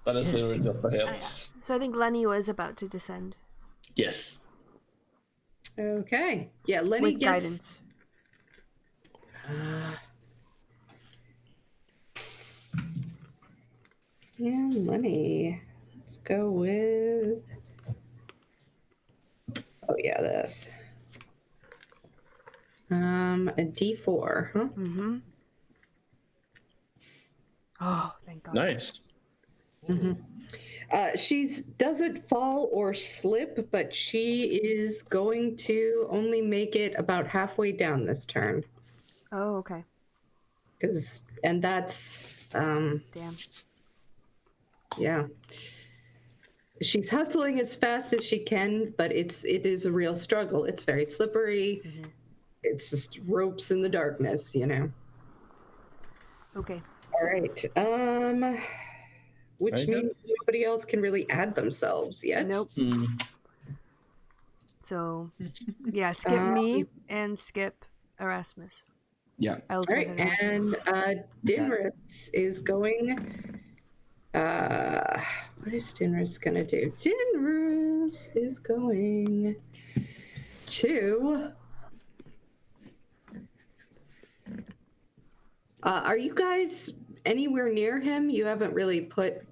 that is literally just a head. So I think Lenny was about to descend Yes. Okay. Yeah, Lenny with gets guidance. Yeah, Lenny. Let's go with. Oh yeah, this. A D4, huh? Mm-hmm. Oh, thank God. Nice. She doesn't fall or slip, but she is going to only make it about halfway down this turn. Oh, okay. And that's Damn. yeah. She's hustling as fast as she can, but it is a real struggle. It's very slippery. Mm-hmm. It's just ropes in the darkness, you know. Okay. All right. Which means nobody else can really add themselves yet. Nope. Hmm. So, yeah, skip me and skip Erasmus. Yeah. All right, and Dinris is going. What is Dinris gonna do? Dinris is going to. Are you guys anywhere near him? You haven't really put.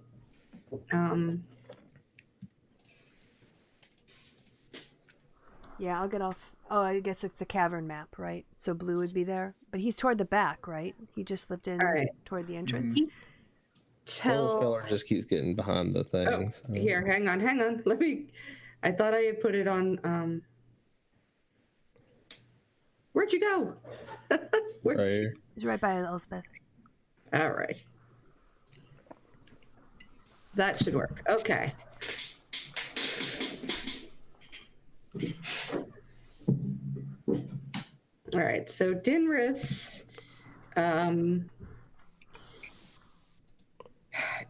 Yeah, I'll get off Oh, I guess it's the cavern map, right? So Blue would be there, but he's toward the back, right? He just slipped in All right. toward the entrance. Mhm. Little filler just keeps getting behind the thing. Oh, here, hang on. Let me. I thought I had put it on. Where'd you go? Right here. He's right by Elspeth. All right. That should work. Okay. All right. So Dinris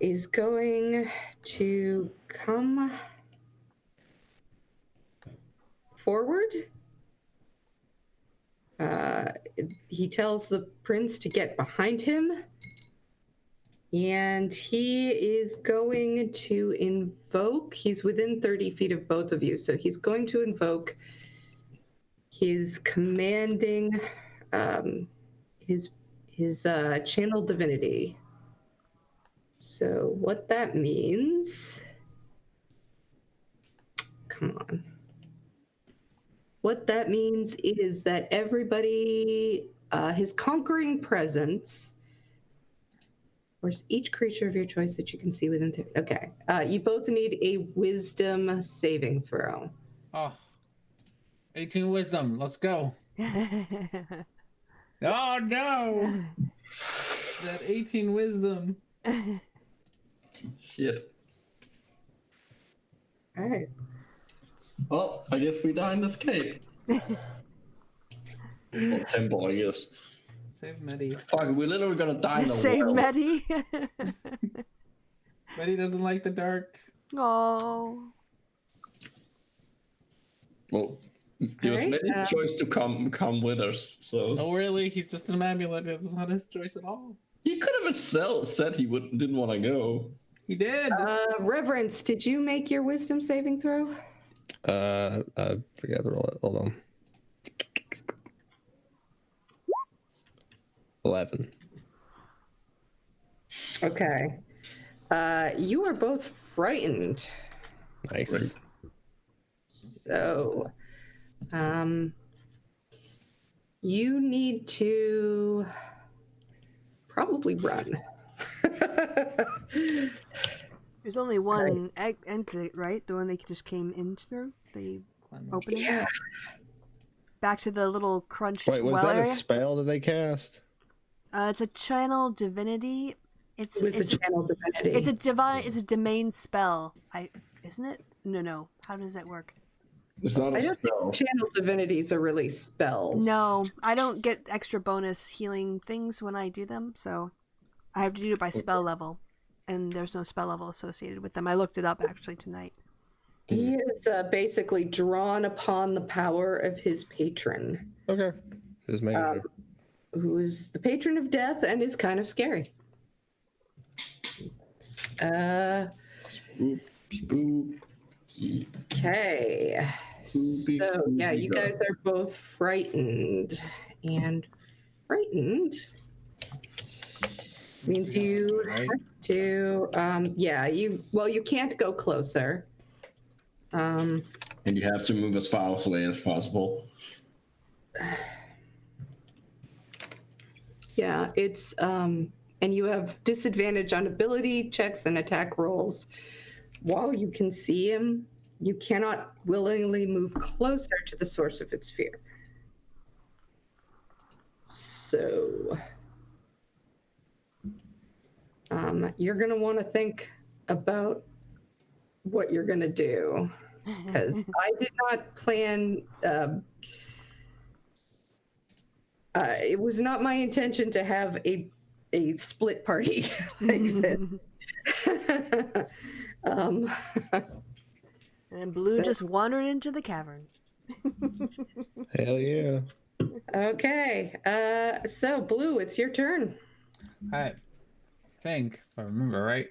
is going to come forward. He tells the prince to get behind him, and he is going to invoke. He's within 30 feet of both of you, so he's going to invoke his commanding, his channel divinity. So what that means, come on. What that means is that everybody, his conquering presence, or each creature of your choice that you can see within. Okay, you both need a wisdom saving throw. Oh, 18 wisdom. Let's go. Oh no! That 18 wisdom. Shit. All right. Well, I guess we die in this cave. Or temple, I guess. Save Medi. Fuck, we're literally gonna die in the Save world. Medi. Medi doesn't like the dark. Oh. Well, it was Alright, Medi's choice to come with us, so... Oh really? He's just an amulet. It's not his choice at all. He could have said he didn't want to go. He did. Reverence, did you make your wisdom saving throw? I forgot to roll it. Hold on. 11. Okay. You are both frightened. Nice. Right. So, you need to probably run. There's only one exit, right? The one they just came in through? The opening? Yeah. Back to the little crunched Wait, was well that area? a spell that they cast? It's a channel divinity. It's With the channel divinity. it's a domain spell. Isn't it? No. How does that work? It's not I a don't spell. think channel divinities are really spells. No, I don't get extra bonus healing things when I do them, so I have to do it by spell level, and there's no spell level associated with them. I looked it up actually tonight. He is basically drawn upon the power of his patron, Okay. Just making sure. who is the patron of death and is kind of scary. Spook. Okay. So, yeah, you guys are both frightened. And frightened means you have to, you can't go closer. And you have to move as far away as possible. Yeah, it's, and you have disadvantage on ability checks and attack rolls. While you can see him, you cannot willingly move closer to the source of its fear. So, you're going to want to think about what you're going to do, because I did not plan. It was not my intention to have a split party like this. And Blue just wandered into the cavern. Hell yeah. Okay, so Blue, it's your turn. I think, if I remember right,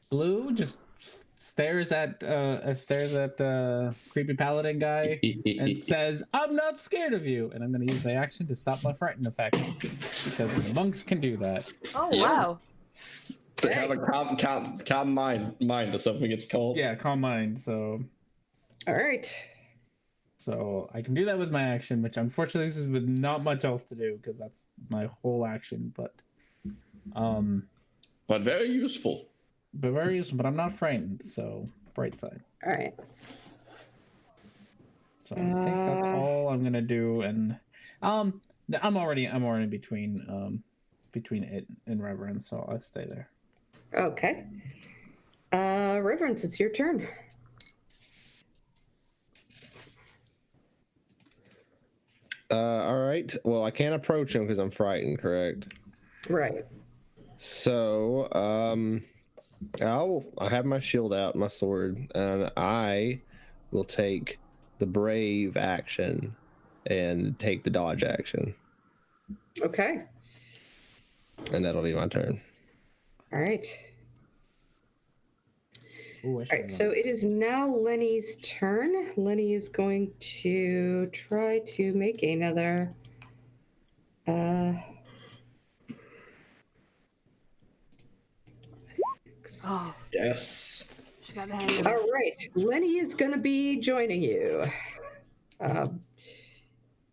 Blue just stares at creepy paladin guy and says, "I'm not scared of you," and I'm going to use the action to stop my frighten effect because the monks can do that. Oh, Yeah. wow. They have a calm mind or something it's called. Yeah, calm mind. So All right. So I can do that with my action, which unfortunately this is with not much else to do because that's my whole action. But very useful. But I'm not frightened, so bright side. All right. So I think that's all I'm gonna do, and I'm already between it and Reverence, so I'll stay there. Okay. Reverence, it's your turn. All right. Well, I can't approach him because I'm frightened, correct? Right. So, I have my shield out, my sword, and I will take the brave action and take the dodge action, Okay. and that'll be my turn. All right. Ooh, All right, so it is now Lenny's turn. Lenny is going to try to make another. Oh, Yes. she got the hang of it. All right, Lenny is going to be joining you.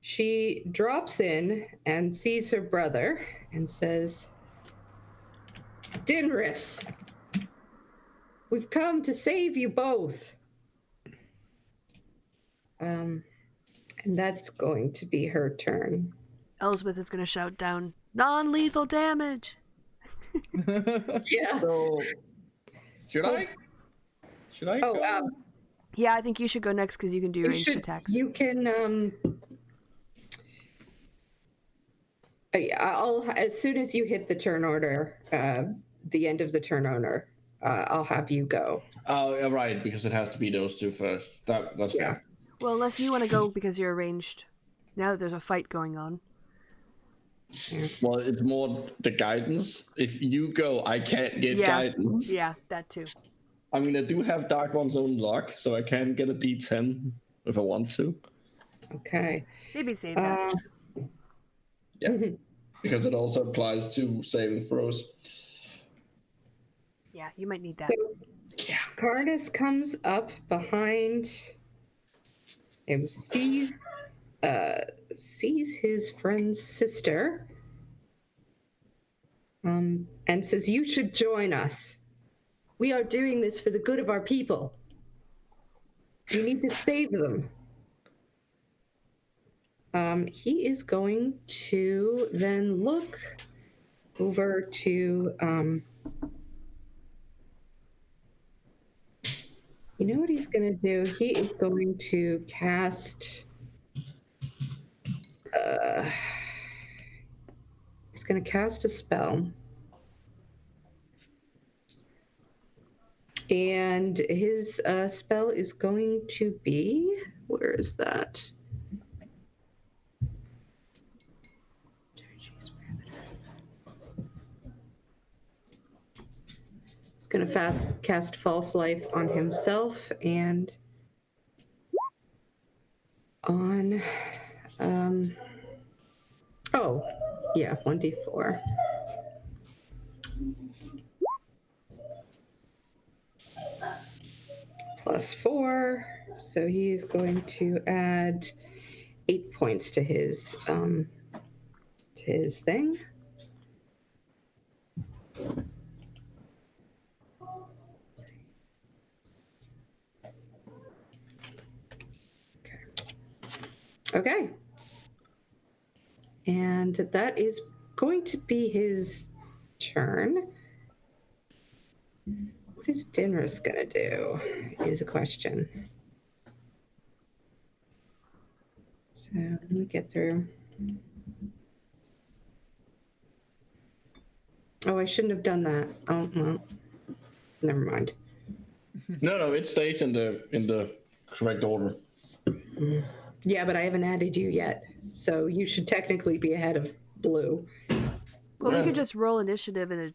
She drops in and sees her brother and says, Dinris, we've come to save you both. And that's going to be her turn. Elsbeth is going to shout down, non-lethal damage. Yeah. So, should I? Oh, go? Yeah, I think you should go next because you can do ranged attacks. You can, I'll, as soon as you hit the turn order, the end of the turn order, I'll have you go. Oh, yeah, right, because it has to be those two first. That's fair. Well, unless you want to go because you're arranged. Now that there's a fight going on. Well, it's more the guidance. If you go, I can't get guidance. Yeah, that too. I mean, I do have Dark One's own luck, so I can get a D10 if I want to. Okay. Maybe save that. Yeah, because it also applies to saving throws. Yeah, you might need that. Yeah. Cardus comes up behind him, sees his friend's sister, and says, "You should join us. We are doing this for the good of our people. We need to save them." He is going to then look over to, you know what he's going to do? He is going to cast, he's going to cast a spell. And his spell is going to be, where is that? He's going to cast False Life on himself and on, 1d4. +4, so he's going to add 8 points to his thing. Okay. And that is going to be his turn. What is Dinris gonna do is a question. So let me get through. Oh, I shouldn't have done that. Oh, well, never mind. No, it stays in the correct order. Yeah, but I haven't added you yet, so you should technically be ahead of Blue. Well, we could just roll initiative and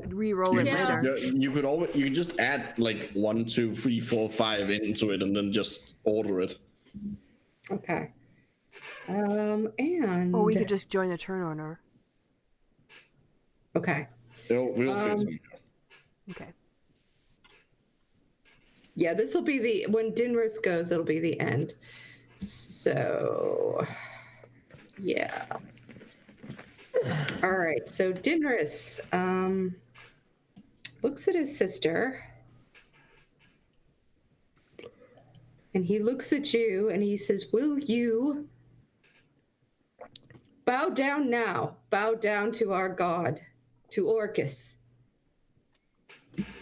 re-roll it later. You could just add like 1, 2, 3, 4, 5 into it and then just order it. Okay. And. Or we could just join the turn order. Okay. We'll fix it. Okay. Yeah, this will be when Dinris goes, it'll be the end. So, yeah. All right, so Dinris looks at his sister. And he looks at you and he says, will you bow down now? Bow down to our god, to Orcus.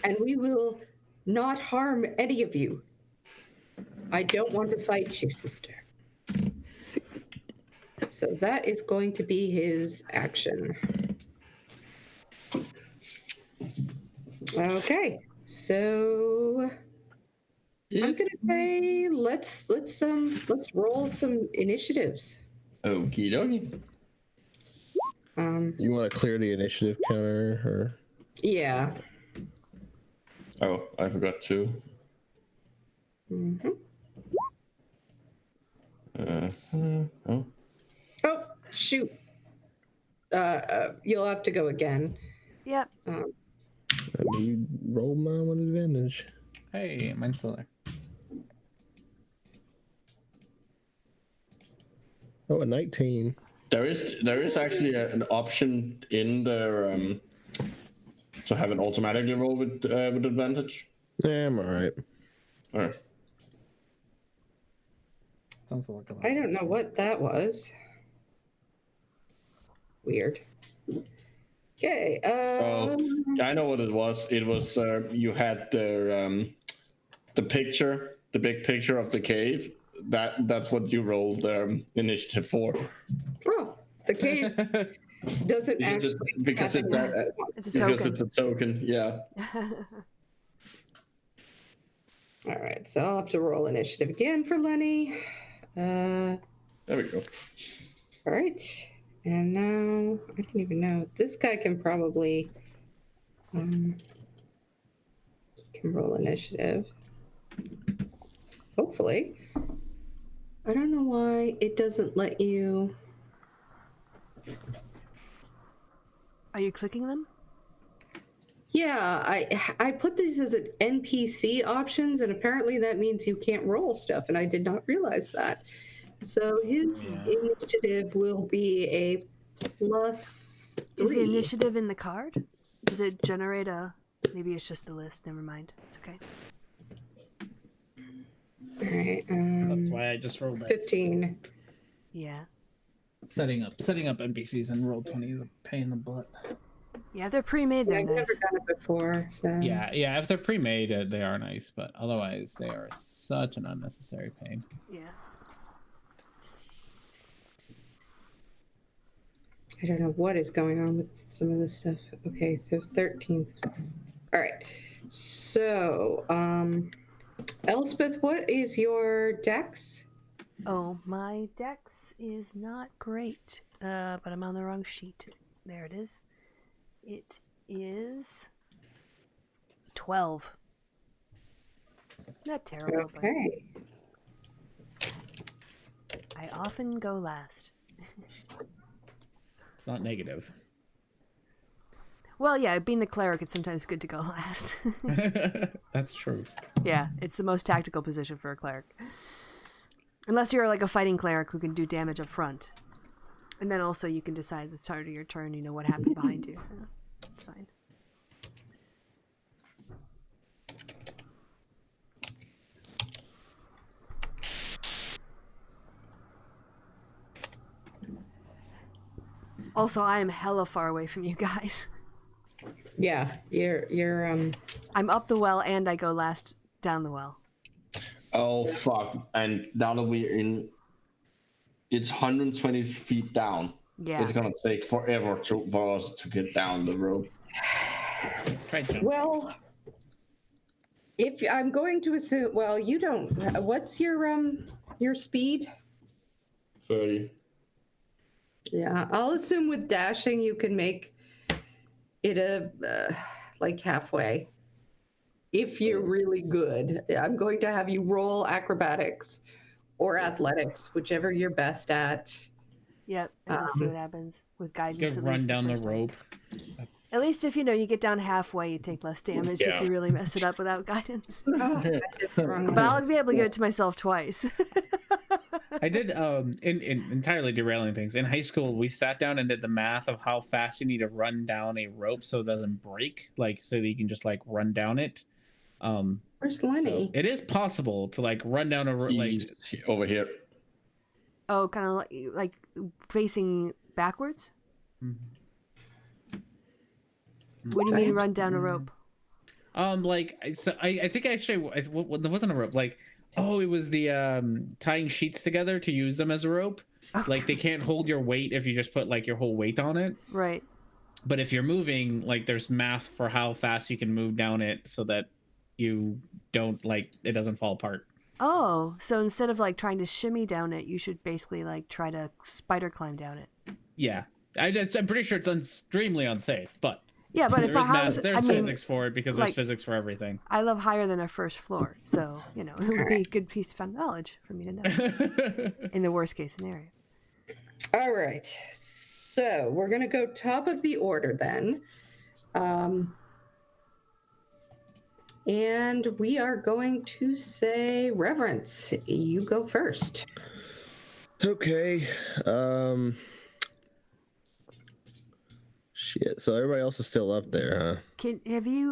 And we will not harm any of you. I don't want to fight you, sister. So that is going to be his action. Okay, so I'm gonna say let's roll some initiatives. Okie dokie. You want to clear the initiative counter, or? Yeah. Oh, I forgot to. Mm-hmm. Oh. Oh, shoot. You'll have to go again. Yep. I need roll mine with advantage. Hey, mine's still there. Oh, a 19. There is actually an option in there to have an automatically roll with advantage. Yeah, I'm alright. All right. Sounds like a lot. I don't know what that was. Weird. Okay. I know what it was. It was you had the picture, the big picture of the cave. That's what you rolled initiative for. Oh, the cave doesn't Because actually it's It's a token. it's a token. Yeah. All right, so I'll have to roll initiative again for Lenny. There we go. All right, and now I don't even know. This guy can probably can roll initiative. Hopefully. I don't know why it doesn't let you. Are you clicking them? Yeah, I put these as an NPC options, and apparently that means you can't roll stuff, and I did not realize that. So his initiative will be a +3. Is the initiative in the card? Does it generate a... Maybe it's just a list. Never mind. It's okay. All right. That's why I just rolled that. 15. Yeah. Setting up NPCs and roll 20 is a pain in the butt. Yeah, they're pre-made. Yeah, They're I've nice. never done it before, so. Yeah. If they're pre-made, they are nice, but otherwise, they are such an unnecessary pain. Yeah. I don't know what is going on with some of this stuff. Okay, so 13th. All right. So, Elspeth, what is your dex? Oh, my dex is not great, but I'm on the wrong sheet. There it is. It is 12. Not terrible, Okay. but I often go last. It's not negative. Well, yeah, being the cleric, it's sometimes good to go last. That's true. Yeah, it's the most tactical position for a cleric. Unless you're like a fighting cleric who can do damage up front. And then also you can decide at the start of your turn, you know, what happened behind you. So it's fine. Also, I am hella far away from you guys. Yeah, you're I'm up the well and I go last down the well. Oh fuck! And now that we're in, it's 120 feet down. Yeah. It's gonna take forever for us to get down the road. Try jump. well. If I'm going to assume, well, you don't. What's your speed? 30. Yeah, I'll assume with dashing you can make it like halfway. If you're really good, I'm going to have you roll acrobatics or athletics, whichever you're best at. Yep, and just see what happens with guidance. Just at run least down the first time. rope. At least if you get down halfway, you take less damage if you really mess it up without guidance. Oh, I did the wrong But one. I'll be able to give it to myself twice. I did in entirely derailing things. In high school, we sat down and did the math of how fast you need to run down a rope so it doesn't break, like so that you can just like run down it. Where's So Lenny? it is possible to like run down a rope like He's over here. Oh, kind of like facing backwards? What do you mean run down a rope? I think actually there wasn't a rope. Like, oh, it was the tying sheets together to use them as a rope. Like they can't hold your weight if you just put like your whole weight on it. Right. But if you're moving, like there's math for how fast you can move down it so that you don't like it doesn't fall apart. Oh, so instead of like trying to shimmy down it, you should basically like try to spider climb down it. Yeah, I'm pretty sure it's extremely unsafe, but Yeah, but if there my is house, there's physics for it because there's like- physics for everything. I live higher than a first floor, so it would be a good piece of knowledge for me to know in the worst case scenario. All right. So we're going to go top of the order then. And we are going to say reverence. You go first. Okay. Shit. So everybody else is still up there, huh?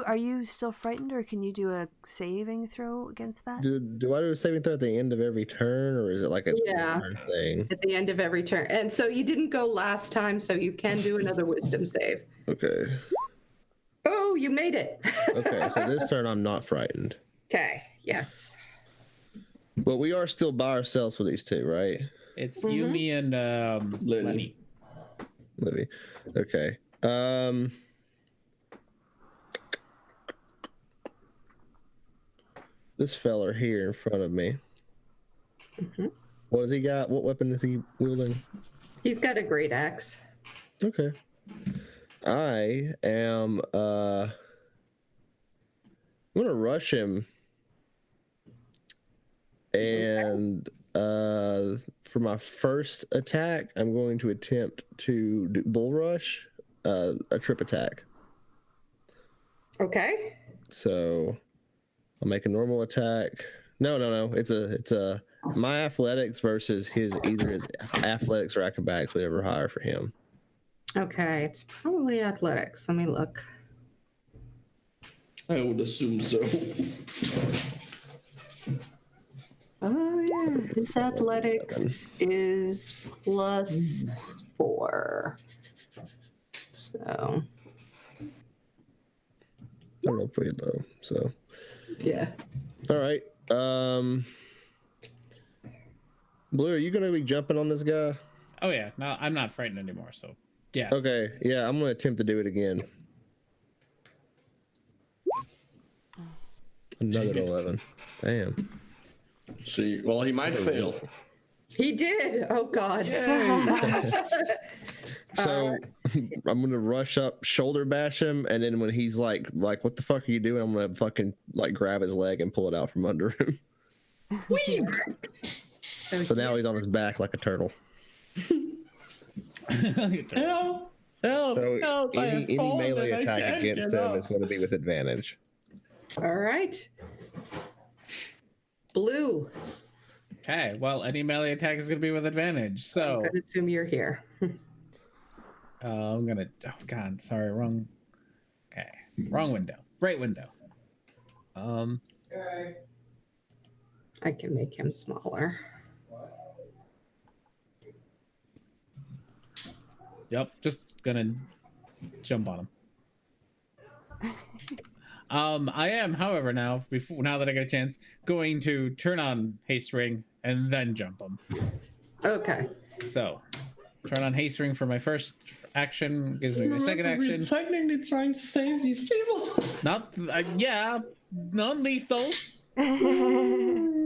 Are you still frightened, or can you do a saving throw against that? Do I do a saving throw at the end of every turn, or is it like a Yeah. turn thing? At the end of every turn. And so you didn't go last time, so you can do another wisdom save. Okay. Oh, you made it. Okay. So this turn I'm not frightened, Okay. Yes. but we are still by ourselves with these two, right? It's Yumi and Lenny. Libby. Okay. This feller here in front of me. What has he got? What weapon is he wielding? He's got a great axe. Okay. I am I'm gonna rush him. And for my first attack, I'm going to attempt to do bull rush, a trip attack. Okay. So I'll make a normal attack. No. It's a my athletics versus either his athletics or acrobatics, whatever higher for him. Okay. It's probably athletics. Let me look. I would assume so. Oh, yeah. His athletics is +4. So, I roll pretty low. So yeah. all right. Blue, are you gonna be jumping on this guy? Oh yeah, no, I'm not frightened anymore. So yeah. Okay, yeah, I'm gonna attempt to do it again. Another 11. Damn. See, well, he might fail. He did. Oh, God. So I'm gonna rush up, shoulder bash him, and then when he's like, what the fuck are you doing? I'm gonna fucking like grab his leg and pull it out from under him. So now he's on his back like a turtle. Help! So Help! I any have fallen melee and I attack can't against get him up. is going to be with advantage. All right. Blue. Okay, well, any melee attack is going to be with advantage. So I'm going to assume you're here. I'm going to. Oh, God. Sorry. Wrong. Okay. Wrong window. Right window. I can make him smaller. Yep. Just going to jump on him. I am, however, now that I get a chance, going to turn on haste ring and then jump him. Okay. So, turn on haste ring for my first action, gives me my second action. We're technically trying to save these people. Not, non-lethal.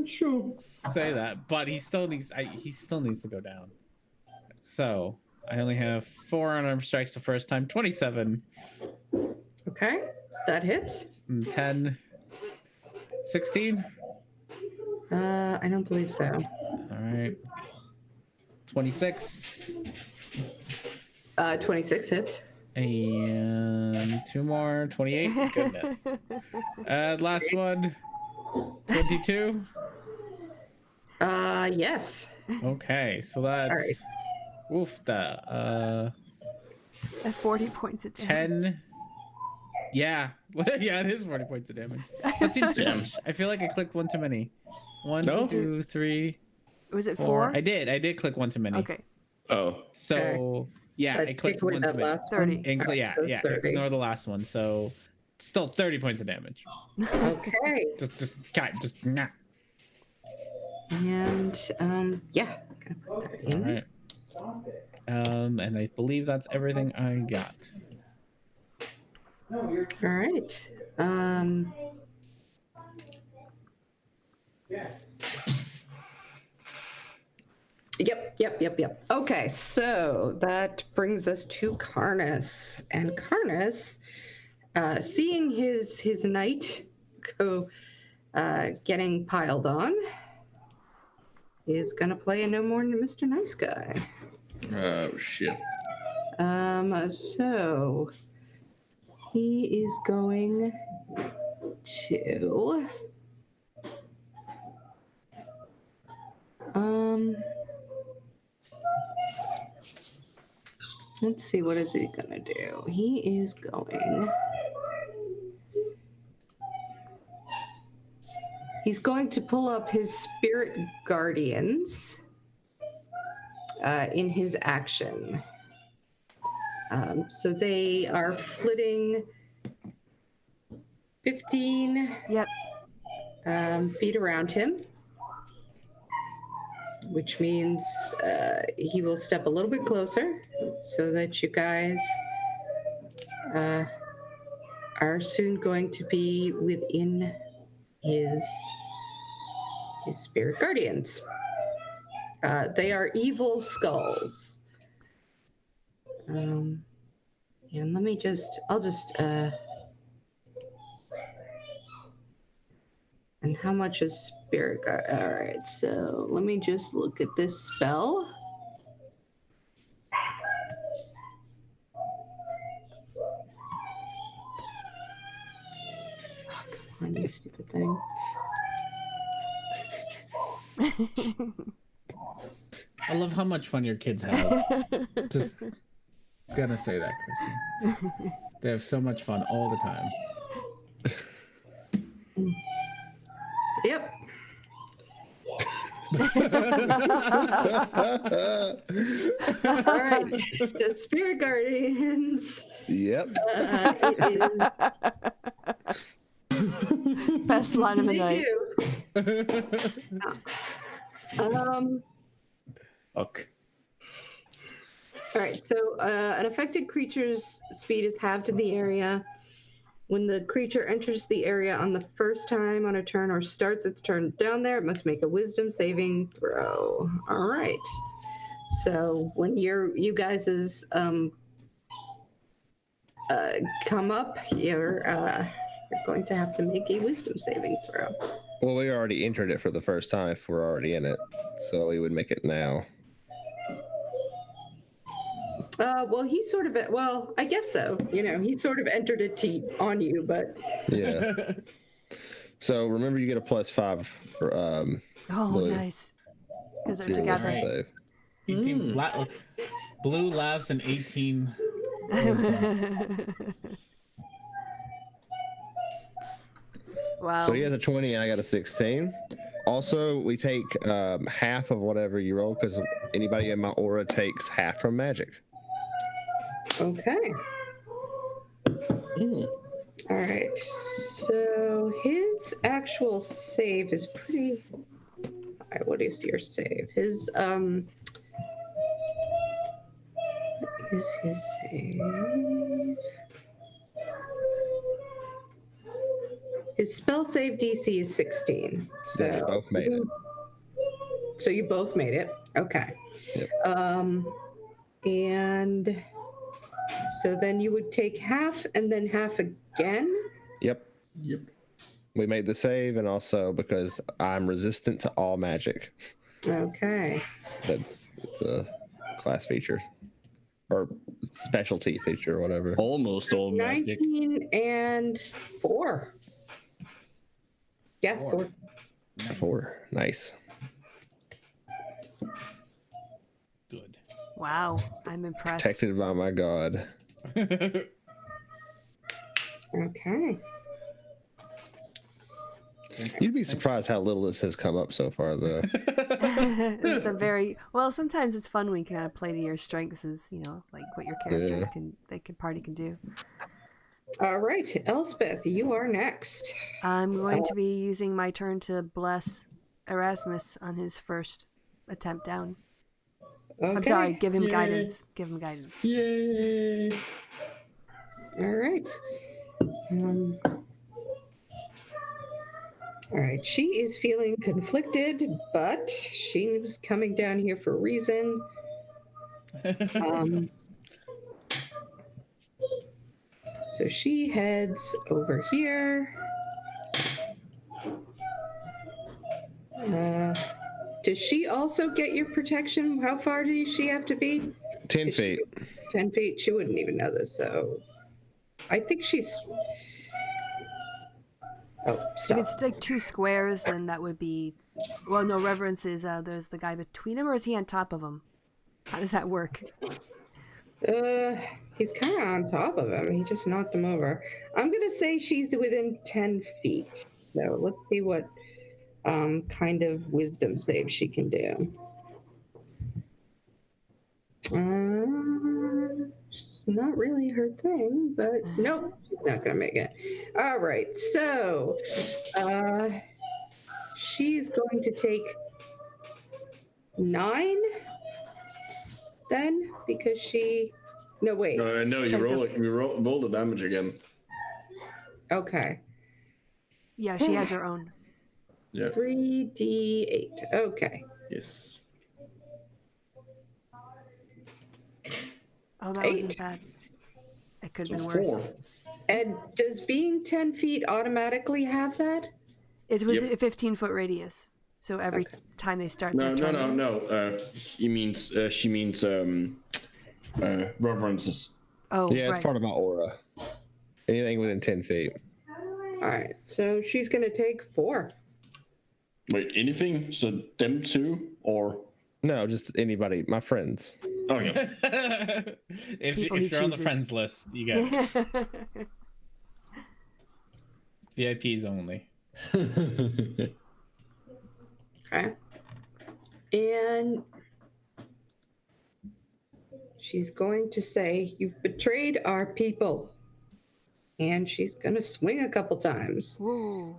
Sure. Say that, but he still needs to go down. So I only have 4 unarmed strikes the first time. 27. Okay. That hits. 10. 16. I don't believe so. All right. 26. 26 hits. And 2 more. 28. Goodness. Last one. 22. Yes. Okay, so that's All right. oof the At 40 points of damage. 10. Yeah. Yeah, it is 40 points of damage. That seems too Yeah. much. I feel like I clicked one too many. One, No? 2, 3, Was it 4. 4? I did click one too many. Okay. Oh. So yeah, I Take clicked away one too that many. last 30. one. And All right, yeah, so yeah. 30. Ignore the last one. So still 30 points of damage. Okay. Just nah. And yeah, gonna put that All in. right. And I believe that's everything I got. All right. Yep. Okay, so that brings us to Karnas. And Karnas, seeing his knight go getting piled on, is gonna play a No More than Mr. Nice Guy. Oh, shit. So he is going to let's see, what is he gonna do? He is going to pull up his spirit guardians in his action. So they are flitting 15 Yep. feet around him, which means he will step a little bit closer so that you guys are soon going to be within his spirit guardians. They are evil skulls. And I'll just and how much is spirit guard? All right, so let me just look at this spell. Oh, come on, you stupid thing. I love how much fun your kids have. Just gonna say that, Kristen. They have so much fun all the time. Yep. All right. So spirit guardians. Yep. It Best line of is, the they night. do. Okay. All right. So an affected creature's speed is halved in the area. When the creature enters the area on the first time on a turn or starts its turn down there, it must make a wisdom saving throw. All right. So when you guys' come up, you're going to have to make a wisdom saving throw. Well, we already entered it for the first time if we're already in it, so we would make it now. Well, he sort of, well, I guess so. You know, he sort of entered it on you, but Yeah. So remember, you get a +5 for Oh, Blue. nice. Because they're your together. wisdom save. 18 Blue laughs and 18. Wow. So he has a 20 and I got a 16. Also, we take half of whatever you roll because anybody in my aura takes half from magic. okay. All right. So his actual save is pretty. All right, what is your save? His what is his save? His spell save DC is 16. So They both made it. So you both made it. Okay. Yep. And so then you would take half and then half again. Yep. Yep. We made the save, and also because I'm resistant to all magic. Okay. It's a class feature. or specialty feature or whatever. Almost all magic. 19 and 4. Yeah, 4. 4. Nice. Good. Wow, I'm impressed. Protected by my god. Okay. You'd be surprised how little this has come up so far, though. It's a very well. Sometimes it's fun when you can kind of play to your strengths, as you know, like what your characters party can do. All right, Elspeth, you are next. I'm going to be using my turn to bless Erasmus on his first attempt down. Okay. I'm sorry. Give him Yay. guidance. Give him guidance. Yay! All right. All right. She is feeling conflicted, but she was coming down here for a reason. So she heads over here. Does she also get your protection? How far does she have to be? 10 feet. 10 feet? She wouldn't even know this, so I think she's... Oh, If stop. it's like 2 squares, then that would be. Well, no, Reverence is there's the guy between him, or is he on top of him? How does that work? He's kind of on top of him. He just knocked him over. I'm going to say she's within 10 feet. So let's see what kind of wisdom save she can do. It's not really her thing, but nope, she's not going to make it. All right, so she's going to take 9 then, because she... No, wait. No, you roll the damage again. Okay. Yeah, she has her own. Yeah. 3d8. Okay. Yes. Oh, that 8. wasn't bad. It could have So been worse. 4. And does being 10 feet automatically have that? It's with Yep. a 15-foot radius. So every time they start No. their turn. She means reverences. Oh, Yeah, it's right. part of my aura. Anything within 10 feet. All right. So she's going to take 4. Wait, anything? So them two or? No, just anybody. My friends. Okay. if People he you're on the chooses. friends list, you get VIPs only. Okay. And she's going to say, "You've betrayed our people." And she's going to swing a couple times. Whoa.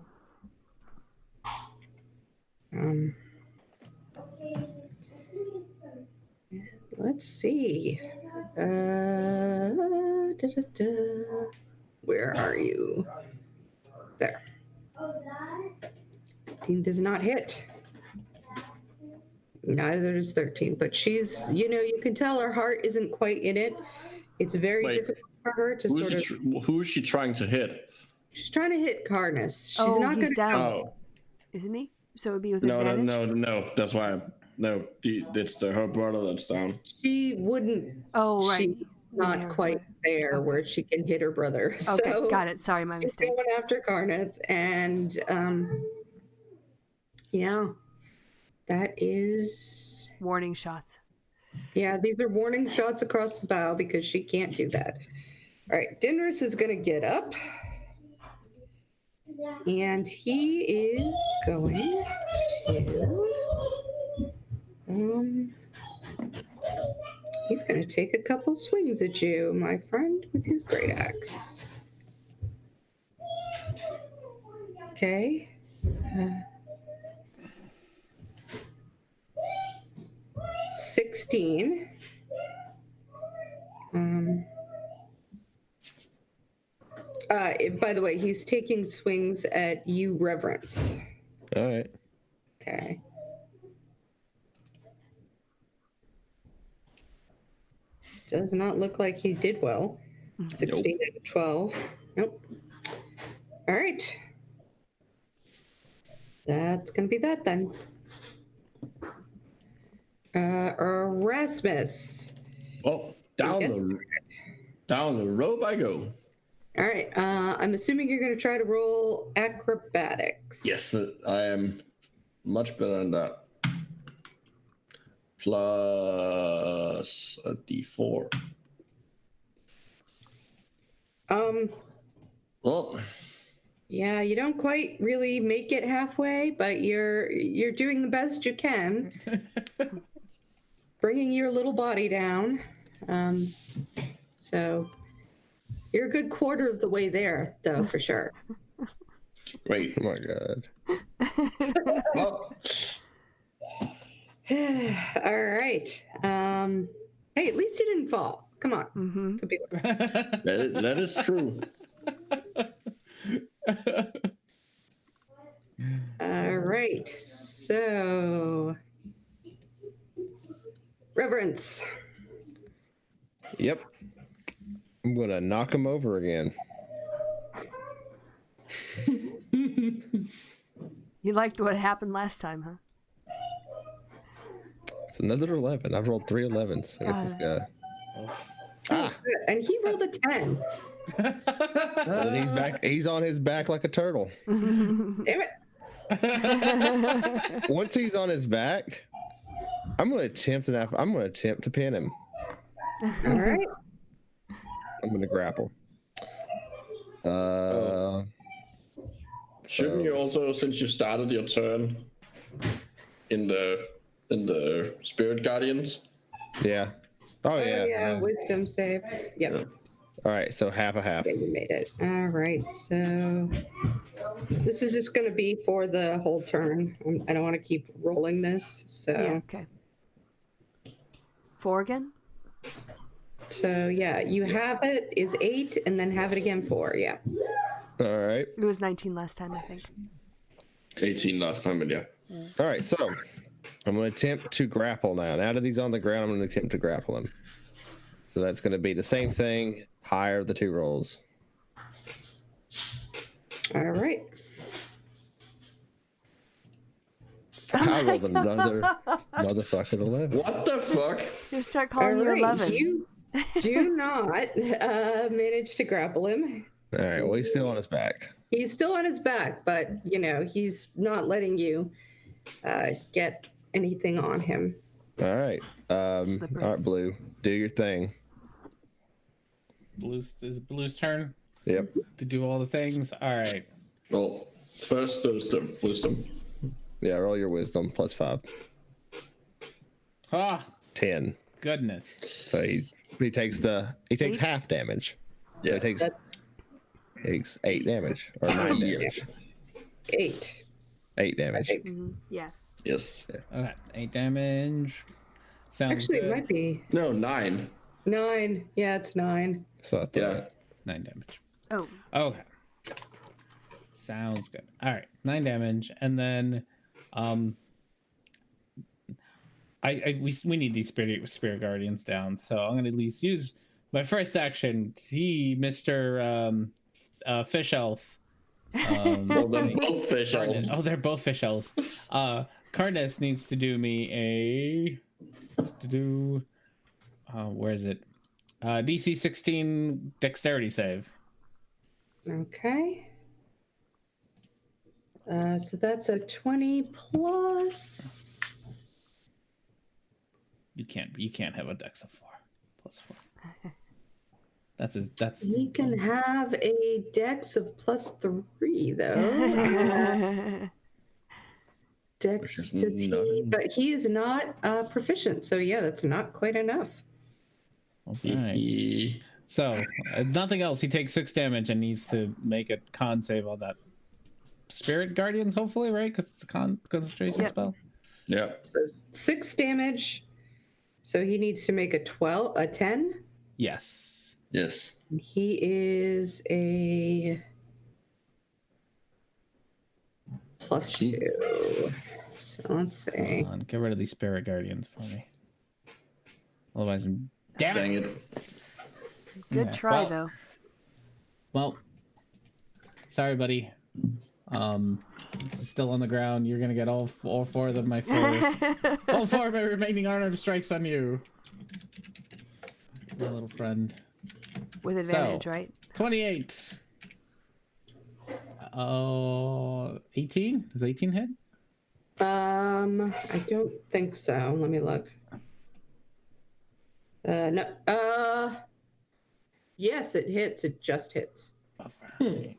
Let's see. Where are you? There. 15 does not hit. Neither does 13, but she's, you can tell her heart isn't quite in it. It's very Wait. difficult for her to sort of... Who is she trying to hit? She's trying to hit Karnas. She's Oh, not he's going down. Oh. Isn't he? So it would be with No. advantage? That's why. It's her brother that's down. She wouldn't... Oh, right. She's not Linear, quite right. there Okay. where she can hit her brother. Okay, So got it. Sorry, my she's mistake. going after Karnath, and yeah, that is... Warning shots. Yeah, these are warning shots across the bow because she can't do that. All right, Dinris is going to get up. And he is going to... he's going to take a couple swings at you, my friend, with his great axe. Okay. 16. By the way, he's taking swings at you, Reverence. All right. Okay. Does not look like he did well. 16 and 12. Nope. All right. That's going to be that then. Oh. Erasmus. Well, Down Okay. the rope I go. All right. I'm assuming you're going to try to roll acrobatics. Yes, I am much better than that. Plus a d4. Well, Yeah, you don't quite really make it halfway, but you're doing the best you can, bringing your little body down. So you're a good quarter of the way there, though, for sure. great. Oh my god. Well, All right. Hey, at least you didn't fall. Come on. Mm-hmm. Could be worse. that is true. All right. So, Reverence. Yep. I'm gonna knock him over again. You liked what happened last time, huh? It's another 11. I've rolled 3 11s against this guy. Ah! Good. And he rolled a 10. And he's back. He's on his back like a turtle. Damn it. Once he's on his back, I'm gonna attempt to pin him. All right. I'm gonna grapple. Shouldn't you also, since you started your turn in the Spirit Guardians? Yeah. Oh yeah. Yeah, wisdom save. Yep. All right. So half a half. Yeah, you made it. All right. So this is just going to be for the whole turn. I don't want to keep rolling this. So Yeah, okay. 4 again? So yeah, you have it is 8, and then have it again 4. Yeah. All right. It was 19 last time, I think. 18 last time, but yeah. All right. So I'm gonna attempt to grapple now. Now that he's on the ground, I'm gonna attempt to grapple him. So that's gonna be the same thing. Higher the 2 rolls. All right. I rolled another motherfucking 11. What the fuck? You start All calling you right. 11. You do not manage to grapple him. All right. Well, he's still on his back. He's still on his back, but he's not letting you get anything on him. All right. All Slippery. right, Blue. Do your thing. Is it Blue's turn Yep. to do all the things? All right. Well, first there's the wisdom. Yeah. Roll your wisdom plus 5. Ah, 10. goodness. So he takes Eight? half damage. So Yeah. he takes 8 damage or 9 damage. 8. 8 damage. think. Mhm. Yeah. Yes. Okay, 8 damage. Sounds Actually, good. it might be No, 9. 9. Yeah, it's 9. So I thought, Yeah. 9 damage. Oh, Okay. Sounds good. All right, 9 damage, and then, we need these spirit guardians down, so I'm gonna at least use my first action to see Mr. Fish Elf. Well, they're both fish elves. Oh, they're both fish elves. Carnus needs to do me where is it? DC 16 dexterity save. Okay. So that's a 20 plus. You can't have a dex of 4 plus 4. That's He can have a dex of plus 3, though. Dex, Which is does he? not- But he is not proficient, so yeah, that's not quite enough. okay. So nothing else. He takes 6 damage and needs to make a con save on that. Spirit Guardians, hopefully, right? Because it's a concentration Yep. spell. Yeah. 6 damage. So he needs to make a 10. Yes. Yes. He is a plus 2. So let's see. Hold on, get rid of these Spirit Guardians for me. Otherwise, damn Dang it. it. good Yeah, try, well- though. Well, sorry, buddy. Still on the ground. You're gonna get all 4 of all 4 of my remaining unarmed strikes on you. my little friend. With advantage, So, right? 28. 18? Does 18 hit? I don't think so. Let me look. No. Yes, it hits. It just hits. Alright.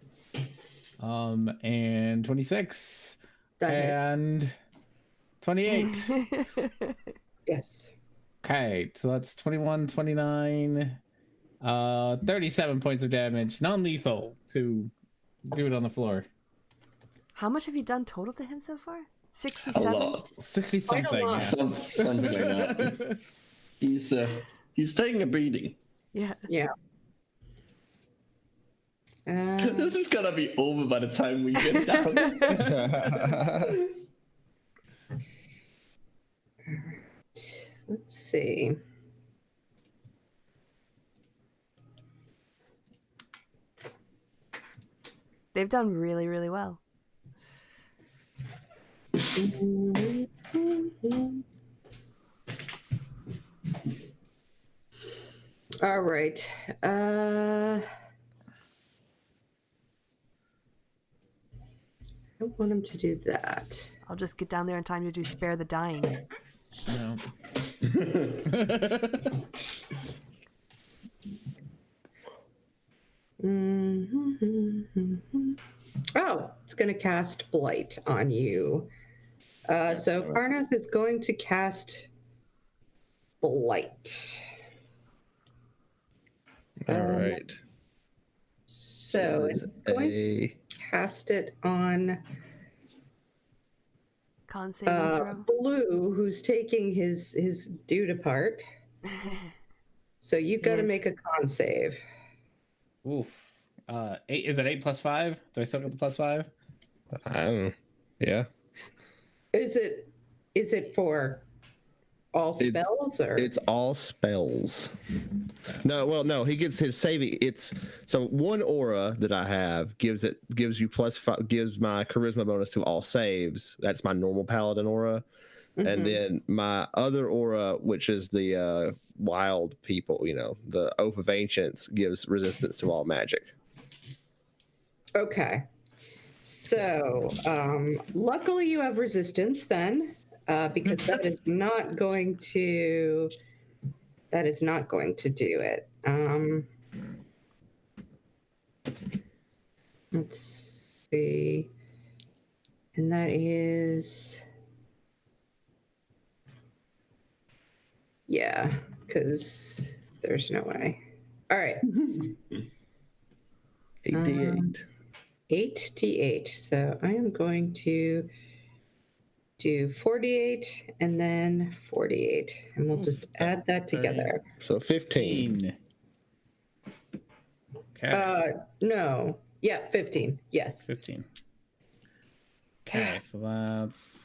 And 26. That hit. And 28. Yes. Okay, so that's 21, 29, 37 points of damage. Non-lethal to do it on the floor. How much have you done total to him so far? A 67? lot. 60 Quite a something. lot. Something like that. He's taking a beating. Yeah. Yeah. This is gonna be over by the time we get down. Let's see. They've done really, really well. All right. I don't want him to do that. I'll just get down there in time to do spare the dying. No. Oh, it's going to cast Blight on you. So Karnath is going to cast Blight. All right. So Is it's going to cast it on Con saving throw. Blue, who's taking his dude apart. So you got to Yes. make a con save. Oof. 8, is it 8 plus 5? Do I still get the plus 5? Yeah. Is it for all spells or? It's all spells. No, he gets his saving. It's so one aura that I have gives you +5, gives my charisma bonus to all saves. That's my normal paladin aura. And then my other aura, which is the wild people, the Oath of Ancients, gives resistance to all magic. Okay. So, luckily you have resistance then, because that is not going to do it. Let's see. And that is, yeah, because there's no way. All right. 8d8. 8d8. So I am going to do 48 and then 48, and we'll just add that together. So 15. Okay. No. Yeah, 15. Yes. 15. Okay, so that's...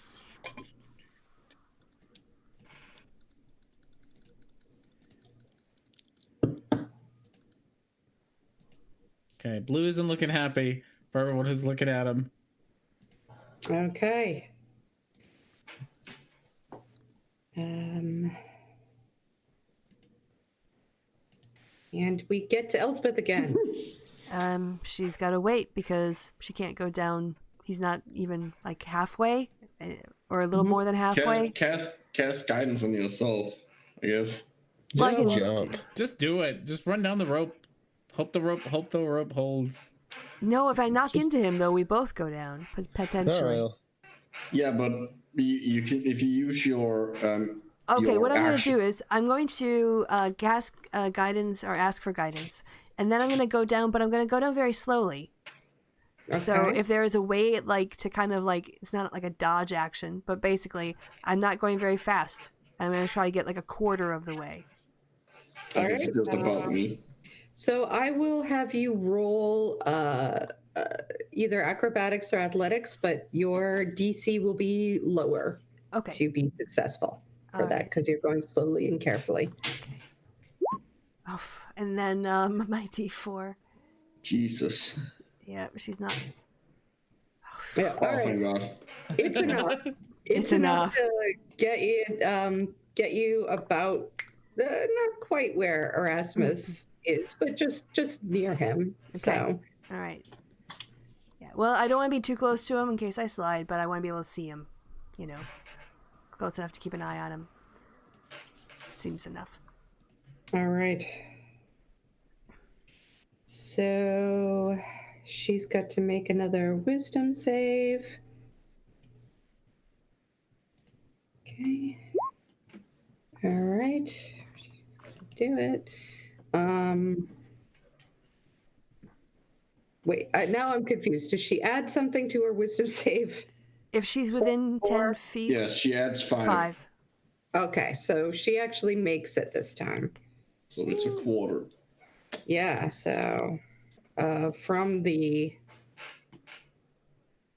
Okay, Blue isn't looking happy for everyone who's looking at him. Okay. And we get to Elspeth again. She's got to wait because she can't go down. He's not even like halfway, or a little more than halfway. Cast guidance on yourself, I guess. Well, I can Jump. Just do it. Just run down the rope. Hope the rope holds. No, if I knock into him though, we both go down potentially. Oh, Yeah, but you can if you use your Okay, your what I'm going to action- do is I'm going to cast guidance or ask for guidance, and then I'm going to go down, but I'm going to go down very slowly. So Okay. if there is a way like to kind of like, it's not like a dodge action, but basically I'm not going very fast. I'm going to try to get like a quarter of the way. I All guess right, just about me. So I will have you roll either acrobatics or athletics, but your DC will be lower Okay. to be successful for All that, right. because you're going slowly and carefully. Oh, and then my D4. Jesus. Yeah, she's not. Yeah, Oh all right. my god. It's enough. It's enough. to get you about not quite where Erasmus is, but just near him. Okay. So, All right. Yeah. Well, I don't want to be too close to him in case I slide, but I want to be able to see him. You know, close enough to keep an eye on him. Seems enough. all right. So she's got to make another wisdom save. Okay. All right. She's gonna do it. Wait, now I'm confused. Does she add something to her wisdom save? If she's within 10 feet, Yes, she adds 5. Okay, so she actually makes it this time. So it's a quarter. Yeah, so from the,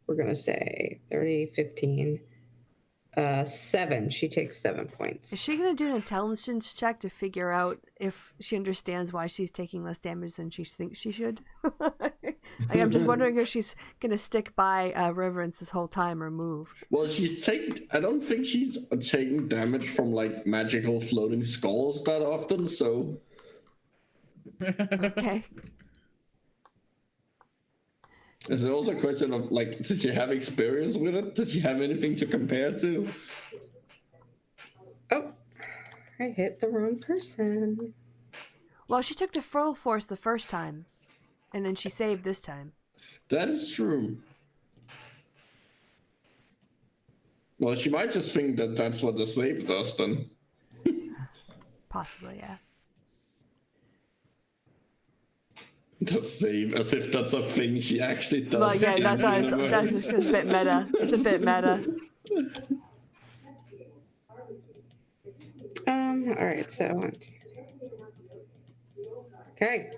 we're going to say 30, 15, 7. She takes 7 points. Is she going to do an intelligence check to figure out if she understands why she's taking less damage than she thinks she should? Like, I'm just wondering if she's going to stick by Reverence this whole time or move. Well, I don't think she's taking damage from like magical floating skulls that often, so. Okay. Is there also a question of like, did she have experience with it? Did she have anything to compare to? Oh, I hit the wrong person. Well, she took the full force the first time, and then she saved this time. That is true. Well, she might just think that that's what the save does then. Possibly, yeah. The save, as if that's a thing she actually does. Well, yeah, in that's the why universe. that's just a bit meta. It's a bit meta. All right, so 1, 2, 3. Okay.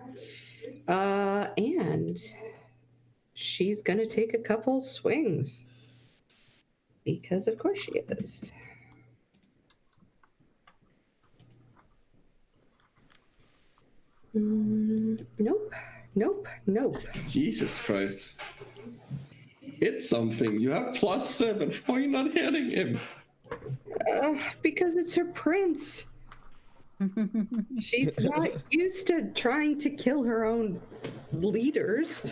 And she's gonna take a couple swings. Because of course she is. Nope. Jesus Christ. Hit something. You have +7. Why are you not hitting him? Because it's her prince. She's not used to trying to kill her own leaders.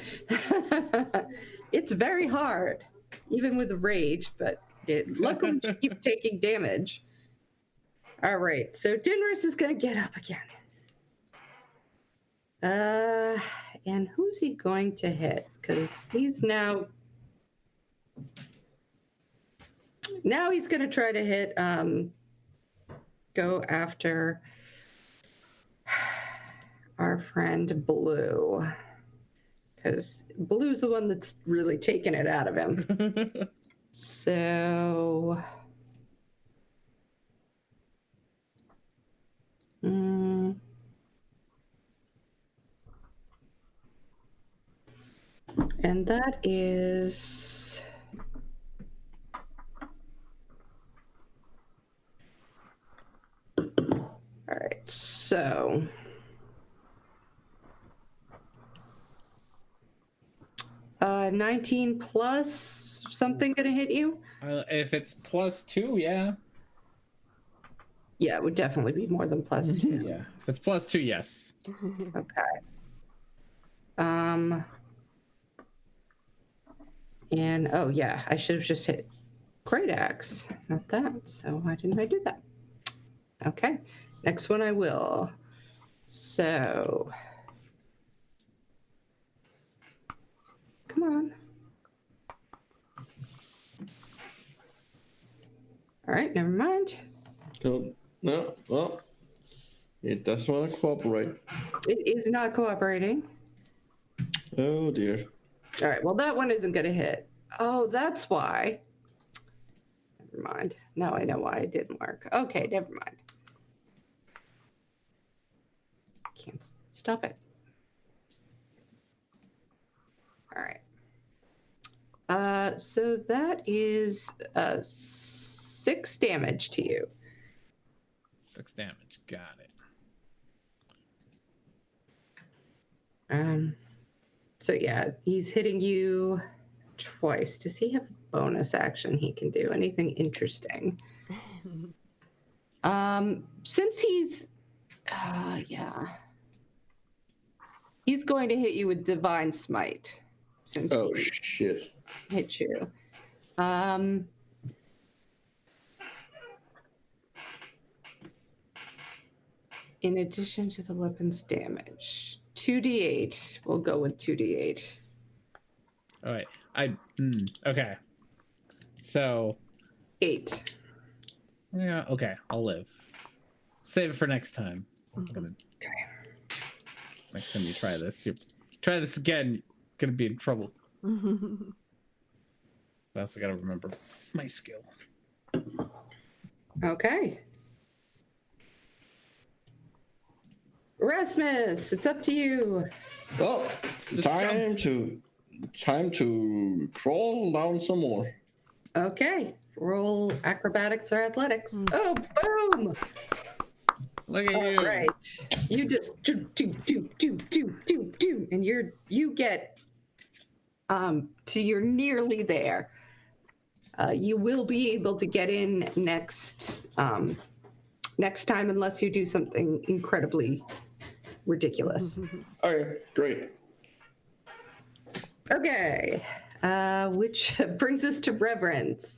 It's very hard, even with rage, but luckily she keeps taking damage. All right, so Dinris is going to get up again. And who's he going to hit? Because he's now he's going to try to hit, go after our friend Blue. Because Blue's the one that's really taking it out of him. So... And that is... All right, so... 19 plus something gonna hit you? If it's +2, yeah. Yeah, it would definitely be more than +2. Yeah. If it's +2, yes. Okay. And oh yeah, I should have just hit Great Axe, not that. So why didn't I do that? Okay, next one I will. So, come on. All right, never mind. No, well, it doesn't want to cooperate. It is not cooperating. Oh dear. All right, well, that one isn't going to hit. Oh, that's why. Never mind. Now I know why it didn't work. Okay, never mind. Can't stop it. All right. So that is 6 damage to you. 6 damage. Got it. So yeah, he's hitting you twice. Does he have a bonus action he can do? Anything interesting? Since he's Yeah. He's going to hit you with Divine Smite. Since Oh, he shit. hit you. In addition to the weapon's damage. 2d8. We'll go with 2d8. All right. Okay. So 8. yeah. Okay. I'll live. Save it for next time. Okay. Next time you try this, try this again. You're gonna be in trouble. I also gotta remember my skill. Okay. Rasmus, it's up to you. Well, time to crawl down some more. Okay. Roll acrobatics or athletics. Oh, boom! Look at All you. right. You just do, and you get to you're nearly there. You will be able to get in next time unless you do something incredibly ridiculous. Okay, great. Okay. Which brings us to Reverence.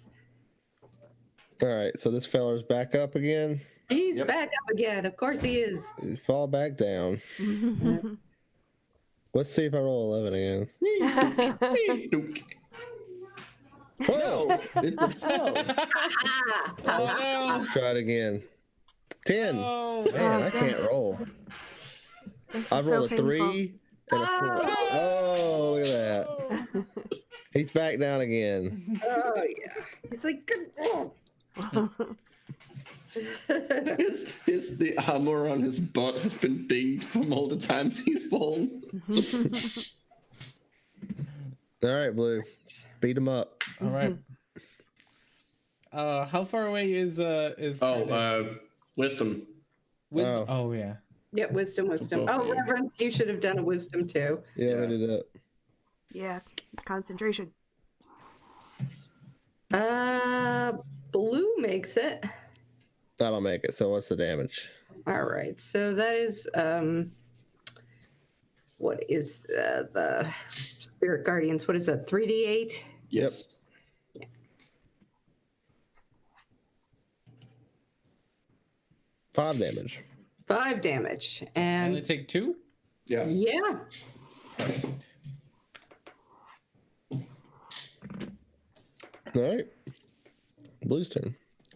All right, so this feller's back up again. He's back up again. Of course he is. Fall back down. Let's see if I roll 11 again. Whoa! It's a 12. Let's try it again. 10. Oh, Man, I can't roll. I rolled a 3 and a 4. Oh, look at that. He's back down again. Oh yeah. He's like, good roll. The armor on his butt has been dinged from all the times he's fallen. All right, Blue. Beat him up. all right. How far away is Wisdom. Wisdom? Oh yeah. Yeah, wisdom. Both Oh, of you. Reverence, you should have done a wisdom too. Yeah, we did that. Yeah, concentration. Blue makes it. I don't make it. So what's the damage? All right, so that is what is the Spirit Guardians? What is that? 3d8. Yes. 5 damage. 5 damage, Only and take 2. Yeah. yeah, All right. Blue's turn.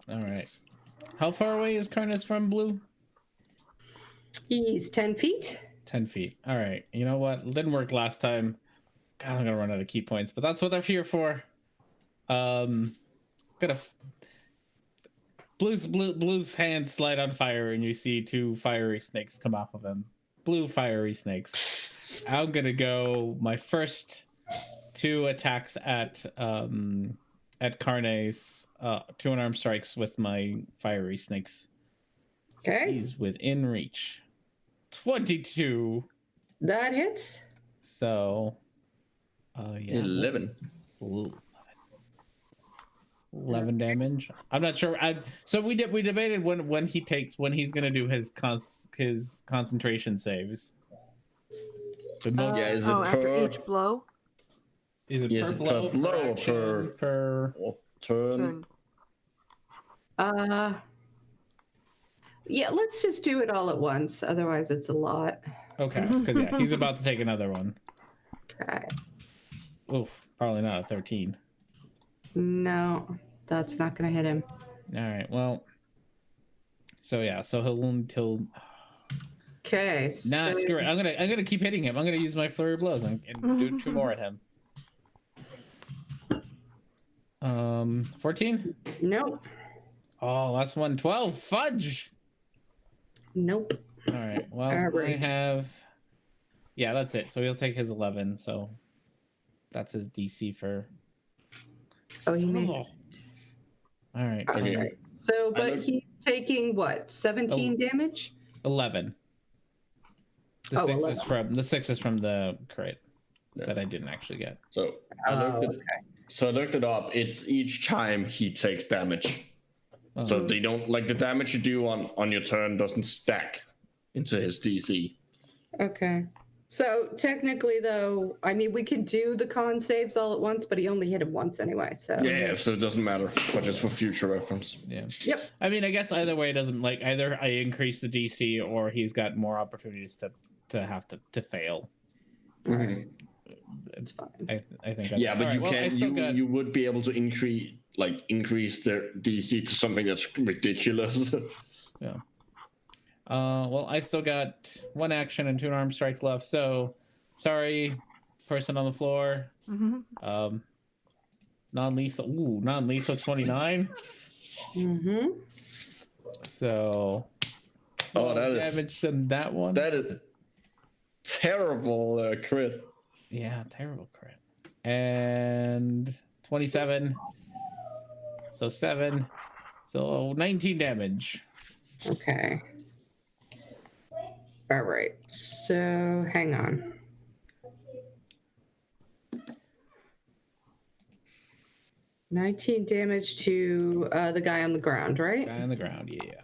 All right. How far away is Karnas from Blue? he's 10 feet. 10 feet. All right. You know what? It didn't work last time. God, I'm gonna run out of key points, but that's what they're here for. Blue's hands slide on fire, and you see 2 fiery snakes come off of him. Blue fiery snakes. I'm gonna go my first 2 attacks at Carnes. 2 unarmed strikes with my fiery snakes. Okay, He's within reach. 22. that hits. So, yeah. 11. Ooh, 11 damage. I'm not sure. So we debated when he's gonna do his concentration saves. The most, Yeah, is it After per each blow. is it Yes, per blow, per blow, action, per turn? Turn. Yeah, let's just do it all at once. Otherwise, it's a lot. Okay, because yeah, he's about to take another one. Okay. Oof, probably not a 13. No, that's not gonna hit him. All right, well, so yeah, so he'll Okay. nah, so- screw it. I'm gonna keep hitting him. I'm gonna use my flurry of blows and do 2 more at him. 14. Nope. Oh, last one. 12. Fudge. Nope. All right. Well, All right. I have. Yeah, that's it. So he'll take his 11. So that's his DC for. Oh, he Son made of a- it. All right. Okay. All right. So, but look- he's taking what? 17 damage? 11. The Oh, 6 is 11. from the crit Yeah. that I didn't actually get. So I looked it up. It's each time he takes damage. Oh, So they don't like the damage you do on your turn doesn't stack. into his DC. Okay. So technically, though, I mean, we could do the con saves all at once, but he only hit him once anyway. So Yeah, so it doesn't matter, but just for future reference. Yeah. Yep. I mean, I guess either way, it doesn't like either I increase the DC or he's got more opportunities to have to fail. Mhm. It's fine. I think. Yeah, but all you right, well, I can still got- you would be able to increase their DC to something that's ridiculous. Yeah. Well, I still got 1 action and 2 unarmed strikes left. So, sorry, person on the floor. Non-lethal. Ooh, non-lethal 29. Mm-hmm. So, Oh, that is damage on that one. that is terrible crit. Yeah, terrible crit. And 27. So 7. So 19 damage. Okay. All right. So hang on. $19 damage to the guy on the ground, right? Guy on the ground, yeah.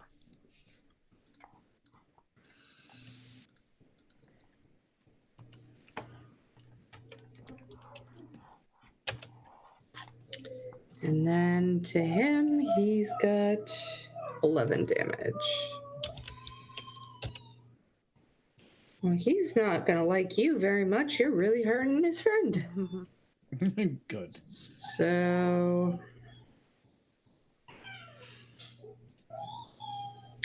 And then to him, he's got 11 damage. Well, he's not gonna like you very much. You're really hurting his friend. Good. So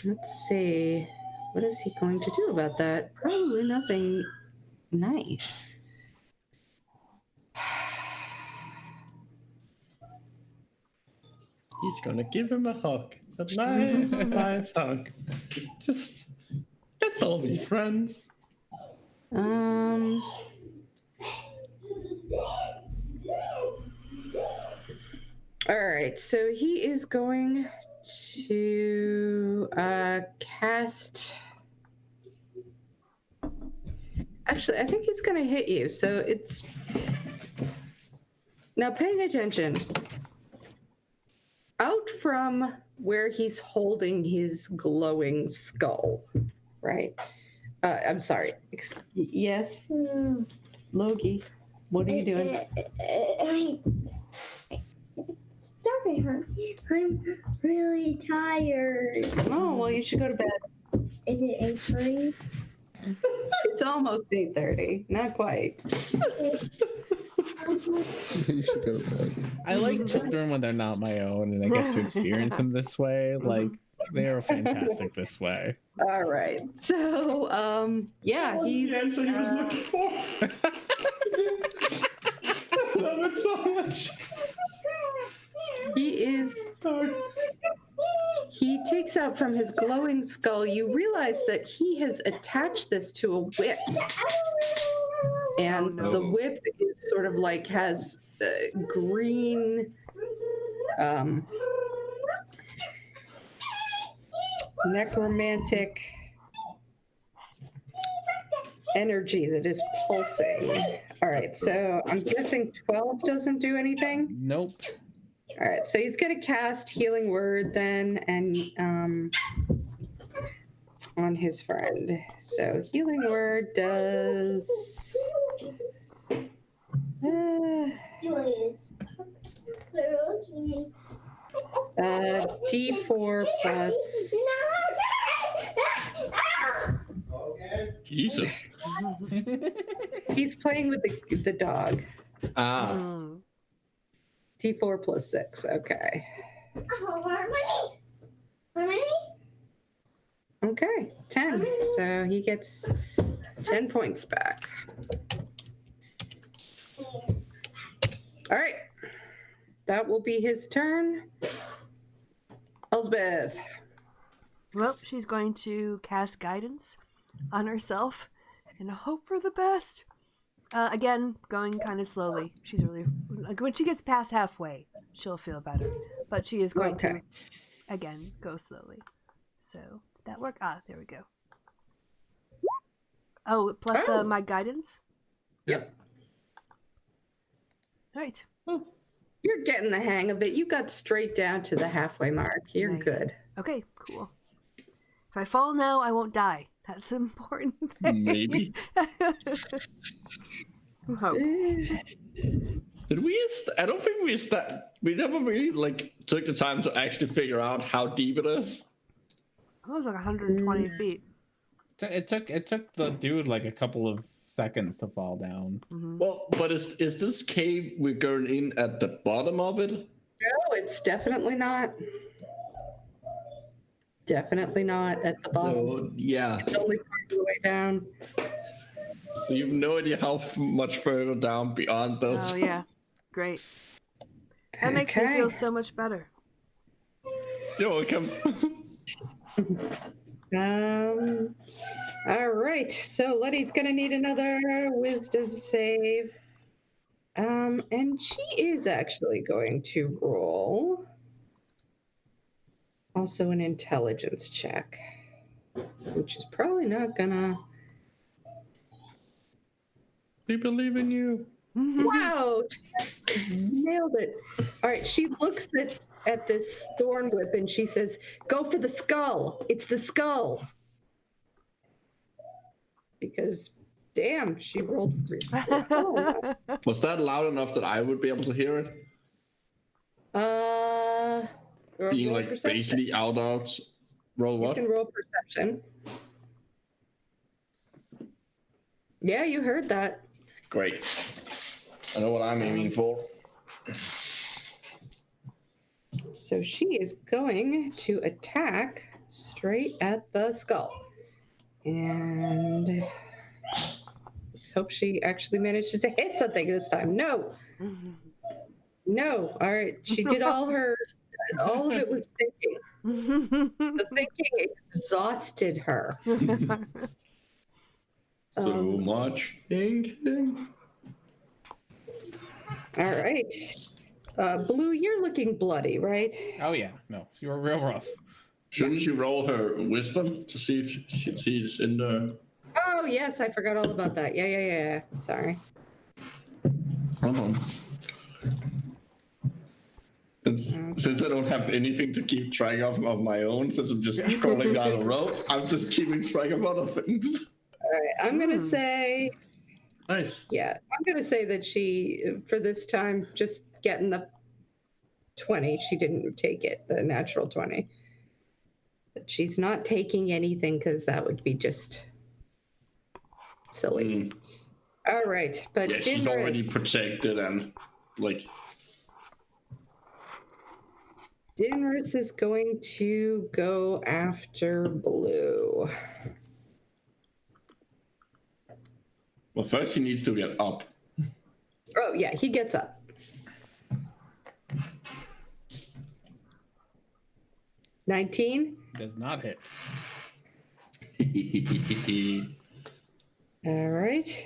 let's see. What is he going to do about that? Probably nothing nice. He's gonna give him a hug. A nice, nice hug. Just let's all be friends. All right, so he is going to cast. Actually, I think he's going to hit you. So it's now paying attention. Out from where he's holding his glowing skull, right? I'm sorry. Yes, Loki. What are you doing? Starting her. I'm really tired. Oh, well, you should go to bed. Is it 8:30? It's almost 8:30. Not quite. You should go to bed. I like children when they're not my own and I get to experience them this way. Like, they are fantastic this way. All right. So, yeah, he's. The answer he was looking for. I love it so much. He is. He takes out from his glowing skull. You realize that he has attached this to a whip. And the whip is sort of like has green necromantic energy that is pulsing. All right, so I'm guessing 12 doesn't do anything. Nope. All right, so he's going to cast Healing Word then, and on his friend. So Healing Word does D4 plus. Jesus. He's playing with the dog. Ah. D4 plus 6. Okay. Okay, 10. So he gets 10 points back. All right. That will be his turn. Elspeth. Well, she's going to cast guidance on herself and hope for the best. Again, going kind of slowly. She's really like when she gets past halfway, she'll feel better. But she is going to, again, go slowly. So that work. There we go. Oh, plus my guidance. Yep. All right. You're getting the hang of it. You got straight down to the halfway mark. You're Nice. good. Okay, cool. If I fall now, I won't die. That's an important thing. Maybe. Hope. Did we? I don't think we never really like took the time to actually figure out how deep it is. It was like 120 feet. It took the dude like a couple of seconds to fall down. Well, but is this cave we're going in at the bottom of it? No, it's definitely not. Definitely not at the bottom. So yeah, It's only part of the way down. you have no idea how much further down beyond those. Oh yeah, great. That makes me feel so much better. You're welcome. All right. So Letty's gonna need another wisdom save. And she is actually going to roll also an intelligence check, which is probably not gonna. We believe in you. Wow, nailed it. All right, she looks at this thorn whip and she says, "Go for the skull. It's the skull." Because, damn, she rolled. Oh, Was that loud enough that I would be able to hear it? Being roll like perception. basically out of roll You what? can roll perception. Yeah, you heard that. Great. I know what I'm aiming for. So she is going to attack straight at the skull. And let's hope she actually manages to hit something this time. No. No. All right. She did all of it was thinking. The thinking exhausted her. So much thinking. All right. Blue, you're looking bloody, right? Oh yeah, no, you were real rough. Shouldn't you roll her wisdom to see if she's in the? Oh, yes. I forgot all about that. Yeah. Sorry. Hold on. Since I don't have anything to keep track of my own, since I'm just calling down a rope, I'm just keeping track of other things. All right. I'm going to say, Nice. yeah, I'm going to say that she, for this time, just getting the 20, she didn't take it, the natural 20. But she's not taking anything because that would be just silly. All right. But Yeah, she's already protected and like. Dinris is going to go after Blue. Well, first he needs to get up. Oh, yeah, he gets up. 19? Does not hit. All right.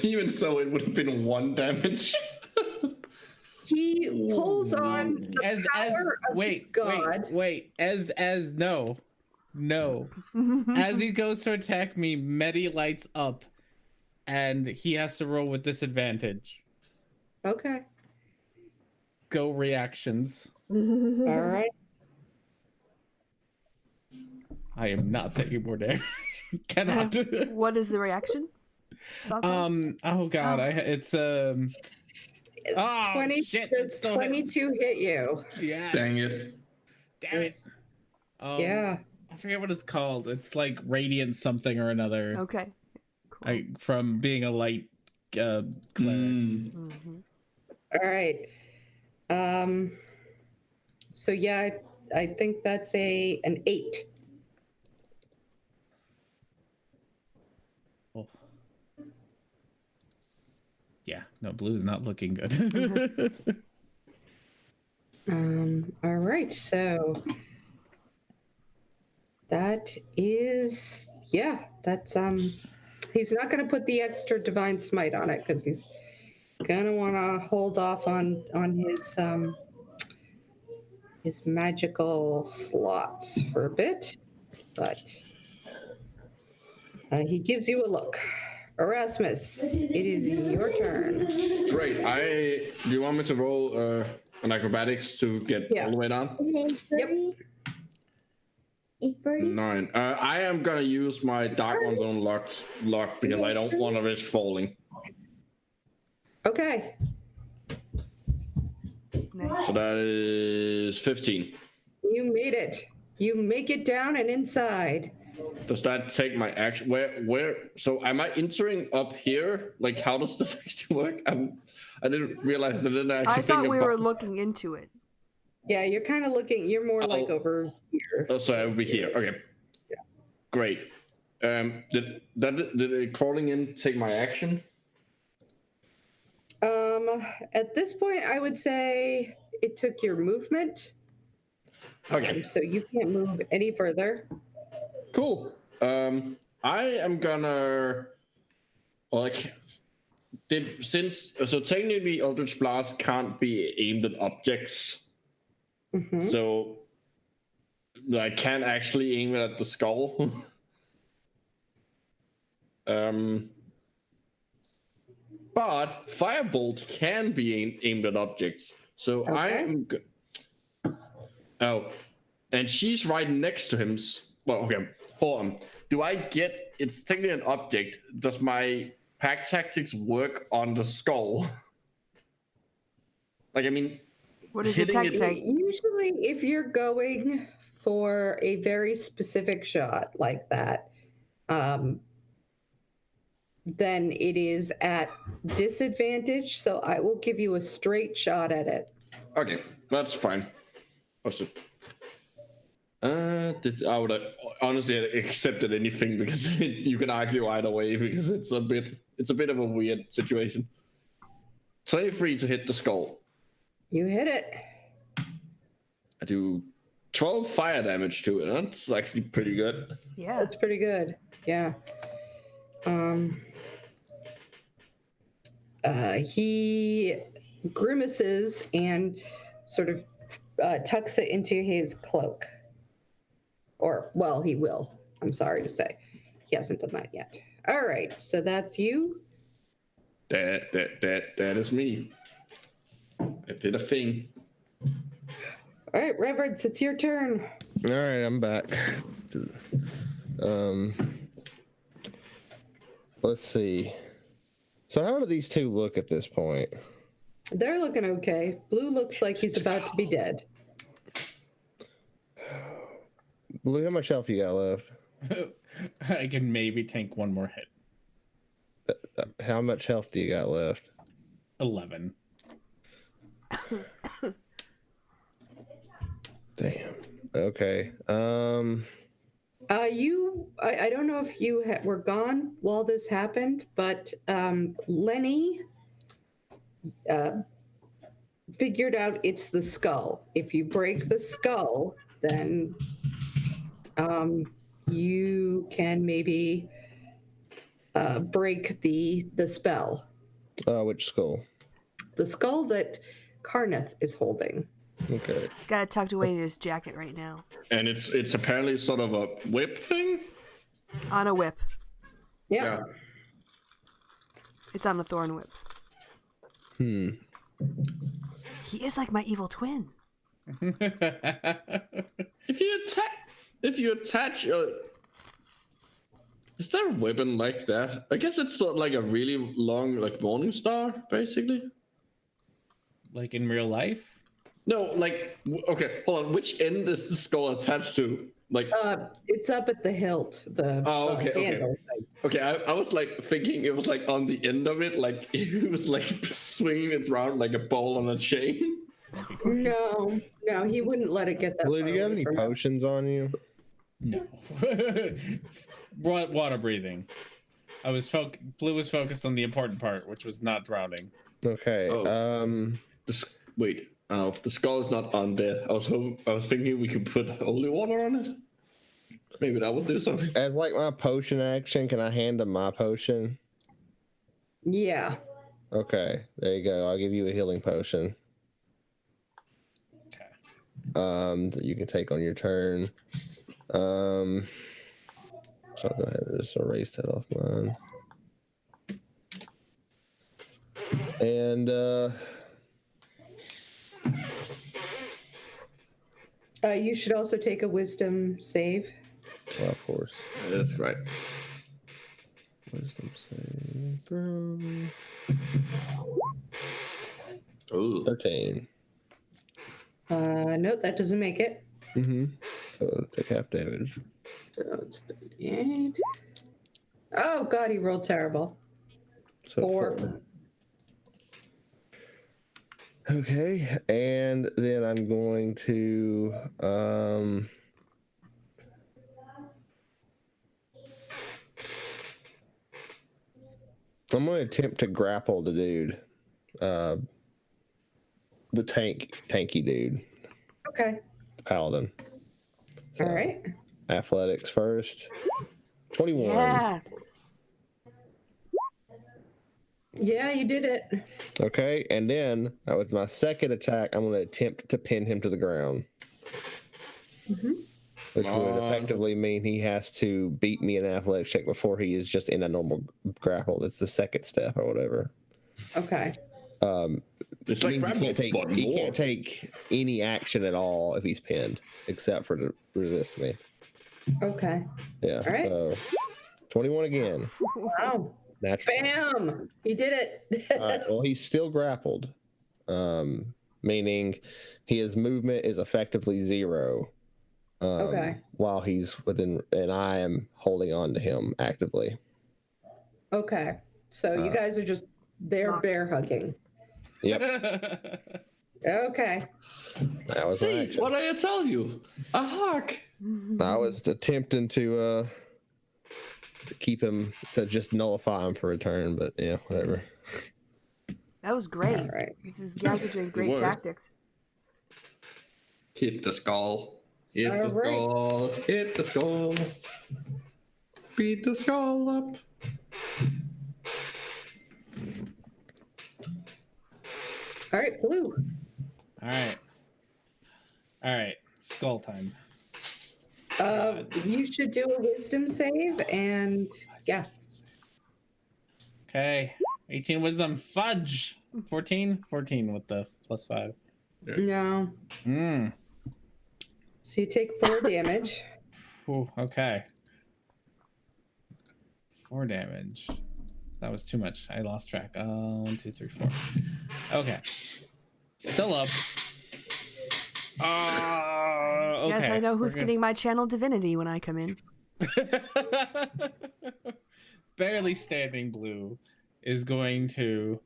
Even so, it would have been 1 damage. He pulls on the power of his god. Wait. No. As he goes to attack me, Medi lights up, and he has to roll with disadvantage. Okay. Go reactions. All right. I am not taking more damage. Cannot. What is the reaction? Spell card? Oh god. It's Oh 20, shit! does 22 hit you? Yeah. Dang it. Damn it. Yeah. I forget what it's called. It's like radiant something or another. Okay. Cool. From being a light cleric. All right. So yeah, I think that's an 8. Oh. Yeah, no, blue's not looking good. All right, so that is, that's he's not going to put the extra divine smite on it because he's going to want to hold off on his magical slots for a bit, but he gives you a look. Erasmus, it is your turn. Great. Do you want me to roll an acrobatics to get all the way down? Is it Yep. 8:30? 8:30? 9. I am gonna use my Dark One Zone lock because I don't want to risk falling. Okay. Nice. So that is 15. You made it. You make it down and inside. Does that take my action? Where? So am I entering up here? Like, how does this actually work? I didn't realize that. I thought we were looking into it. Yeah, you're kind of looking. You're more like Oh. over here. Oh, so I will be here. Okay. Yeah. Great. Did crawling in take my action? At this point, I would say it took your movement. Okay. So you can't move any further. Cool. I am gonna like so technically Eldritch Blast can't be aimed at objects. Mhm. So I can't actually aim it at the skull. But Firebolt can be aimed at objects. So Okay. Oh, and she's right next to him. Well, okay, hold on. Do I get? It's technically an object. Does my pack tactics work on the skull? Like, I mean, What does the hitting text it- say? Usually, if you're going for a very specific shot like that, then it is at disadvantage. So I will give you a straight shot at it. Okay, that's fine. Awesome. I would have honestly accepted anything because you can argue either way because it's a bit of a weird situation. 23 to hit the skull. You hit it. I do 12 fire damage to it. That's actually pretty good. Yeah. That's pretty good. Yeah. He grimaces and sort of tucks it into his cloak. Or, well, he will. I'm sorry to say. He hasn't done that yet. All right, so that's you. That is me. I did a thing. All right, Reverence, it's your turn. All right, I'm back. Let's see. So how do these two look at this point? They're looking okay. Blue looks like he's about to be dead. Blue, how much health you got left? I can maybe tank one more hit. How much health do you got left? 11. Damn. Okay. I don't know if you were gone while this happened, but Lenny figured out it's the skull. If you break the skull, then you can maybe break the spell. Which skull? The skull that Karnath is holding. Okay. He's got it tucked away in his jacket right now. And it's apparently sort of a whip thing. On a whip. Yeah. It's on a thorn whip. He is like my evil twin. If you attach is there a weapon like that? I guess it's sort of like a really long, like Morning Star, basically. Like in real life? No, like okay, hold on. Which end is the skull attached to? Like, It's up at the hilt. The handle. okay. I was like thinking it was like on the end of it, like it was like swinging it around like a ball on a chain. No, he wouldn't let it get that. Blue, do you far have away any from him. potions on you? No. Water breathing. Blue was focused on the important part, which was not drowning. Okay. Oh. Wait. Oh, the skull is not on there. I was thinking we could put holy water on it. Maybe that would do something. As like my potion action, can I hand him my potion? Yeah. Okay, there you go. I'll give you a healing potion. Okay. That you can take on your turn. So I'll go ahead and just erase that off mine. And You should also take a wisdom save. well, of course. That's right. Wisdom saving throw. Ooh. 13. No, that doesn't make it. Mm-hmm. So take half damage. So it's 38. Oh god, he rolled terrible. So 4. Okay, and then I'm going to I'm going to attempt to grapple the dude, the tanky dude, Okay. paladin. So, All right. athletics first. 21. Yeah. Yeah, you did it. Okay, and then with my second attack, I'm going to attempt to pin him to the ground. Mhm. Which would effectively mean he has to beat me in an athletics check before he is just in a normal grapple. It's the second step or whatever. Okay. It's like Means grapple, he can't take any action at all if he's pinned, except for to resist me. Okay. Yeah. All right. So 21 again. Wow. Natural. Bam! He did it. All right. Well, he's still grappled, meaning his movement is effectively 0. Okay. While he's within, and I am holding on to him actively. Okay. So you guys are just there bear hugging. Yep. Okay. That was See, action. what did I tell you? A hawk. I was attempting to keep him, to just nullify him for a turn, but yeah, whatever. That was great. All right. You guys are doing great worked. tactics. Hit the skull. Hit All the right. skull. Hit the skull. Beat the skull up. All right, Blue. All right. Skull time. You should do a wisdom save, and yeah. Okay. 18 wisdom. Fudge. 14 with the +5. No. So you take 4 damage. Ooh, okay. 4 damage. That was too much. I lost track. 1, 2, 3, 4. Okay. Still up. Okay. Yes, I know who's We're getting my channel divinity when I come in. Barely standing Blue is going to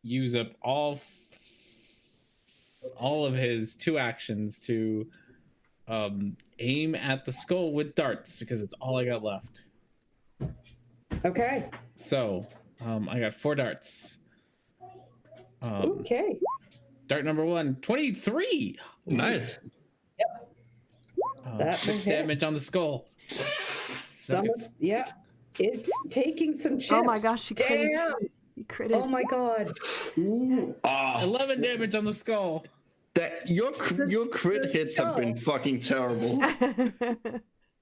use up all of his 2 actions to aim at the skull with darts, because it's all I got left. Okay. So I got 4 darts. Okay. Dart number 1, 23. Nice. That 6 will hit. damage on the skull. Some of, yeah. It's taking some chips. Oh my gosh, she critted. Damn. You critted. Oh my god. Ooh. 11 damage on the skull. That your crit hits have been fucking terrible.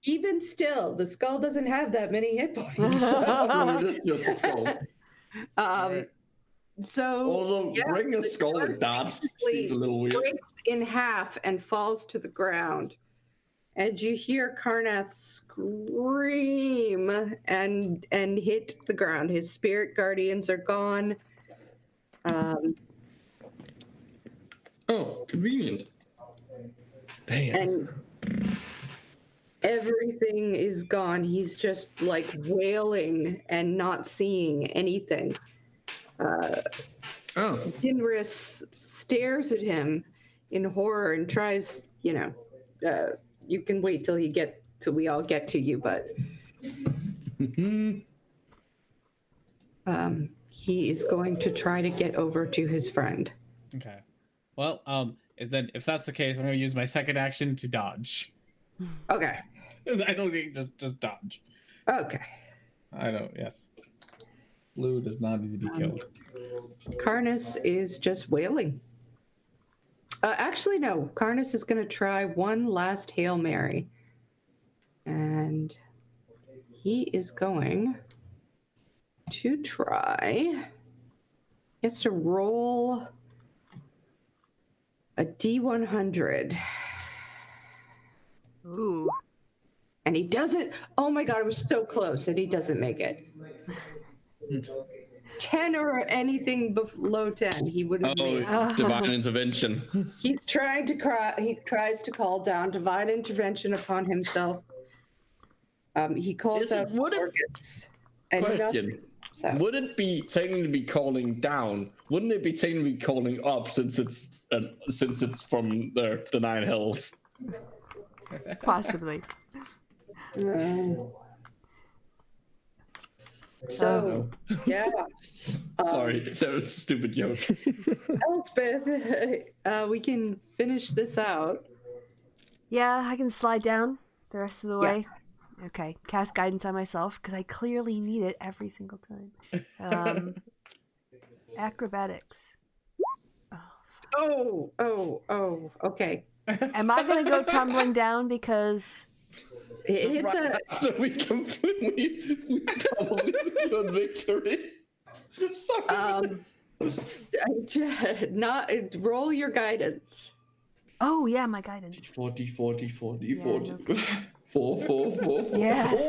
Even still, the skull doesn't have that many hit points. It's just a skull. Um, so Although yeah, breaking a the skull dart with darts basically seems a little weird. breaks in half and falls to the ground. And you hear Karnath scream and hit the ground. His spirit guardians are gone. Oh, convenient. Damn. And everything is gone. He's just like wailing and not seeing anything. Hinris stares at him in horror and tries, you can wait till we all get to you, but he is going to try to get over to his friend. Okay. Well, if that's the case, I'm going to use my second action to dodge. Okay. I don't think just dodge. Okay. Yes. Blue does not need to be killed. Karnas is just wailing. Actually, no. Karnas is going to try one last Hail Mary. And he is going to try He has to roll a D100. Ooh. And he doesn't. Oh my god, it was so close, and he doesn't make it. 10 or anything below 10, he would have made. Divine intervention. He's trying to cry. He tries to call down divine intervention upon himself. He calls out Orcus. And Question. Would it be technically calling down? Wouldn't it be technically calling up since it's from the Nine Hells? Possibly. So, yeah. Sorry, that was a stupid joke. Elspeth, we can finish this out. Yeah, I can slide down the rest of the way. Okay, cast guidance on myself because I clearly need it every single time. Acrobatics. Oh, okay. Am I gonna go tumbling down because It's right after we probably got victory. Sorry. Roll your guidance. Oh yeah, my guidance. 40. Yeah, no. 4. Yes.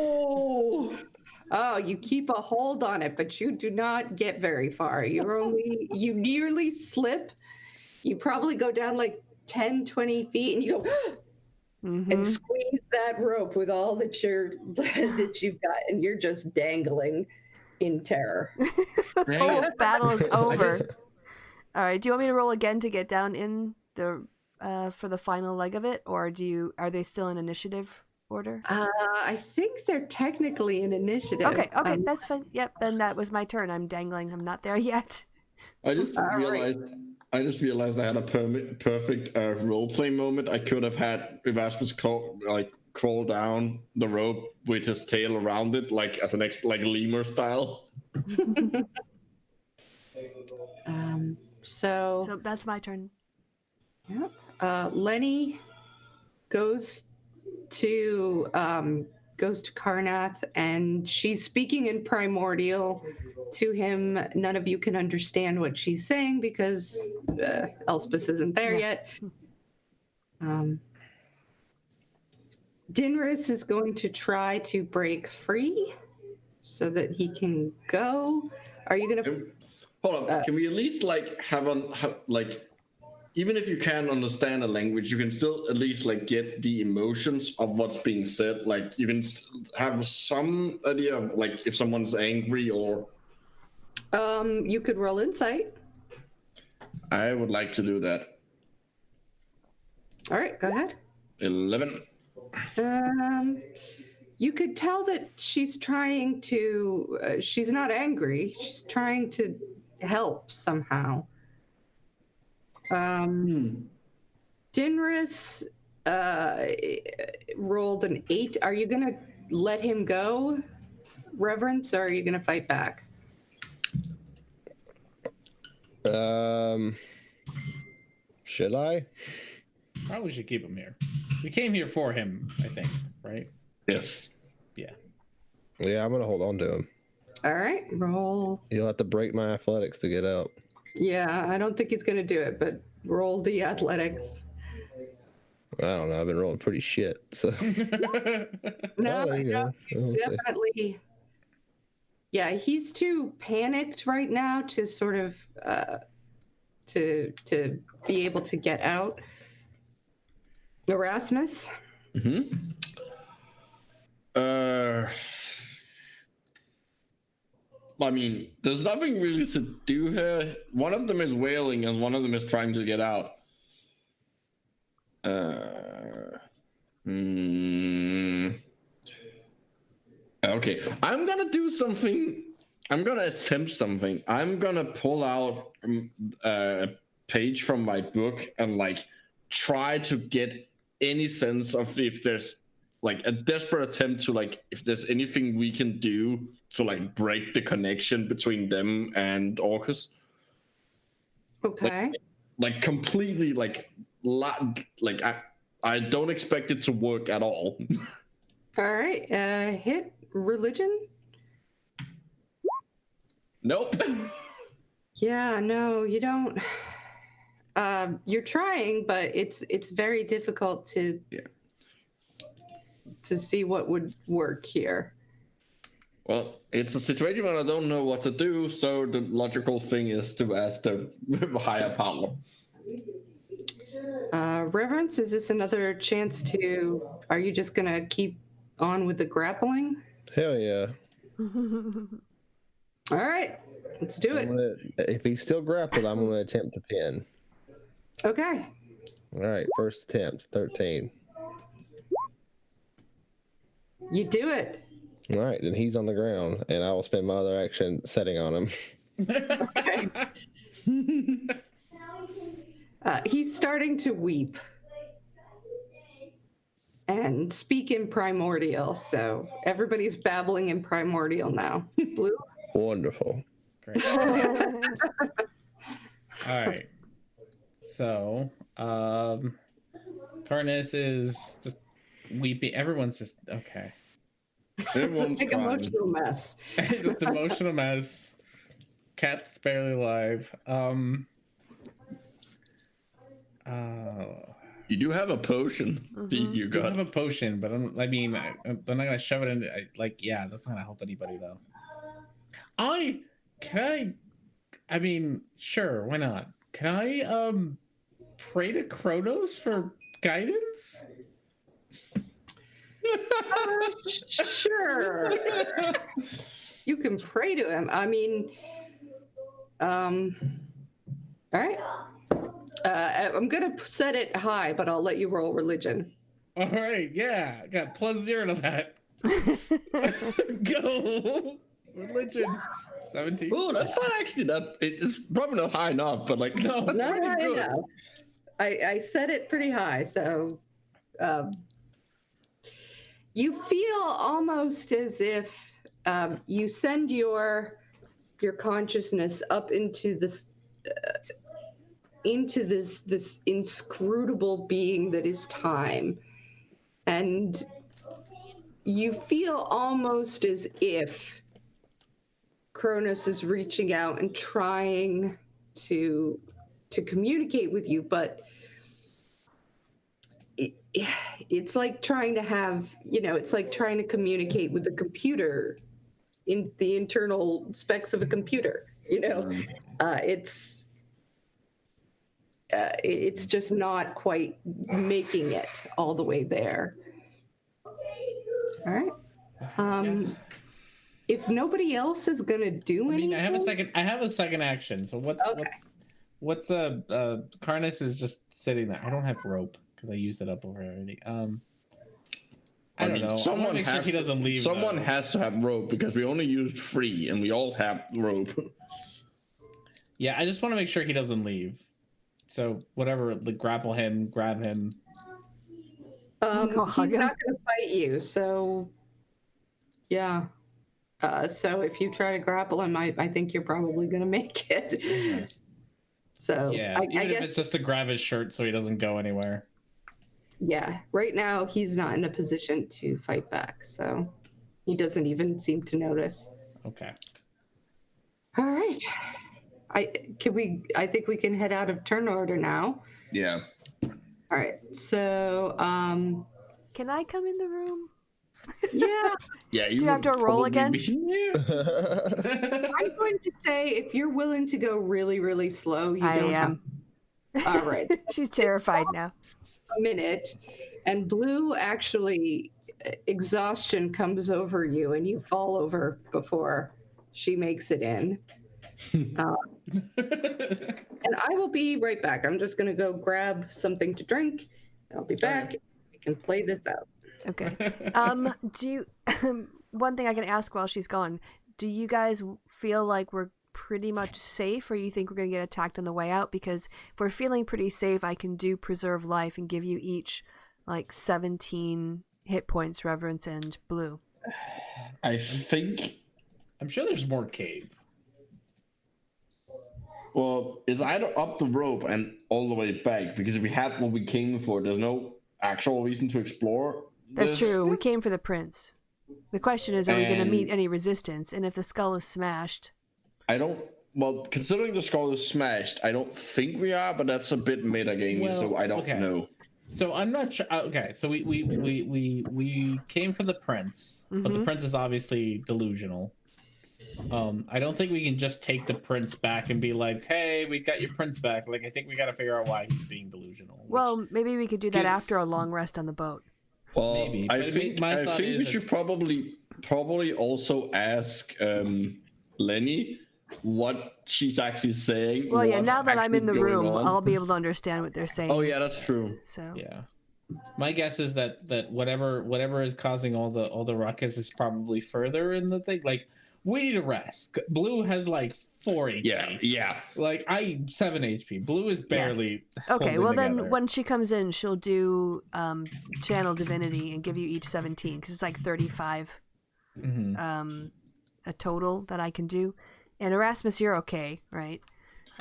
Oh, you keep a hold on it, but you do not get very far. You nearly slip. You probably go down like 10, 20 feet, and you go and squeeze that rope with all that you've got, and you're just dangling in terror. The whole battle is over. All right. Do you want me to roll again to get down in the for the final leg of it, or are they still in initiative order? I think they're technically in initiative. Okay, that's fine. Yep, then that was my turn. I'm dangling. I'm not there yet. I just realized I had a perfect roleplay moment. I could have had Erasmus crawl down the rope with his tail around it, like as an like lemur style. So that's my turn. Yeah. Lenny goes to Karnath, and she's speaking in Primordial to him. None of you can understand what she's saying because Elspeth isn't there yet. Dinris is going to try to break free so that he can go. Are you gonna hold on? Can we at least even if you can't understand a language, you can still at least get the emotions of what's being said. Like you can have some idea of if someone's angry or. You could roll insight. I would like to do that. All right, go ahead. 11. You could tell that she's trying to. She's not angry. She's trying to help somehow. Dinris rolled an 8. Are you gonna let him go, Reverence, or are you gonna fight back? Should I? Probably should keep him here. We came here for him, I think, right? Yes. Yeah. Yeah, I'm gonna hold on to him. All right, roll. You'll have to break my athletics to get out. Yeah, I don't think he's gonna do it, but roll the athletics. I don't know. I've been rolling pretty shit. So No, definitely. Yeah, he's too panicked right now to sort of to be able to get out. Erasmus. I mean, there's nothing really to do here. One of them is wailing and one of them is trying to get out. Okay, I'm gonna do something. I'm gonna attempt something. I'm gonna pull out a page from my book and try to get any sense of if there's a desperate attempt to if there's anything we can do to break the connection between them and Orcus. Okay. Completely I don't expect it to work at all. All right. Hit religion. Nope. Yeah, no, you don't. You're trying, but it's very difficult to see what would work here. Well, it's a situation where I don't know what to do, so the logical thing is to ask the higher power. Reverence, is this another chance to? Are you just gonna keep on with the grappling? Hell yeah. All right, let's do it. If he's still grappled, I'm gonna attempt to pin. Okay. All right, first attempt, 13. You do it. All right, then he's on the ground, and I will spend my other action setting on him. Okay. He's starting to weep and speak in primordial, so everybody's babbling in primordial now. Blue? Wonderful. Great. All right. So, Carnus is just weeping. Everyone's just okay. It's a big emotional mess. Just emotional mess. Cat's barely alive. You do have a potion. You I got have a potion, but I'm not gonna shove it in. Yeah, that's not gonna help anybody though. I mean, sure, why not? Can I pray to Kronos for guidance? Sure. You can pray to him. I mean, all right. I'm gonna set it high, but I'll let you roll religion. All right, yeah, I got +0 to that. Go religion. 17. Oh, that's not actually that. It's probably not high enough, but like No, that's Not pretty high good. enough. I set it pretty high, so you feel almost as if you send your consciousness up into this inscrutable being that is time, and you feel almost as if Kronos is reaching out and trying to communicate with you, but it's like trying to have, it's like trying to communicate with a computer in the internal specs of a computer. It's just not quite making it all the way there. All right. If nobody else is gonna do anything, I have a second action. So what's Carnus is just sitting there. I don't have rope because I used it up already. I don't know. Someone make sure he doesn't leave. Someone has to have rope because we only used 3 and we all have rope. Yeah, I just want to make sure he doesn't leave. So whatever, grapple him, grab him. he's not gonna fight you, so yeah. So if you try to grapple him, I think you're probably gonna make it. Okay. So Yeah, I even guess if it's just to grab his shirt so he doesn't go anywhere. yeah. Right now he's not in a position to fight back, so he doesn't even seem to notice. Okay. All right. I think we can head out of turn order now. Yeah. All right. So Can I come in the room? yeah. Yeah. Do you have to roll again? I'm going to say if you're willing to go really, really slow, you I don't am. have. All right. She's terrified now. A minute, and Blue actually exhaustion comes over you, and you fall over before she makes it in. And I will be right back. I'm just going to go grab something to drink. I'll be back. We can play this out. Okay. Do you? One thing I can ask while she's gone. Do you guys feel like we're pretty much safe, or you think we're going to get attacked on the way out? Because if we're feeling pretty safe, I can do preserve life and give you each like 17 hit points, Reverence and Blue. I think. I'm sure there's more cave. Well, it's either up the rope and all the way back, because if we had what we came for, there's no actual reason to explore. That's this. true. We came for the prince. The question is, are we going to meet any resistance? And if the skull is smashed, I don't Well, considering the skull is smashed, I don't think we are, but that's a bit metagamey, so I don't know. So I'm not sure. Okay, so we came for the prince, but the prince is obviously delusional. I don't think we can just take the prince back and be like, "Hey, we got your prince back." Like, I think we got to figure out why he's being delusional. Well, maybe we could do that after a long rest on the boat. Well, Maybe, I but think my I thought think is we should probably also ask Lenny what she's actually saying. Well, yeah. what's Now that I'm in the actually room, going on. I'll be able to understand what they're saying. Oh yeah, that's true. So Yeah, my guess is that whatever is causing all the ruckus is probably further in the thing. Like, we need a rest. Blue has like 4 HP. Yeah. Like, 7 HP. Blue is barely. okay. holding Well, together. then when she comes in, she'll do channel divinity and give you each 17 because it's like 35 a total that I can do. And Erasmus, you're okay, right?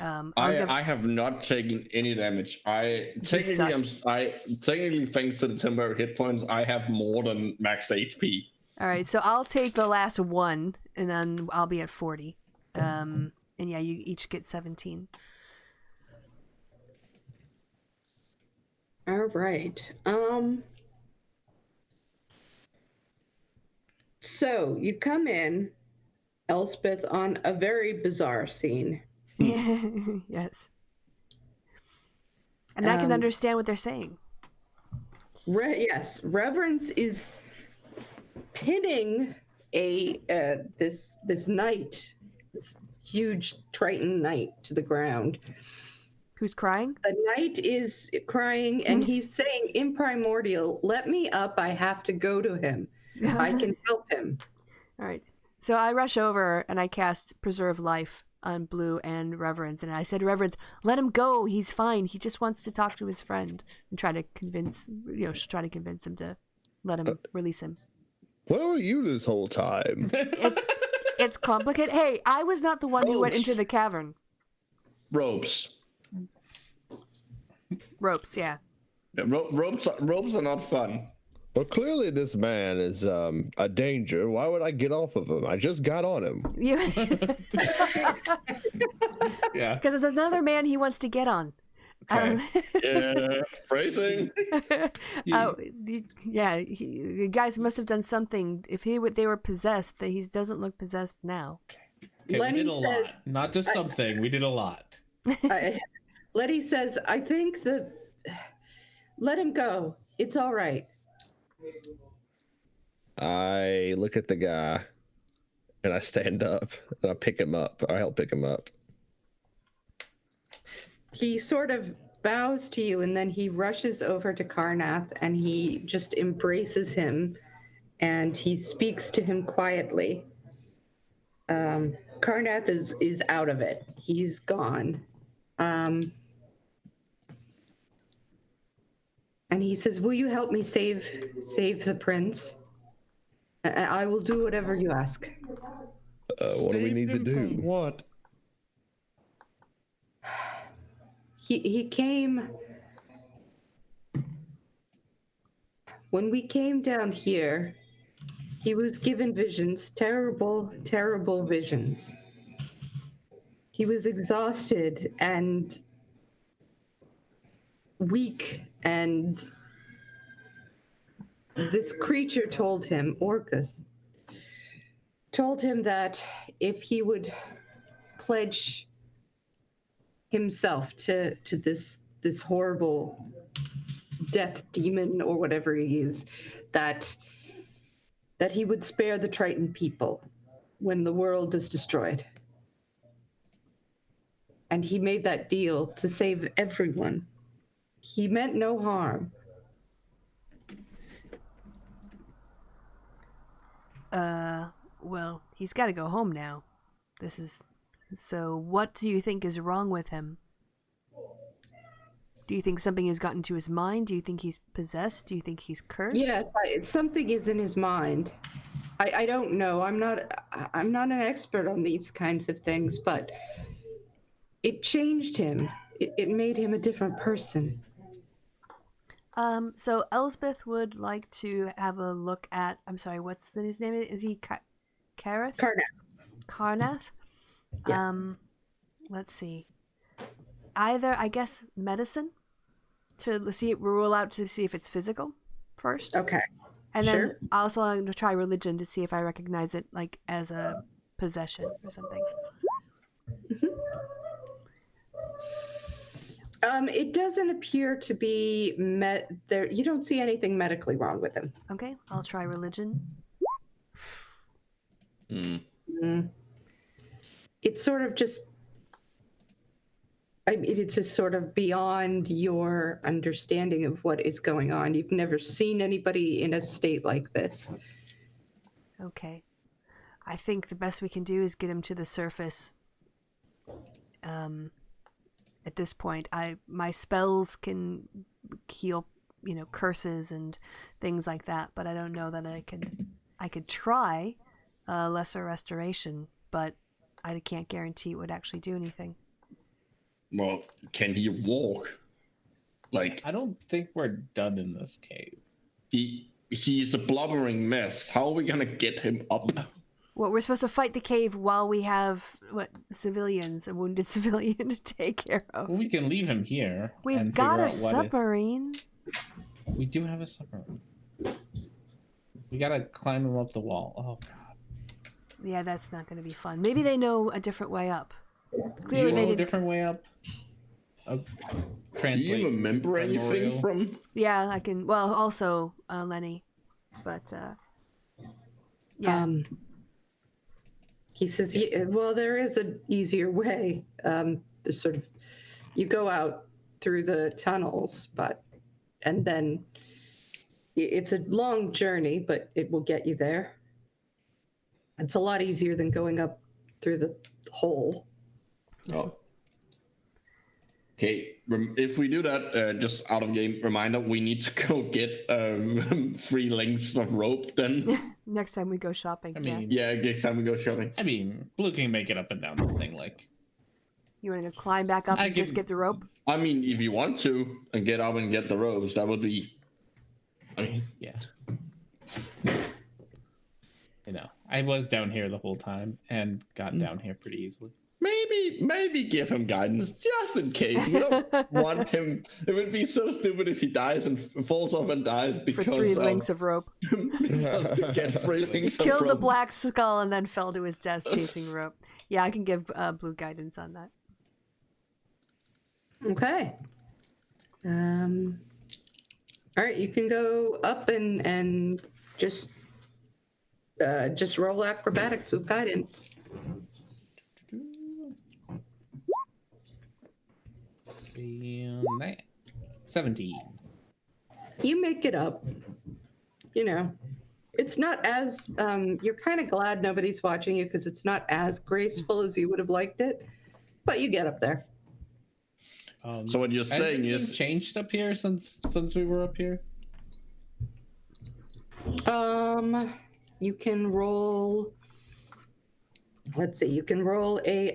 I have not taken any damage. Technically, thanks to the temporary hit points, I have more than max HP. All right, so I'll take the last one, and then I'll be at 40. And yeah, you each get 17. All right. So you come in, Elspeth, on a very bizarre scene. Yes. And I can understand what they're saying. Yes, Reverence is pinning this knight, this huge Triton knight, to the ground. Who's crying? The knight is crying, and he's saying in primordial, "Let me up, I have to go to him. I can help him." All right. So I rush over and I cast Preserve Life on Blue and Reverence, and I said, "Reverence, let him go. He's fine. He just wants to talk to his friend," and try to convince, she'll try to convince him to let him release him. Where were you this whole time? It's complicated. Hey, I was not the one who went into the cavern. Ropes. Ropes, yeah. Ropes are not fun. Well, clearly this man is a danger. Why would I get off of him? I just got on him. Yeah. Yeah. Because there's another man he wants to get on. Okay. Yeah, phrasing. The guys must have done something. If they were possessed, he doesn't look possessed now. Okay, Lenny we did a lot. Not just something. We did a lot. Letty says, "I think let him go. It's all right." I look at the guy and I stand up and I pick him up. I help pick him up. He sort of bows to you, and then he rushes over to Karnath and he just embraces him and he speaks to him quietly. Karnath is out of it. He's gone. And he says, "Will you help me save the prince? I will do whatever you ask." What do we need to do? What? He came when we came down here. He was given visions, terrible, terrible visions. He was exhausted and weak, and this creature told him, Orcus, told him that if he would pledge himself to this horrible death demon or whatever he is, that he would spare the Triton people when the world is destroyed. And he made that deal to save everyone. He meant no harm. Well, he's got to go home now. So what do you think is wrong with him? Do you think something has gotten to his mind? Do you think he's possessed? Do you think he's cursed? Yes, something is in his mind. I don't know. I'm not an expert on these kinds of things, but it changed him. It made him a different person. So Elspeth would like to have a look at. I'm sorry, what's his name? Is he Karnath? Karnath. Karnath. Yeah. let's see. Either, I guess, medicine to see rule out to see if it's physical first. Okay. And then Sure. also I'm gonna try religion to see if I recognize it like as a possession or something. It doesn't appear to be there. You don't see anything medically wrong with him. Okay, I'll try religion. It's sort of just. I mean, it's just sort of beyond your understanding of what is going on. You've never seen anybody in a state like this. Okay. I think the best we can do is get him to the surface. At this point, my spells can heal, curses and things like that, but I don't know that I could try lesser restoration, but I can't guarantee it would actually do anything. Well, can he walk? Like, I don't think we're done in this cave. he's a blubbering mess. How are we gonna get him up? Well, we're supposed to fight the cave while we have a wounded civilian to take care of. Well, we can leave him here. We've and got figure a out what submarine. We do have a submarine. We gotta climb him up the wall. Oh god. Yeah, that's not going to be fun. Maybe they know a different way up. Do Clearly, you they know a didn't. different way up? Do Translate. you remember anything Memorial. from? Yeah, I can. Well, also Lenny, but yeah. He says, yeah, well, there is an easier way. There's sort of, you go out through the tunnels, and then it's a long journey, but it will get you there. It's a lot easier than going up through the hole. Oh. Okay, if we do that, just out of game reminder, we need to go get 3 lengths of rope then. Next time we go shopping. I mean, Yeah, next time we go shopping. I mean, Blue can make it up and down this thing like. You want to go climb back up I and just can- get the rope? I mean, if you want to and get up and get the ropes, that would be. I mean, Yeah. I was down here the whole time and got down here pretty easily. maybe give him guidance just in case. We don't want him. It would be so stupid if he dies and falls off and dies For because 3 of, lengths of rope. because to get 3 lengths of Killed the rope. black skull and then fell to his death chasing rope. Yeah, I can give Blue guidance on that. Okay. All right, you can go up and just roll acrobatics with guidance. And that. 17. You make it up. It's not as you're kind of glad nobody's watching you because it's not as graceful as you would have liked it, but you get up there. So what you're Has saying anything is, changed up here since we were up here? You can roll. Let's see. You can roll a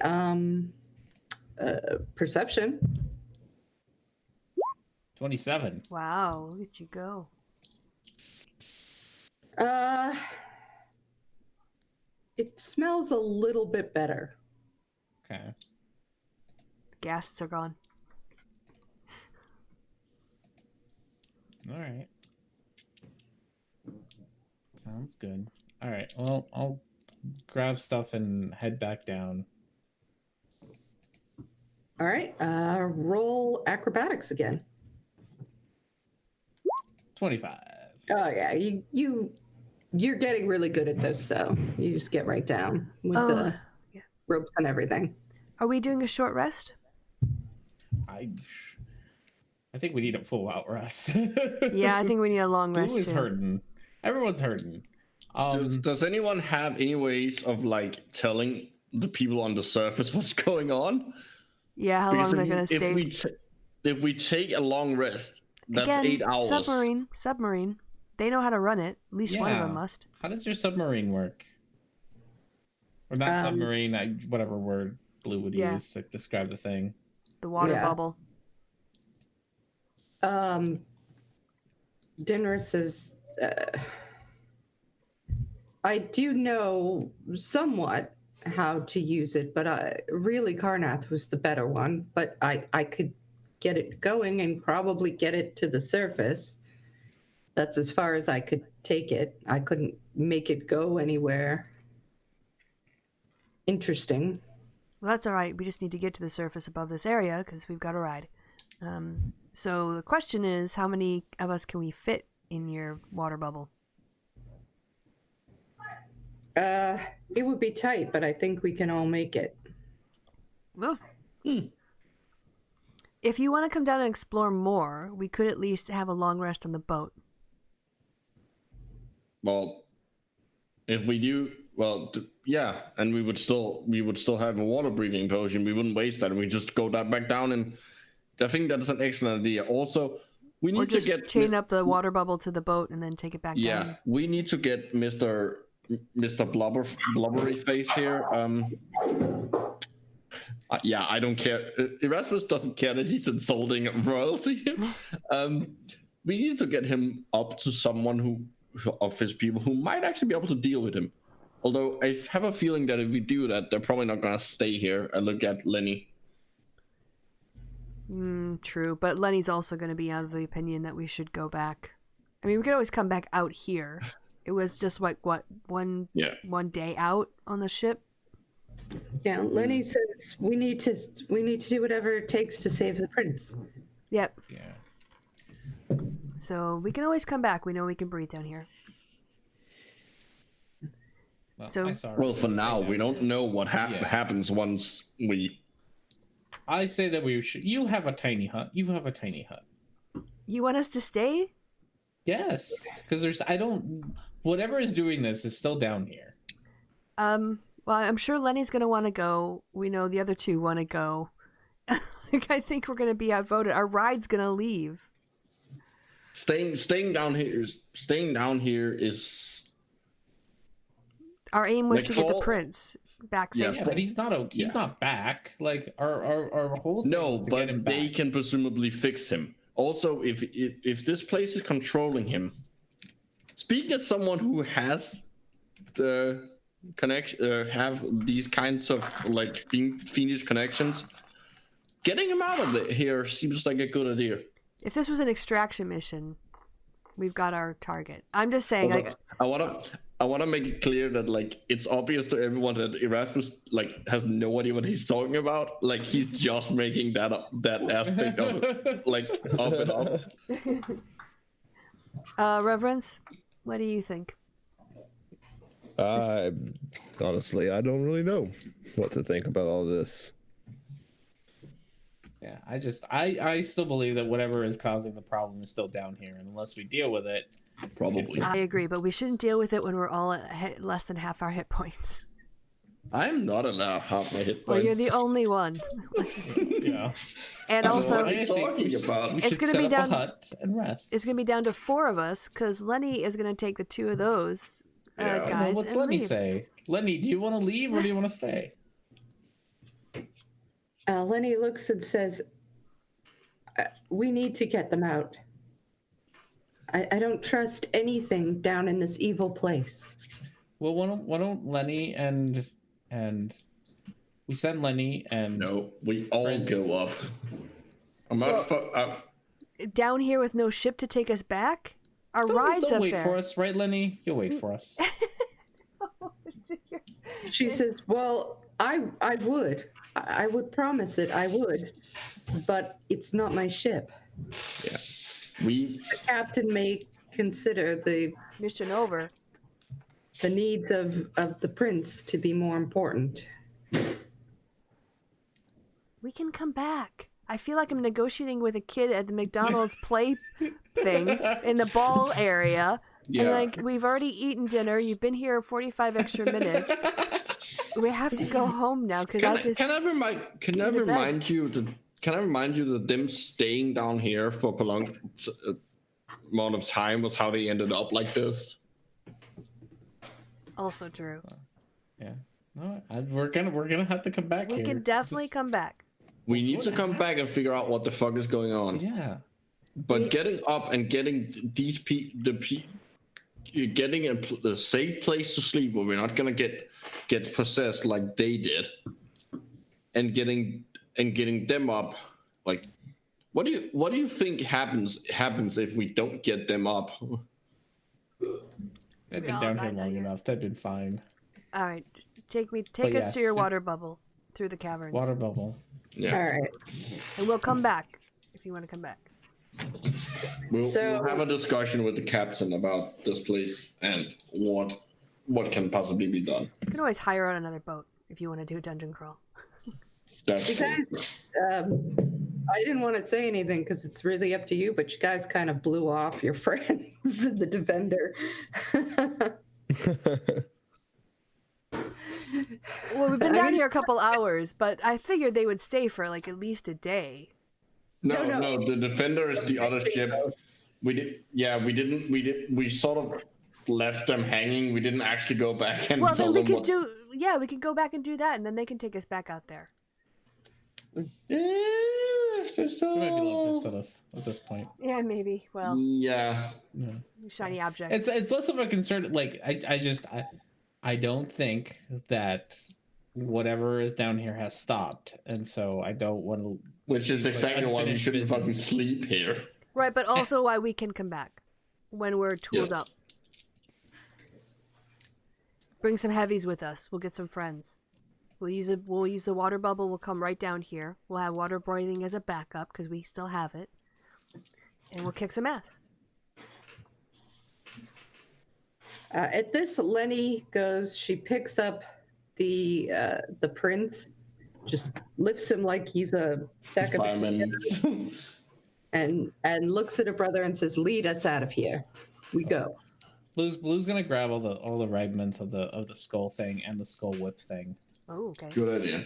perception. 27. Wow, look at you go. It smells a little bit better. Okay. The ghasts are gone. All right. Sounds good. All right. Well, I'll grab stuff and head back down. All right. Roll acrobatics again. 25. Oh yeah, you're getting really good at this, so you just get right down with the yeah. ropes and everything. Are we doing a short rest? I think we need a full out rest. Yeah, I think we need a long rest Blue is too. hurting. Everyone's hurting. does anyone have any ways of like telling the people on the surface what's going on? Yeah, how long they're gonna stay? If we take a long rest, that's Again, 8 hours. Submarine. They know how to run it. At least one of them Yeah. must. How does your submarine work? Or not submarine, whatever word Blue would Yeah. use to describe the thing. The water Yeah. bubble. Dinner says, I do know somewhat how to use it, but really Karnath was the better one. But I could get it going and probably get it to the surface. That's as far as I could take it. I couldn't make it go anywhere interesting. Well, that's all right. We just need to get to the surface above this area because we've got a ride. So the question is, how many of us can we fit in your water bubble? It would be tight, but I think we can all make it. Well, if you want to come down and explore more, we could at least have a long rest on the boat. Well, if we do, well, yeah, and we would still have a water breathing potion. We wouldn't waste that. We just go back down, and I think that's an excellent idea. Also, we need to get chain up the water bubble to the boat and then take it back down. Yeah, we need to get Mr. Blubbery Face here. Yeah, I don't care. Erasmus doesn't care that he's insulting royalty. We need to get him up to someone of his people who might actually be able to deal with him. Although I have a feeling that if we do that, they're probably not gonna stay here and look at Lenny. True, but Lenny's also going to be of the opinion that we should go back. I mean, we could always come back out here. It was just like one day out on the ship. Yeah, Lenny says we need to do whatever it takes to save the prince. Yep. Yeah. So we can always come back. We know we can breathe down here. Well, for now, we don't know what happens once we. I say that we should. You have a tiny hut. You have a tiny hut. You want us to stay? Yes, because whatever is doing this is still down here. Well, I'm sure Lenny's gonna want to go. We know the other two want to go. I think we're gonna be outvoted. Our ride's gonna leave. Staying down here is. Our aim was to get the prince back safely. Yeah, but he's not back. Like our whole thing is to get him back. They can presumably fix him. Also, if this place is controlling him, speaking as someone who has the connection, have these kinds of like fiendish connections, getting him out of here seems like a good idea. If this was an extraction mission, we've got our target. I'm just saying. I want to make it clear that like it's obvious to everyone that Erasmus like has no idea what he's talking about. Like he's just making that aspect of it, like up and up. Reverence, what do you think? Honestly, I don't really know what to think about all this. Yeah, I still believe that whatever is causing the problem is still down here, and unless we deal with it, probably. I agree, but we shouldn't deal with it when we're all at less than half our hit points. I'm not at half my hit points. Well, you're the only one. Yeah. And also, what are you talking about? It's going to be down. A hut and rest. It's going to be down to 4 of us because Lenny is going to take the 2 of those guys. Well, what's and Lenny leave. say? Lenny, do you want to leave or do you want to stay? Lenny looks and says, we need to get them out. I don't trust anything down in this evil place. Well, why don't Lenny and we send Lenny and no, we all Prince. go up. I'm not down here with no ship to take us back? Our ride's They'll up wait there. for us, right, Lenny? You'll wait for us. She says, well, I would. I would promise it, I would. But it's not my ship. Yeah. The captain may consider the Mission over. The needs of the prince to be more important. We can come back. I feel like I'm negotiating with a kid at the McDonald's play thing in the ball area. Yeah. And like, we've already eaten dinner. You've been here 45 extra minutes. We have to go home now because Can I remind you that them staying down here for a prolonged amount of time was how they ended up like this? Also true. Yeah. No, we're gonna have to come back. We here. can definitely come back. We need to come back and figure out what the fuck is going on. Yeah. But getting up and getting getting a safe place to sleep where we're not gonna get possessed like they did, and getting them up. Like, what do you think happens if we don't get them up? They've We been all down died here down long here. enough. They've been fine. All right, take But us to your yes. water bubble through the caverns, Water bubble. Yeah. All right. and we'll come back if you want to come back. We'll So- have a discussion with the captain about this place and what can possibly be done. You can always hire out another boat if you want to do a dungeon crawl. That's You guys, I didn't want to say anything because it's really up to you, but you guys kind of blew off your friends, the defender. Well, we've been I down mean- here a couple hours, but I figured they would stay for like at least a day. no. No. The defender is the other ship. We sort of left them hanging. We didn't actually go back and Well, tell then we them could we could go back and do that, and then they can take us back out there. If they're They might be a little still... pissed at us at this point. Yeah, maybe. Well, Yeah. Yeah. shiny objects. It's less of a concern. Like I don't think that whatever is down here has stopped, and so I don't want to. Which is Like exactly why we unfinished shouldn't business. fucking sleep here. Right, but also why we can come back when we're tooled Yes. up. Bring some heavies with us. We'll get some friends. We'll use the water bubble. We'll come right down here. We'll have water boiling as a backup because we still have it, and we'll kick some ass. At this, Lenny goes. She picks up the prince, just lifts him like he's a sack of Firemen's. and looks at her brother and says, "Lead us out of here. We go." Blue's gonna grab all the fragments of the skull thing and the skull whip thing. Oh, okay. Good idea.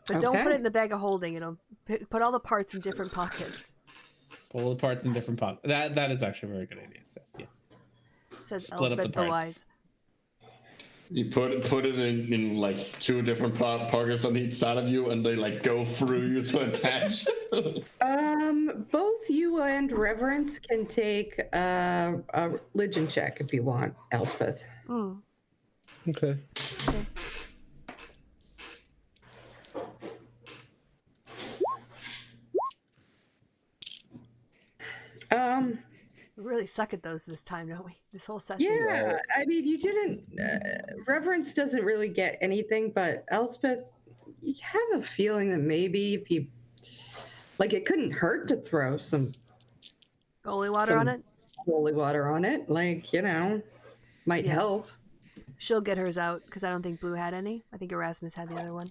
But don't put Okay. it in the bag of holding. Put all the parts in different pockets. Pull the parts in different pockets. That is actually a very good idea. Yes. Says Split up the Elspeth the parts. Wise. You put it in like two different pockets on each side of you, and they like go through you to attach. Both you and Reverence can take a religion check if you want, Elspeth. Hmm. Okay. We really suck at those this time, don't we? This whole session. Yeah, I mean, you didn't. Reverence doesn't really get anything, but Elspeth, you have a feeling that maybe if you, like, it couldn't hurt to throw some Holy water on it. holy water on it. Like, might Yeah. help. She'll get hers out because I don't think Blue had any. I think Erasmus had the other one.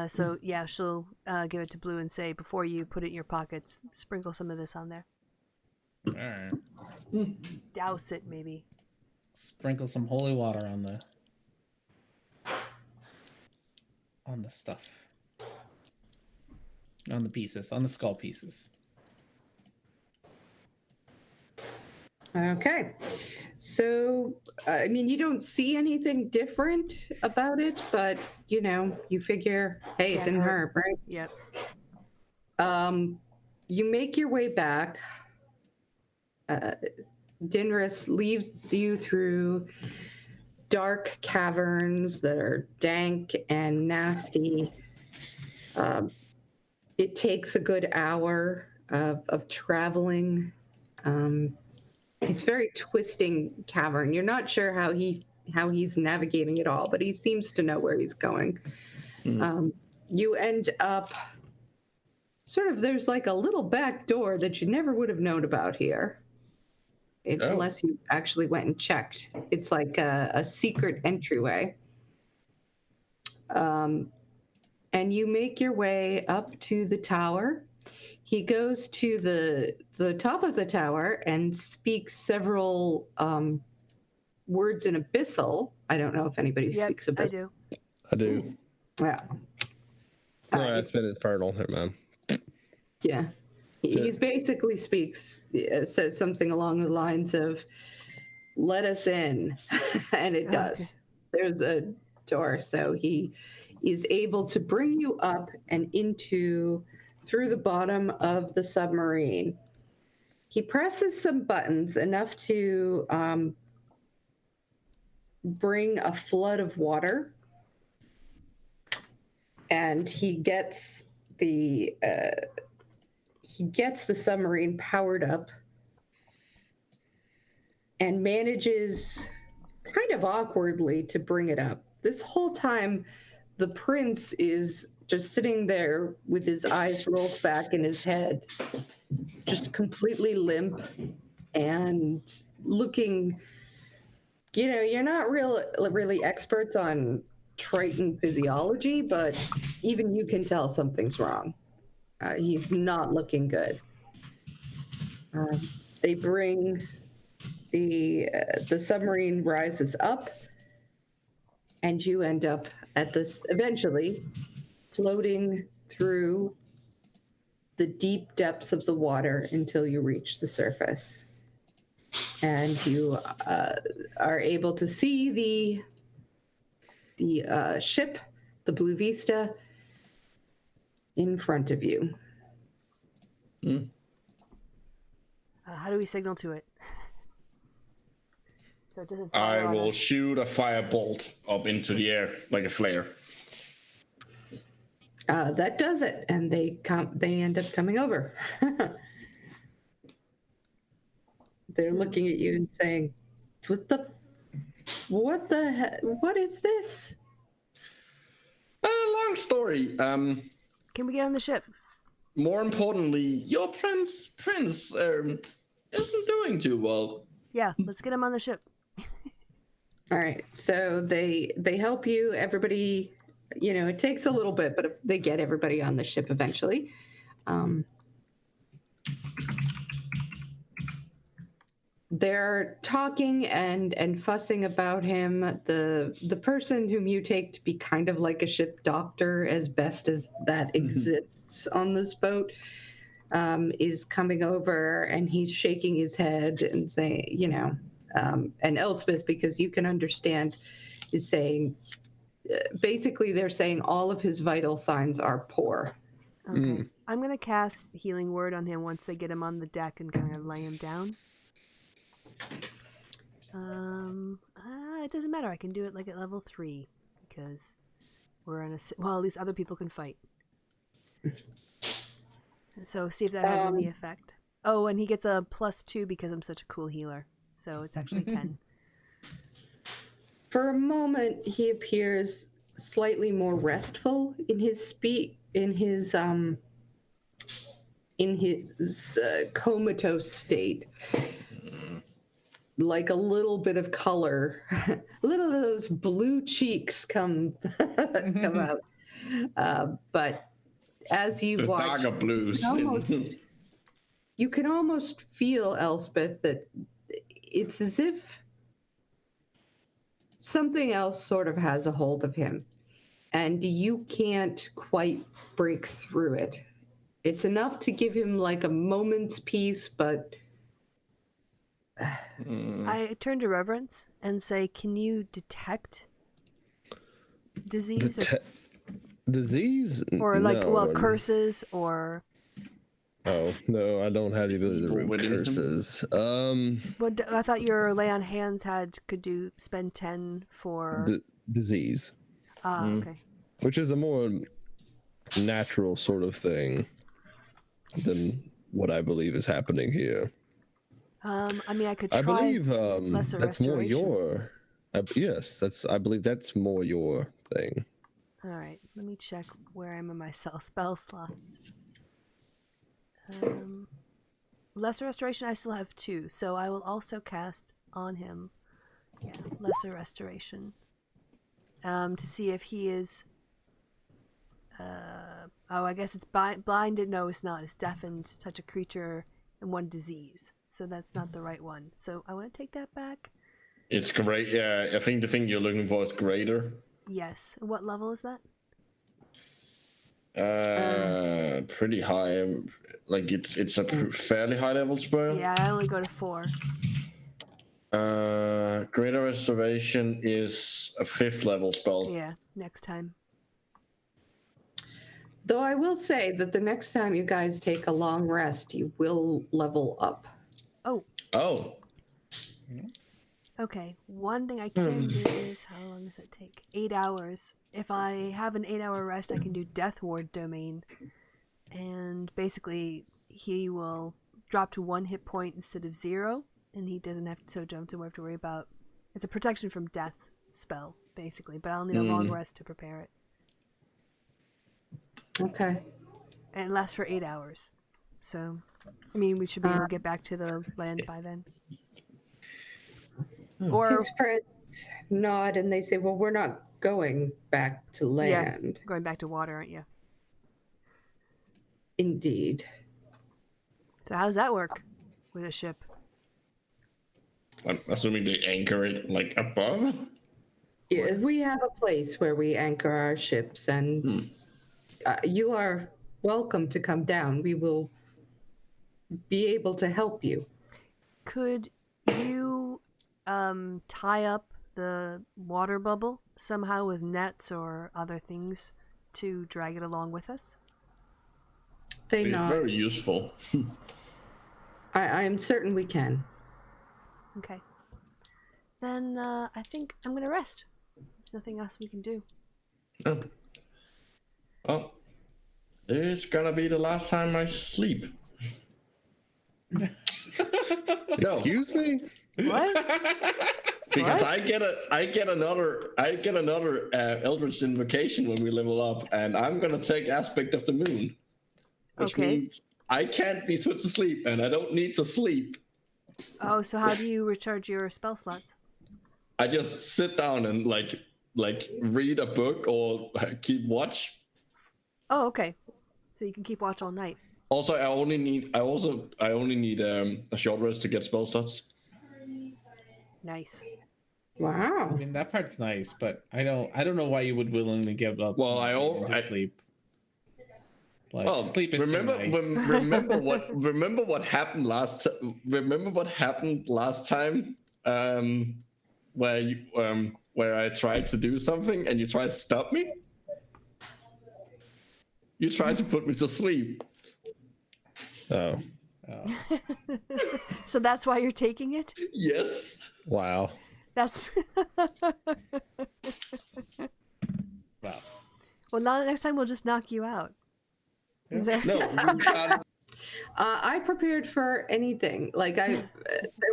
So yeah, she'll give it to Blue and say, before you put it in your pockets, sprinkle some of this on there. All right. Douse it, maybe. Sprinkle some holy water on the stuff. On the pieces, on the skull pieces. Okay. So, I mean, you don't see anything different about it, but, you figure, hey, it Can't didn't hurt. hurt, right? Yep. You make your way back. Dinris leads you through dark caverns that are dank and nasty. It takes a good hour of traveling. It's a very twisting cavern. You're not sure how he's navigating it all, but he seems to know where he's going. You end up there's like a little back door that you never would have known about here. Unless you actually went and checked. It's like a secret entryway. And you make your way up to the tower. He goes to the top of the tower and speaks several words in Abyssal. I don't know if anybody speaks Abyssal. I do. I do. Yeah. No, that's been infernal. Hey, man. Yeah. He basically says something along the lines of, "Let us in," and it does. There's a door, so he is able to bring you up and through the bottom of the submarine. He presses some buttons enough to bring a flood of water, and he gets the submarine powered up, and manages kind of awkwardly to bring it up. This whole time, the prince is just sitting there with his eyes rolled back in his head, just completely limp and looking, you're not really experts on Triton physiology, but even you can tell something's wrong. He's not looking good. They bring the submarine rises up, and you end up at this eventually floating through the deep depths of the water until you reach the surface, and you are able to see the ship, the Blue Vista, in front of you. How do we signal to it? So it doesn't I fire on will us. shoot a firebolt up into the air like a flare. That does it, and they end up coming over. They're looking at you and saying, what the heck? What is this? Long story. Can we get on the ship? More importantly, your prince isn't doing too well. Yeah, let's get him on the ship. All right, so they help you. Everybody, it takes a little bit, but they get everybody on the ship eventually. They're talking and fussing about him. The person whom you take to be kind of like a ship doctor, as best as that exists on this boat, is coming over, and he's shaking his head and saying, and Elspeth, because you can understand, is saying, basically they're saying all of his vital signs are poor. Okay. I'm going to cast Healing Word on him once they get him on the deck and kind of lay him down. It doesn't matter. I can do it like at level 3 because we're in at least other people can fight. So see if that has any effect. Oh, and he gets a +2 because I'm such a cool healer. So it's actually 10. For a moment, he appears slightly more restful in his comatose state. Like a little bit of color, little of those blue cheeks come out. But as you watch, Darker blues. you can almost feel, Elspeth, that it's as if something else sort of has a hold of him, and you can't quite break through it. It's enough to give him like a moment's peace, but I turn to Reverence and say, can you detect disease? Disease? Or like, No. curses or... Oh, no, I don't have the ability to read curses. But I thought your lay on hands could spend 10 for... Disease. Okay. Which is a more natural sort of thing than what I believe is happening here. I could try. I believe lesser that's more restoration. your. Yes, I believe that's more your thing. All right, let me check where I'm in my spell slots. Lesser restoration, I still have 2, so I will also cast on him. Yeah, lesser restoration. To see if he is. I guess it's blinded. No, it's not. It's deafened. Touch a creature and 1 disease. So that's not the right one. So I want to take that back. It's great. Yeah, I think the thing you're looking for is greater. Yes. What level is that? Pretty high. Like it's a fairly high level spell. Yeah, I only go to 4. Greater Restoration is a 5th level spell. Yeah, next time. though I will say that the next time you guys take a long rest, you will level up. Oh. Okay, one thing I can do is, how long does it take? 8 hours. If I have an 8-hour rest, I can do Death Ward Domain. And basically, he will drop to 1 hit point instead of 0. And he doesn't have to, don't have to worry about... It's a protection from death spell, basically. But I'll need a long rest to prepare it. Okay. And it lasts for 8 hours. So, I mean, we should be able to get back to the land by then. Or His friends nod and they say, well, we're not going back to land. going back to water, aren't you? Indeed. So how does that work with a ship? I'm assuming they anchor it like above. Yeah, we have a place where we anchor our ships, and you are welcome to come down. We will be able to help you. Could you tie up the water bubble somehow with nets or other things to drag it along with us? They It's nod. very useful. I am certain we can. Okay. Then I think I'm going to rest. There's nothing else we can do. Oh. Well, it's gonna be the last time I sleep. No, Excuse me? What? because What? I get another Eldritch Invocation when we level up, and I'm gonna take Aspect of the Moon, which Okay. means I can't be put to sleep, and I don't need to sleep. Oh, so how do you recharge your spell slots? I just sit down and like read a book or keep watch. Oh, okay. So you can keep watch all night. Also, I only need a short rest to get spell slots. Nice. I Wow. mean, that part's nice, but I don't know why you would willingly give up. Well, to sleep. Like, Oh, sleep is remember, so nice. remember what happened last. Remember what happened last time, where I tried to do something and you tried to stop me. You tried to put me to sleep. Oh, Oh. So that's why you're taking it? Yes. wow. That's... Wow. Well, now next time we'll just knock you out. Is there... No, you can't. I prepared for anything. Like there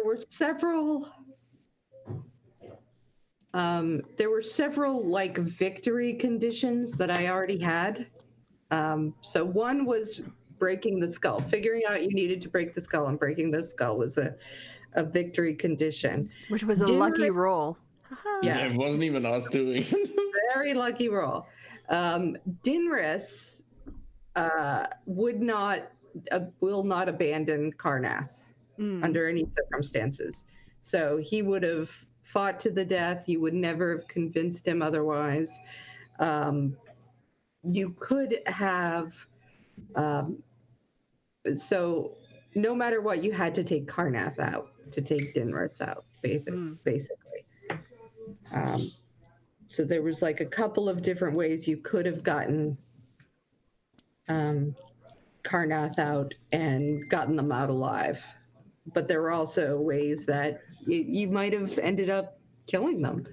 were several. There were several like victory conditions that I already had. So one was breaking the skull. Figuring out you needed to break the skull, and breaking the skull was a victory condition. Which was a Dinner- lucky roll. Yeah. It wasn't even us doing it. Very lucky roll. Dinris will not abandon Karnath under any circumstances. So he would have fought to the death. You would never have convinced him otherwise. You could have. So no matter what, you had to take Karnath out to take Dinris out, basically. So there was like a couple of different ways you could have gotten Karnath out and gotten them out alive. But there were also ways that you might have ended up killing them.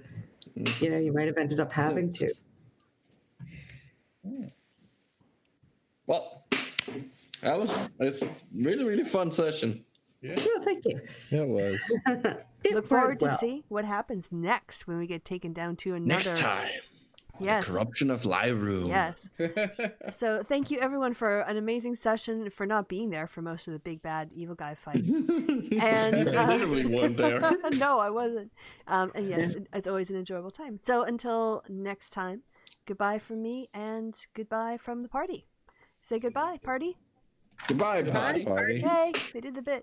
You know, you might have ended up having to. Well, it's a really fun session. Oh, thank you. It was. It Look forward went to well. see what happens next when we get taken down to another... Next time. Yes. The corruption of Lirune. Yes. So thank you everyone for an amazing session, for not being there for most of the big bad evil guy fight. And I literally weren't there. No, I wasn't. And yes, it's always an enjoyable time. So until next time, goodbye from me and goodbye from the party. Say goodbye, party. Goodbye, party. Party. Yay, they did the bit.